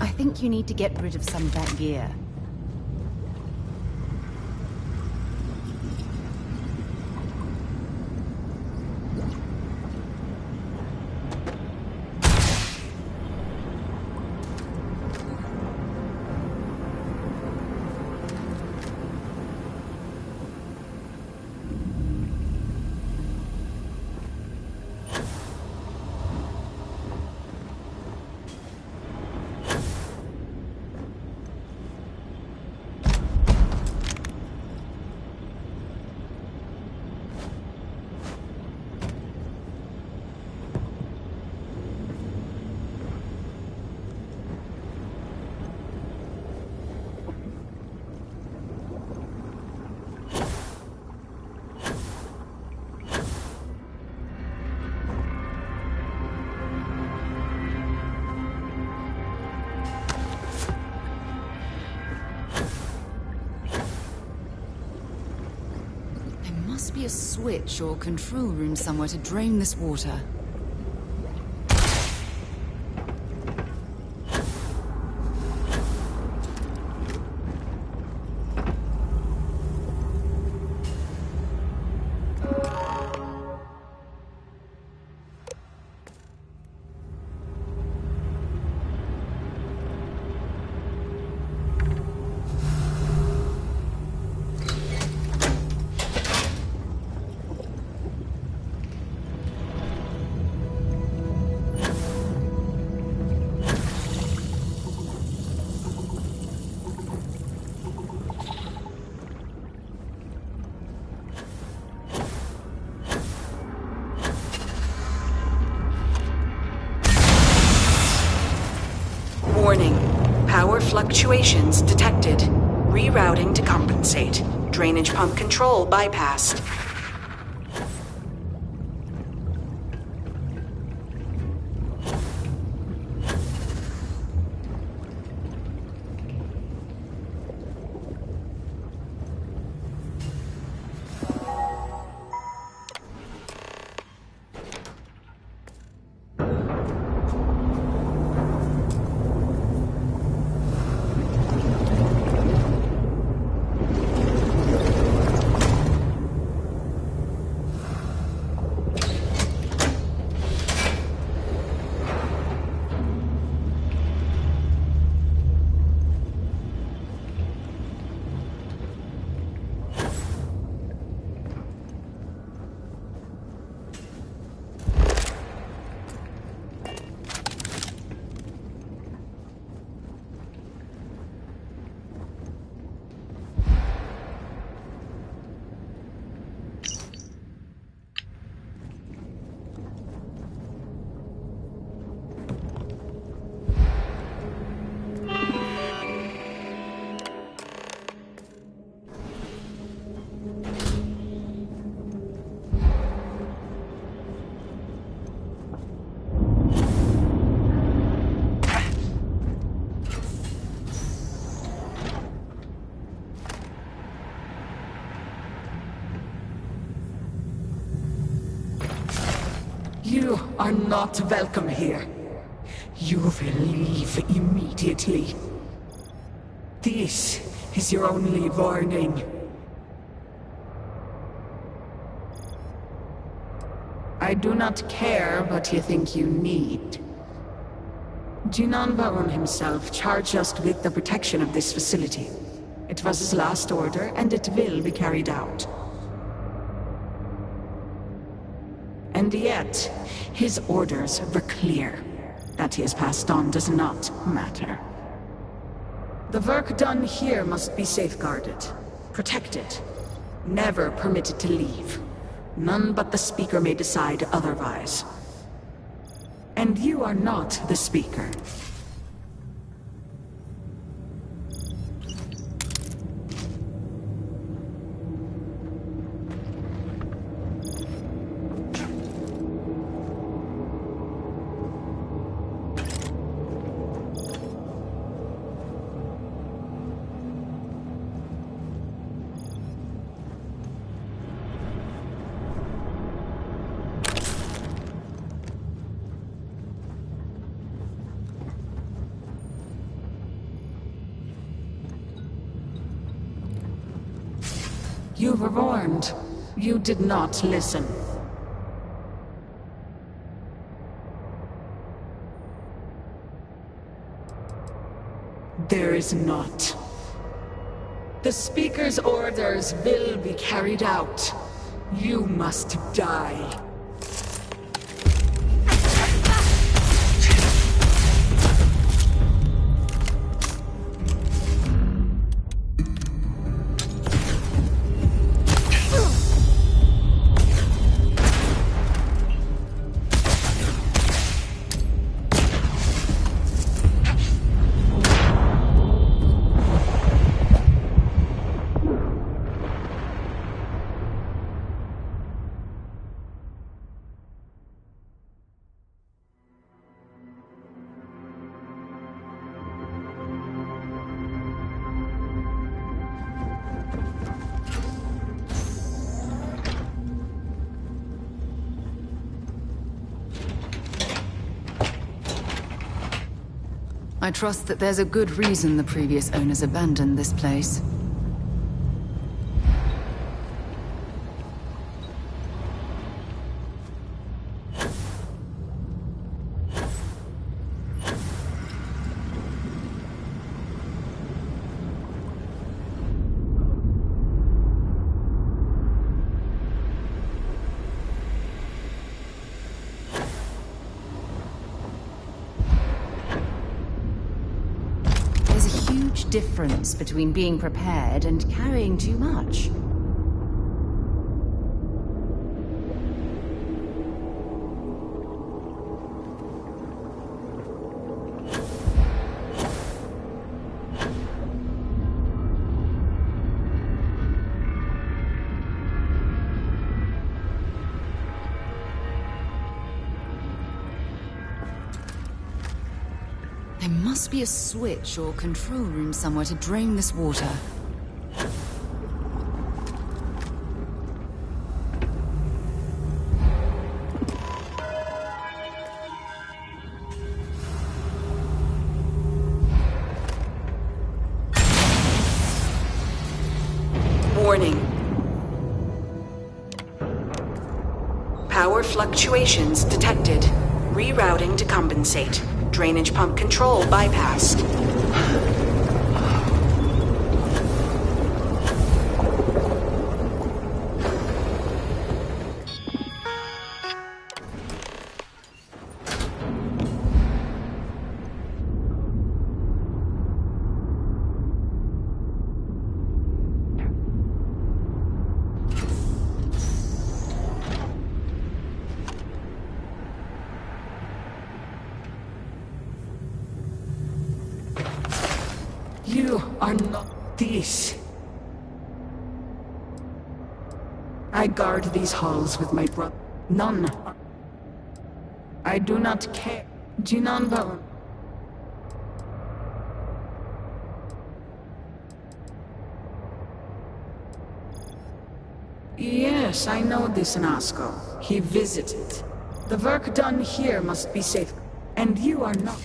I think you need to get rid of some of that gear. Must be a switch or control room somewhere to drain this water. Warning. Power fluctuations detected. Rerouting to compensate. Drainage pump control bypassed. You are not welcome here. You will leave immediately. This is your only warning. I do not care what you think you need. Jinan Baron himself charged us with the protection of this facility. It was his last order, and it will be carried out. And yet, his orders were clear. That he has passed on does not matter. The work done here must be safeguarded, protected, never permitted to leave. None but the Speaker may decide otherwise. And you are not the Speaker. You were warned. You did not listen. There is not. The Speaker's orders will be carried out. You must die. I trust that there's a good reason the previous owners abandoned this place. Difference between being prepared and carrying too much. There must be a switch or control room somewhere to drain this water. Warning. Power fluctuations detected. Rerouting to compensate. Drainage pump control bypassed. You are not this. I guard these halls with my brother. None. I do not care. Jinan Baron. Yes, I know this Nasco. He visited. The work done here must be safe, and you are not.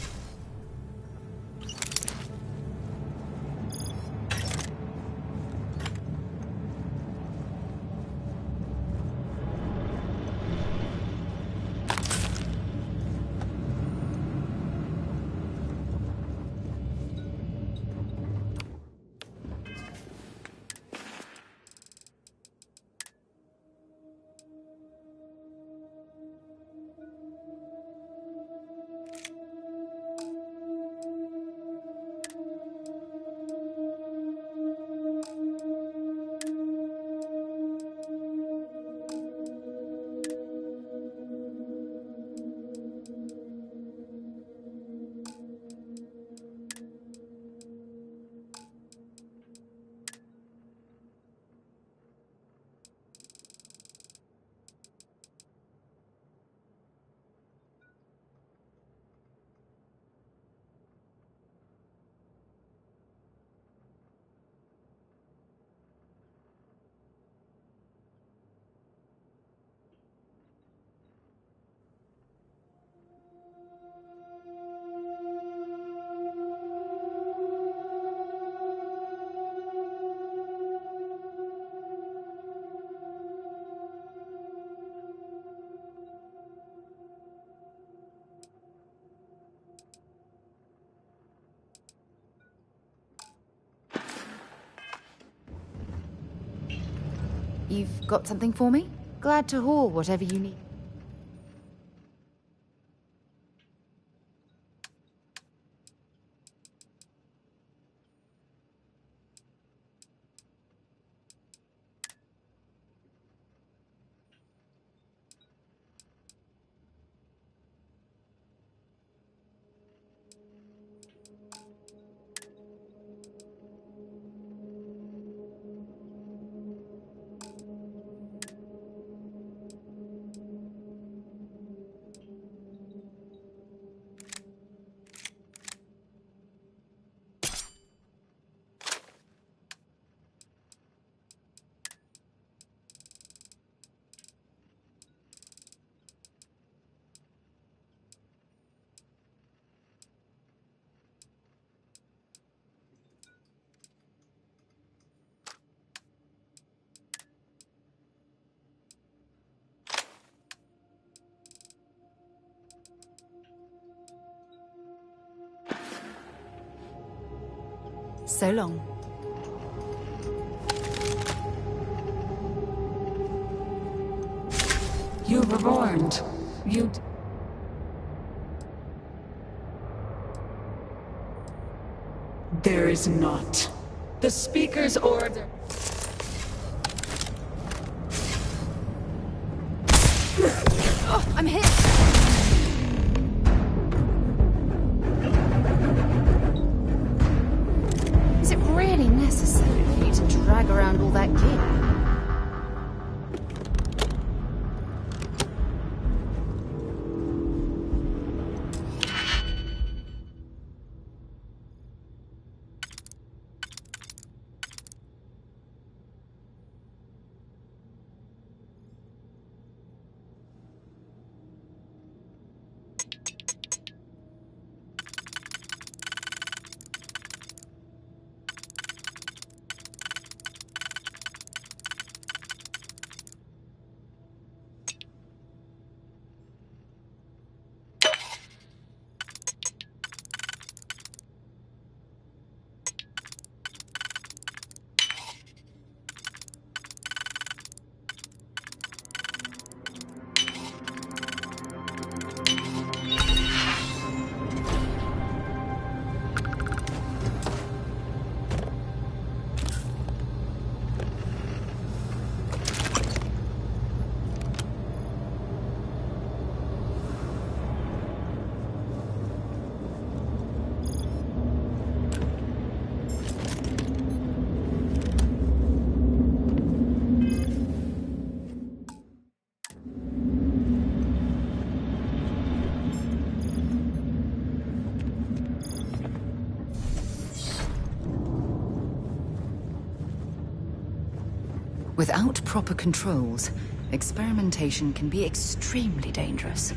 You've got something for me? Glad to haul whatever you need. So long. You were warned. There is not. The Speaker's order. Oh, I'm hit! Is it really necessary for you to drag around all that gear? Without proper controls, Experimentation can be extremely dangerous.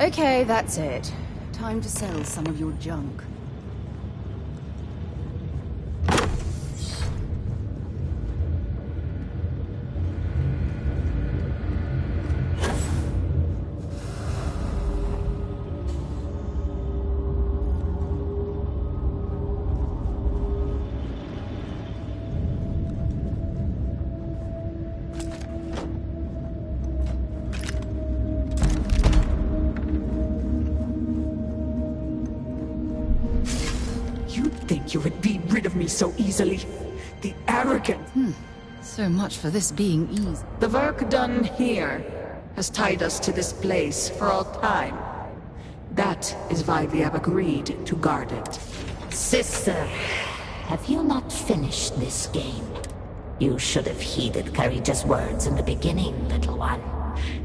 Okay, that's it. Time to sell some of your junk. You would be rid of me so easily. The arrogant. So much for this being easy. The work done here has tied us to this place for all time. That is why we have agreed to guard it. Sister, have you not finished this game? You should have heeded Karita's words in the beginning, little one.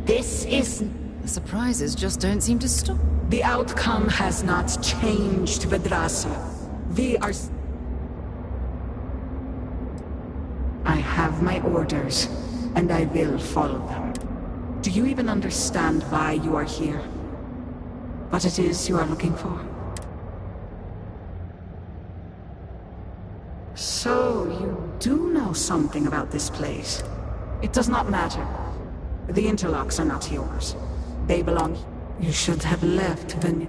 This is... The surprises just don't seem to stop. The outcome has not changed, Vedrasa. We are... I have my orders, and I will follow them. Do you even understand why you are here? What it is you are looking for? So, you do know something about this place. It does not matter. The interlocks are not yours. They belong... You should have left when...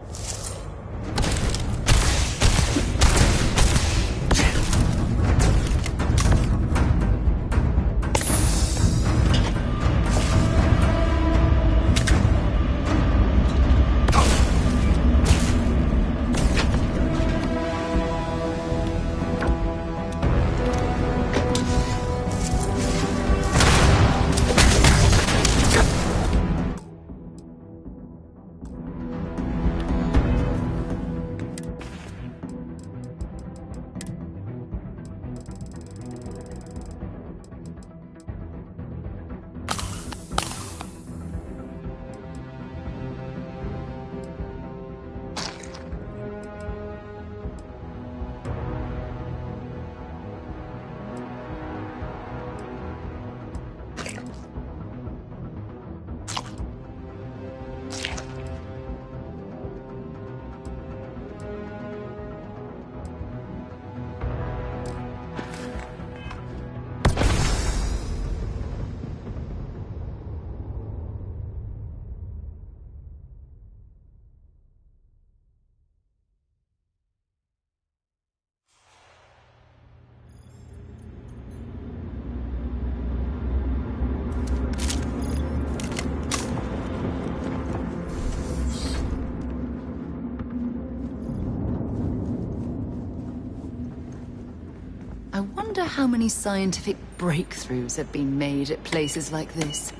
I wonder how many scientific breakthroughs have been made at places like this.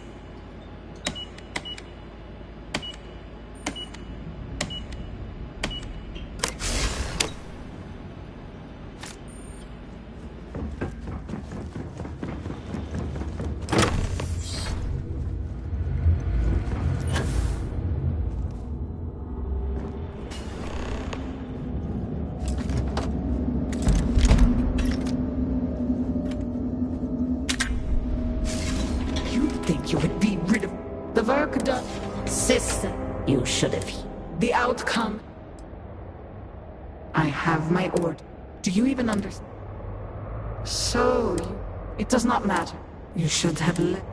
You would be rid of the work done. Sister, you should have... The outcome. I have my order. Do you even understand? So, it does not matter. You should have left.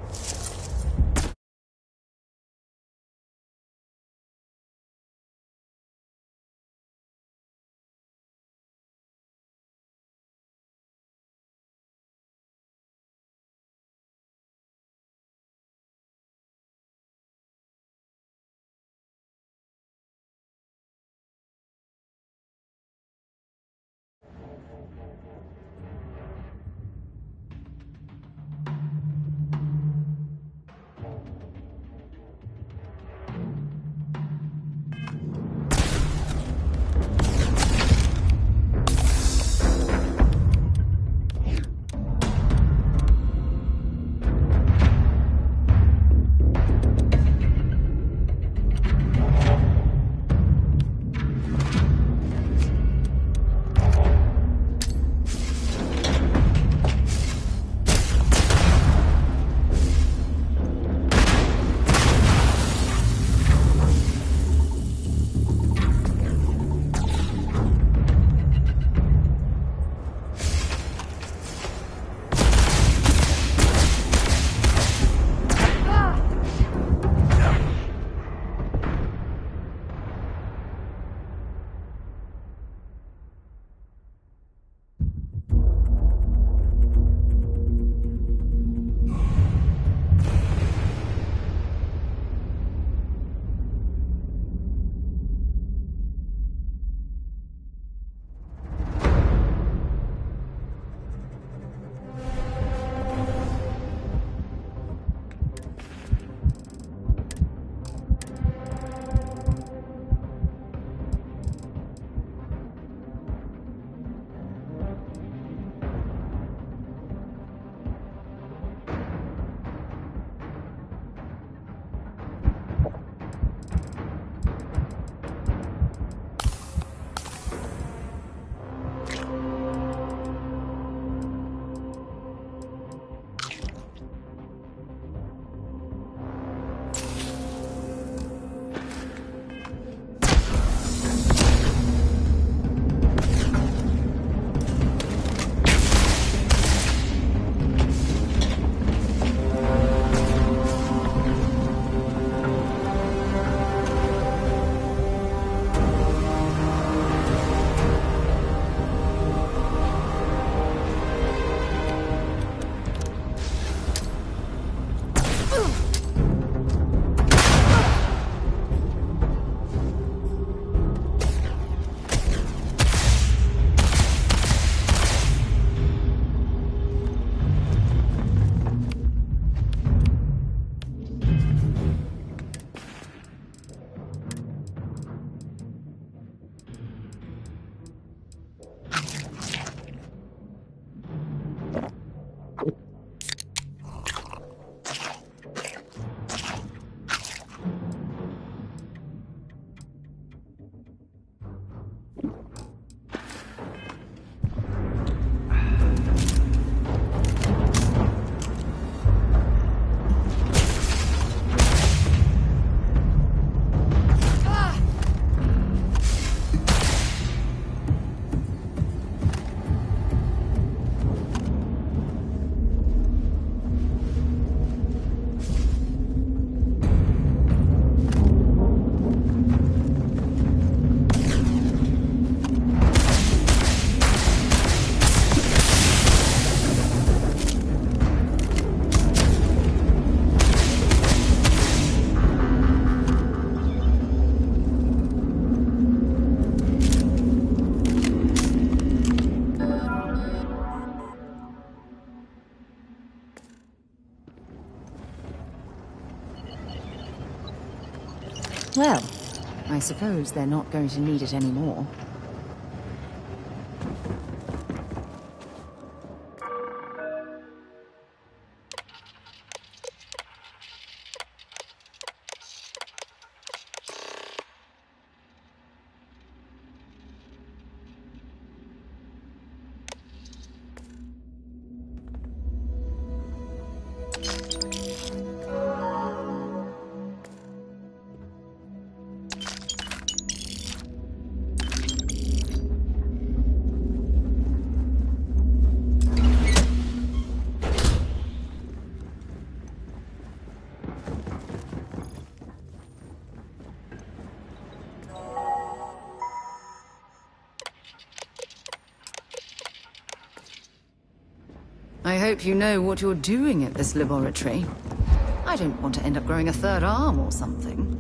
Well, I suppose they're not going to need it anymore. I hope you know what you're doing at this laboratory. I don't want to end up growing a third arm or something.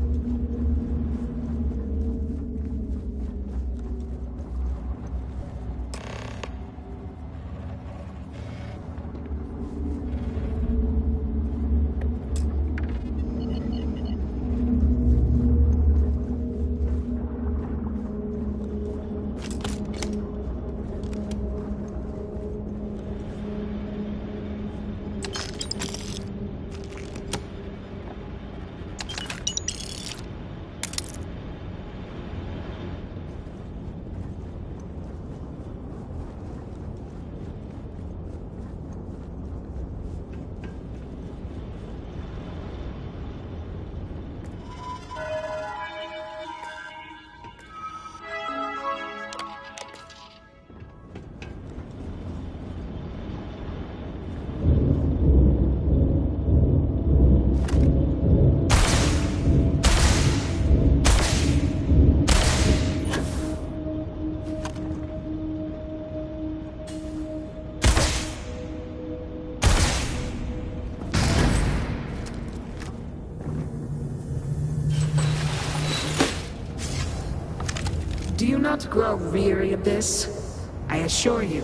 Do you not grow weary of this? I assure you,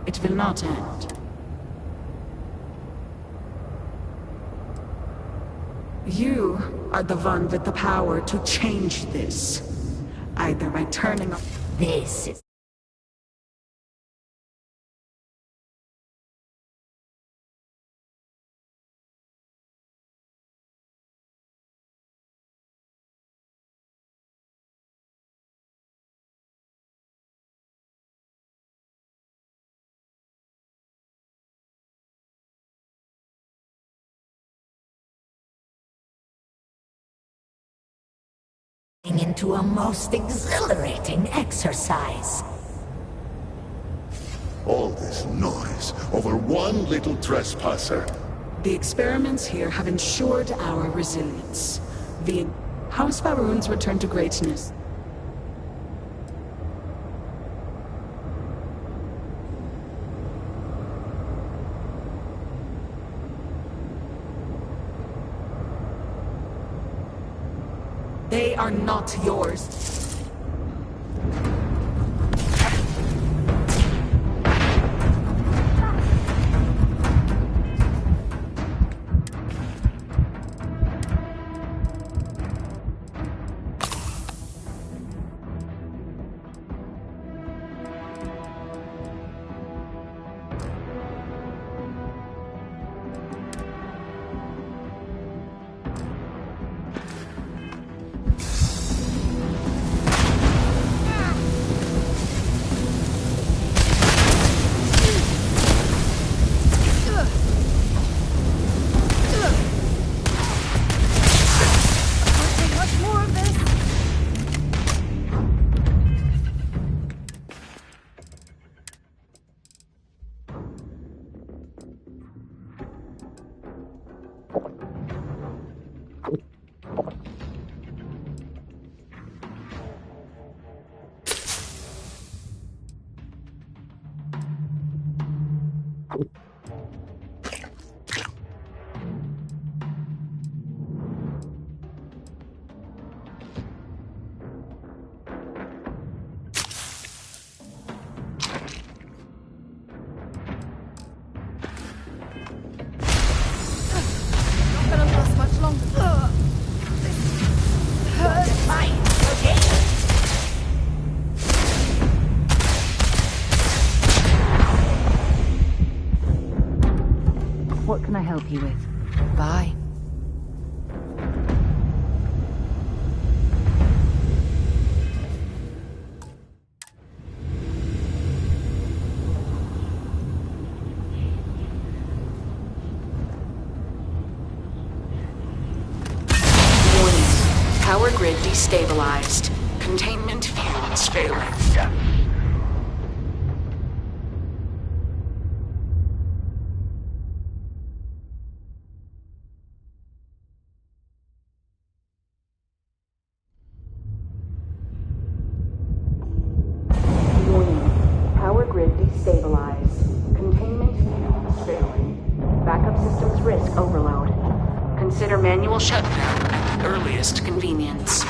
it will not end. You are the one with the power to change this. Either by turning off... This is... into a most exhilarating exercise. All this noise over one little trespasser. The experiments here have ensured our resilience. The House Faroon's return to greatness. They are not yours. help you with. Bye. Power grid destabilized. Containment fumes failing. Warning. Power grid destabilized. Containment fumes failing. Backup systems risk overload. Consider manual shutdown at the earliest convenience.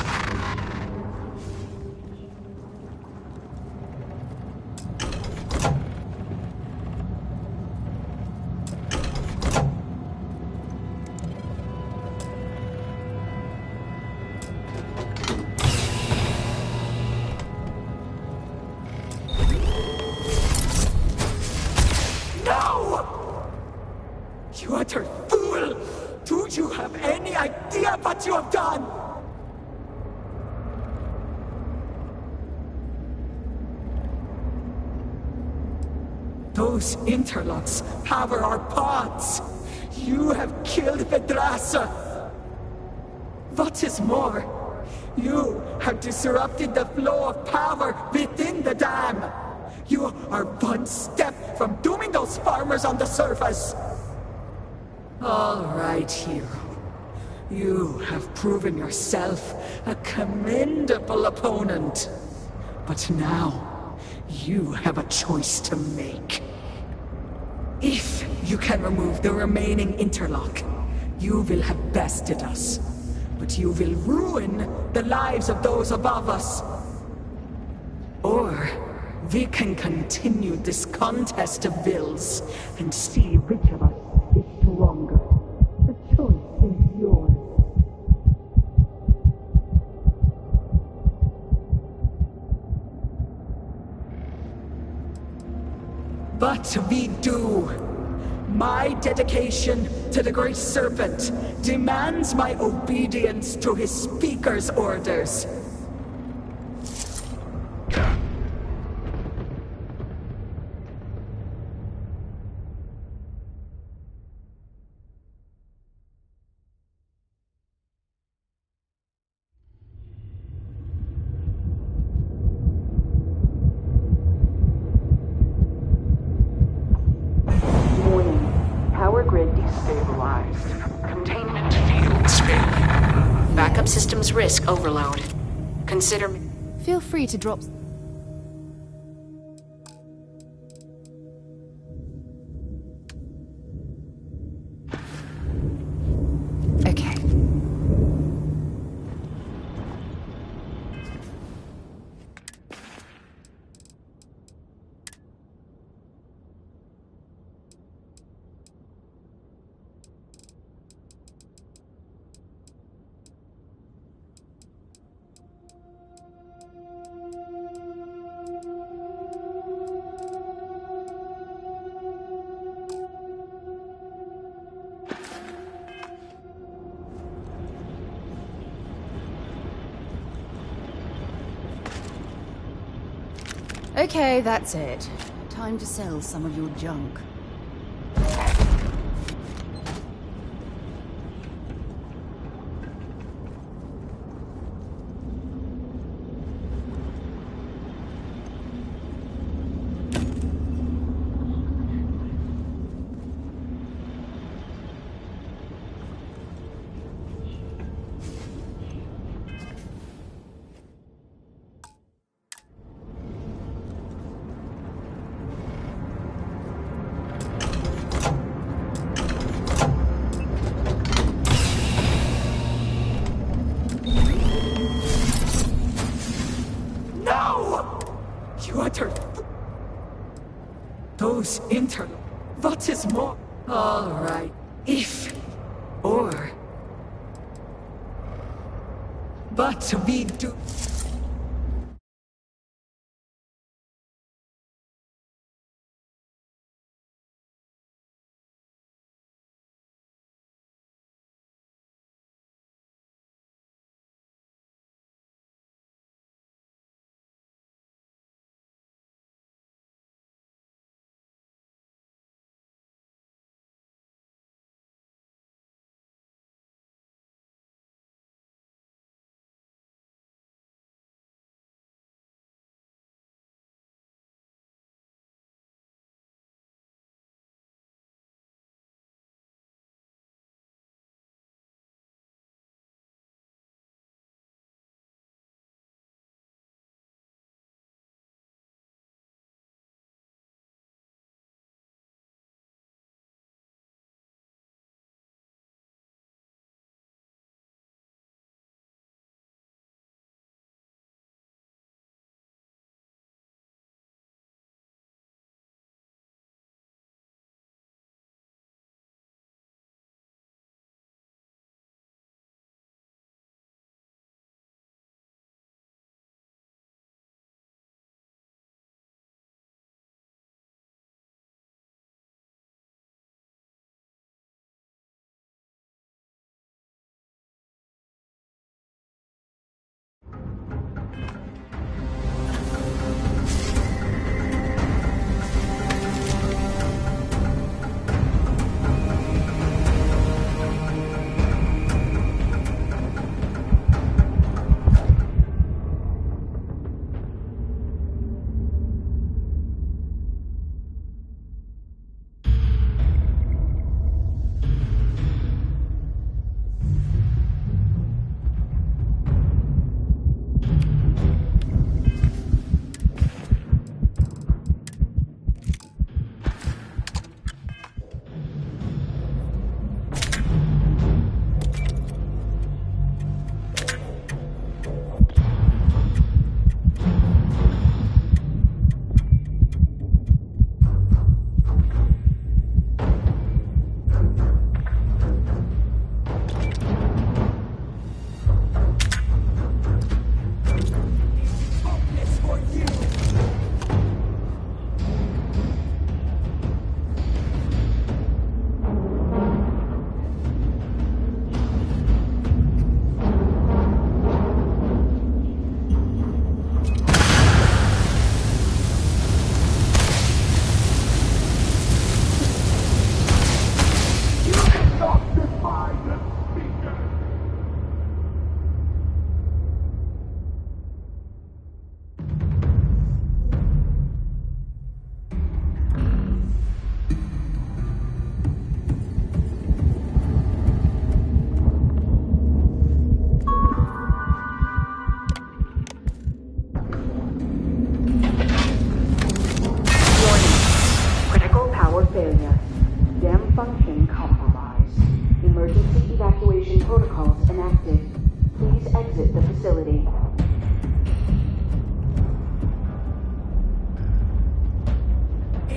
No! You utter fool! Do you have any idea what you have done? Those interlocks power our pods. You have killed Vedrasa. What is more, you have disrupted the flow of power within the dam. You are one step from dooming those farmers on the surface. All right, hero. You have proven yourself a commendable opponent. But now, you have a choice to make. If you can remove the remaining interlock, you will have bested us. But you will ruin the lives of those above us. Or we can continue this contest of wills and see which of us is stronger. The choice is yours. But we do. My dedication to the Great Serpent demands my obedience to his speaker's orders. Power grid destabilized. Containment fields failing. Backup systems risk overload. Consider... Feel free to drop... Okay. Okay, that's it. Time to sell some of your junk. You utter... Those interlocks... What is more... All right. If... Or... But we do...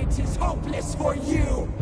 It is hopeless for you!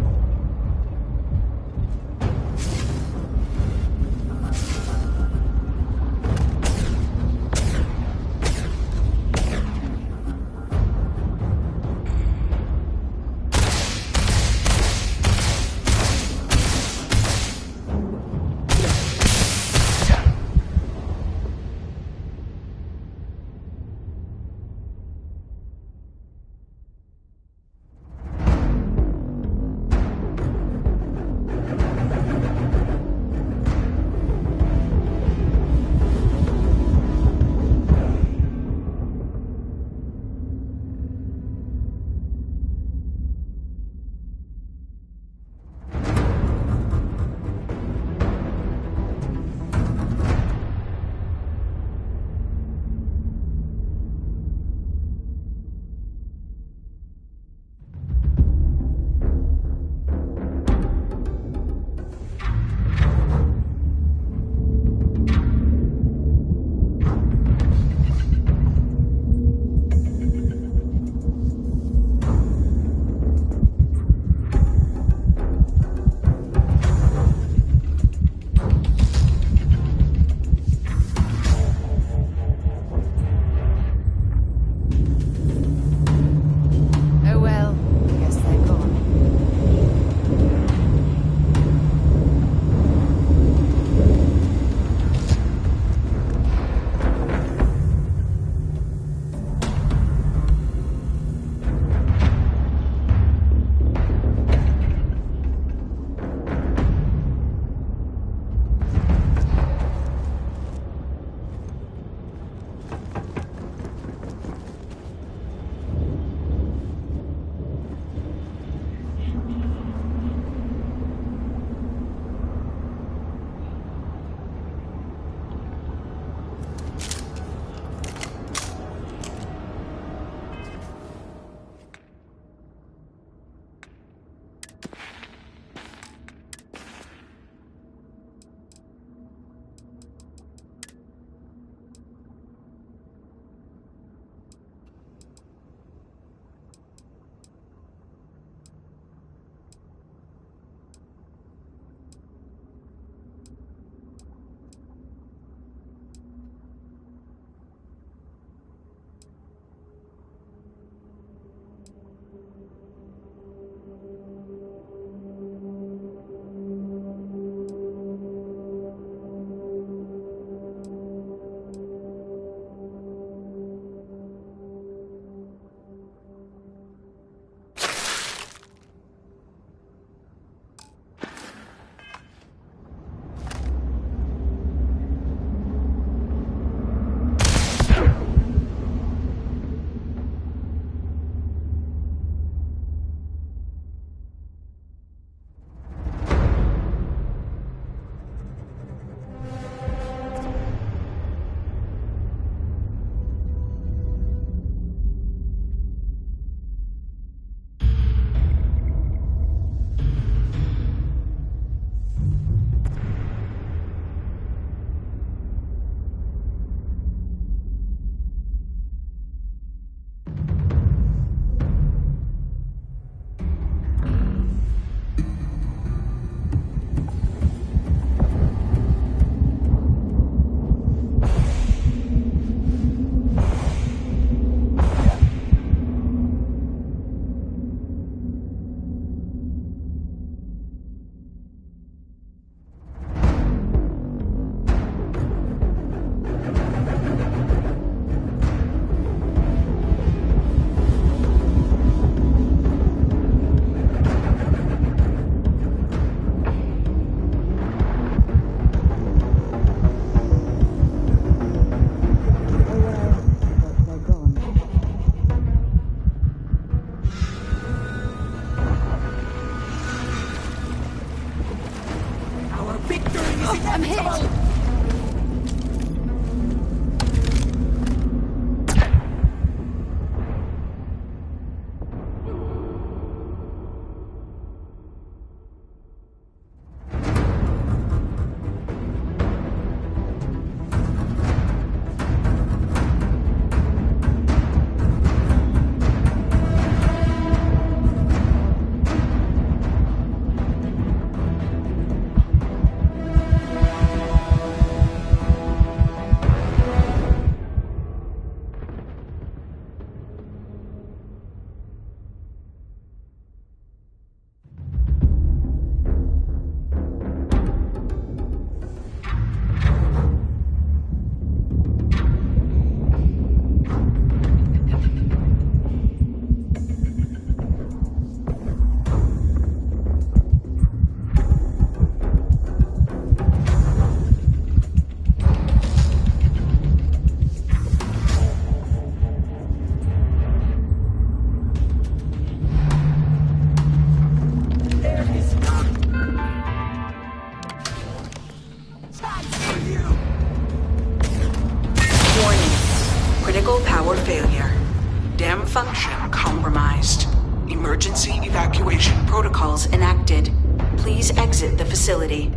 function compromised. Emergency evacuation protocols enacted. Please exit the facility.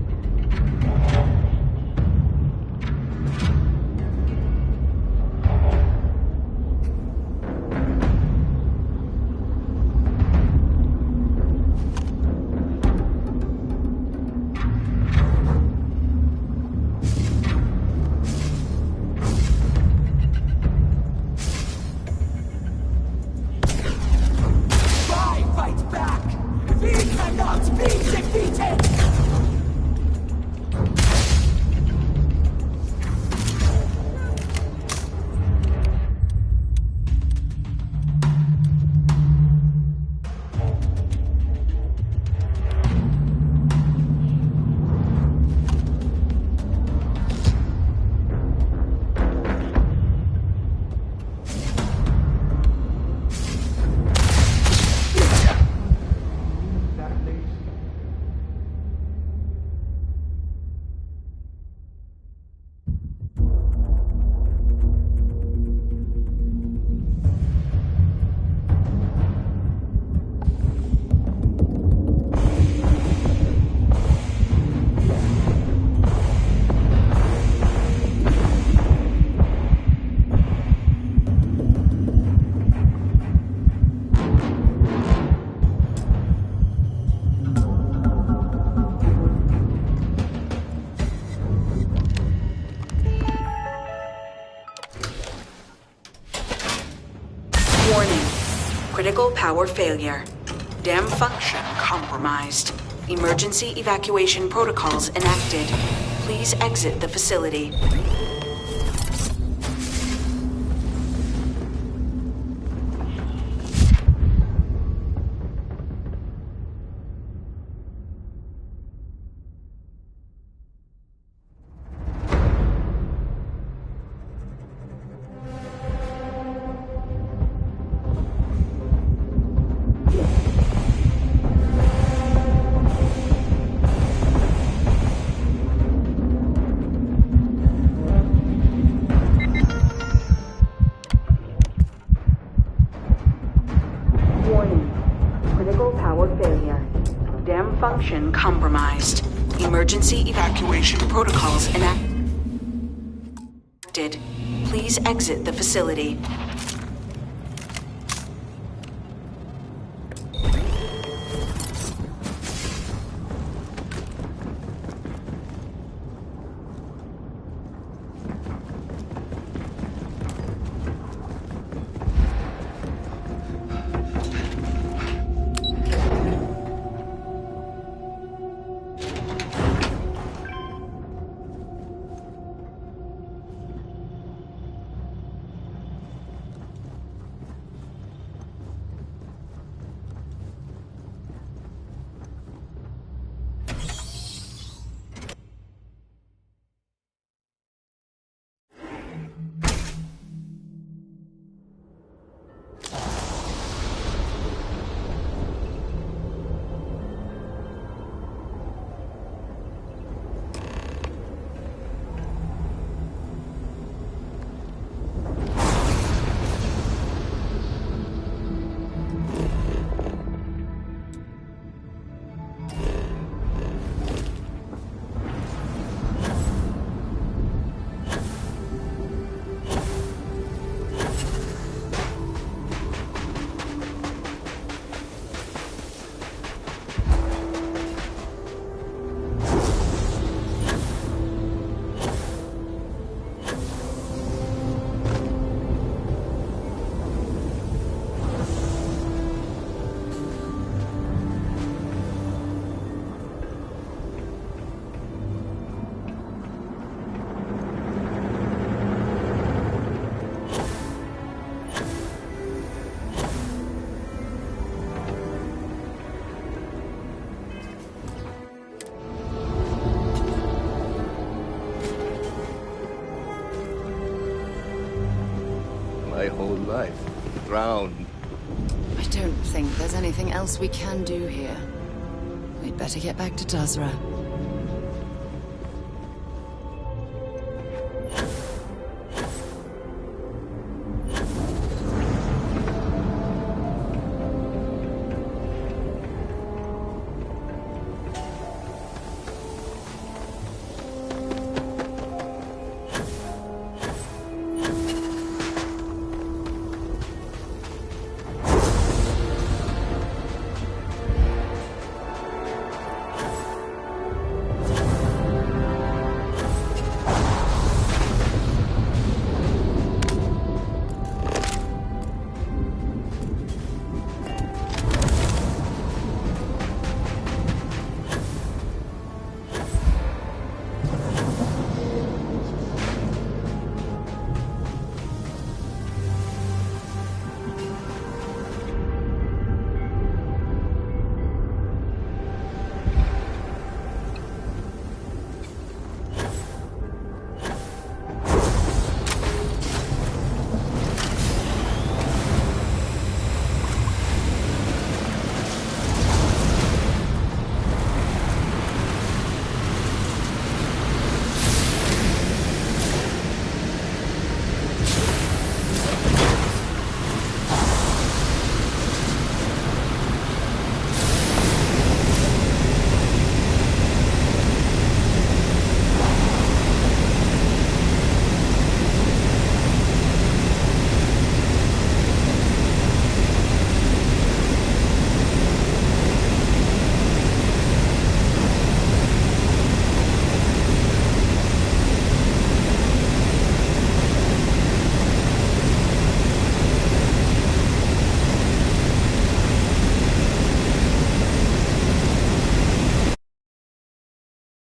Fight back! We cannot be defeated! Warning. Critical power failure. Dam function compromised. Emergency evacuation protocols enacted. Please exit the facility. Function compromised. Emergency evacuation protocols enacted. Please exit the facility. My whole life. Drowned. I don't think there's anything else we can do here. We'd better get back to Dazra.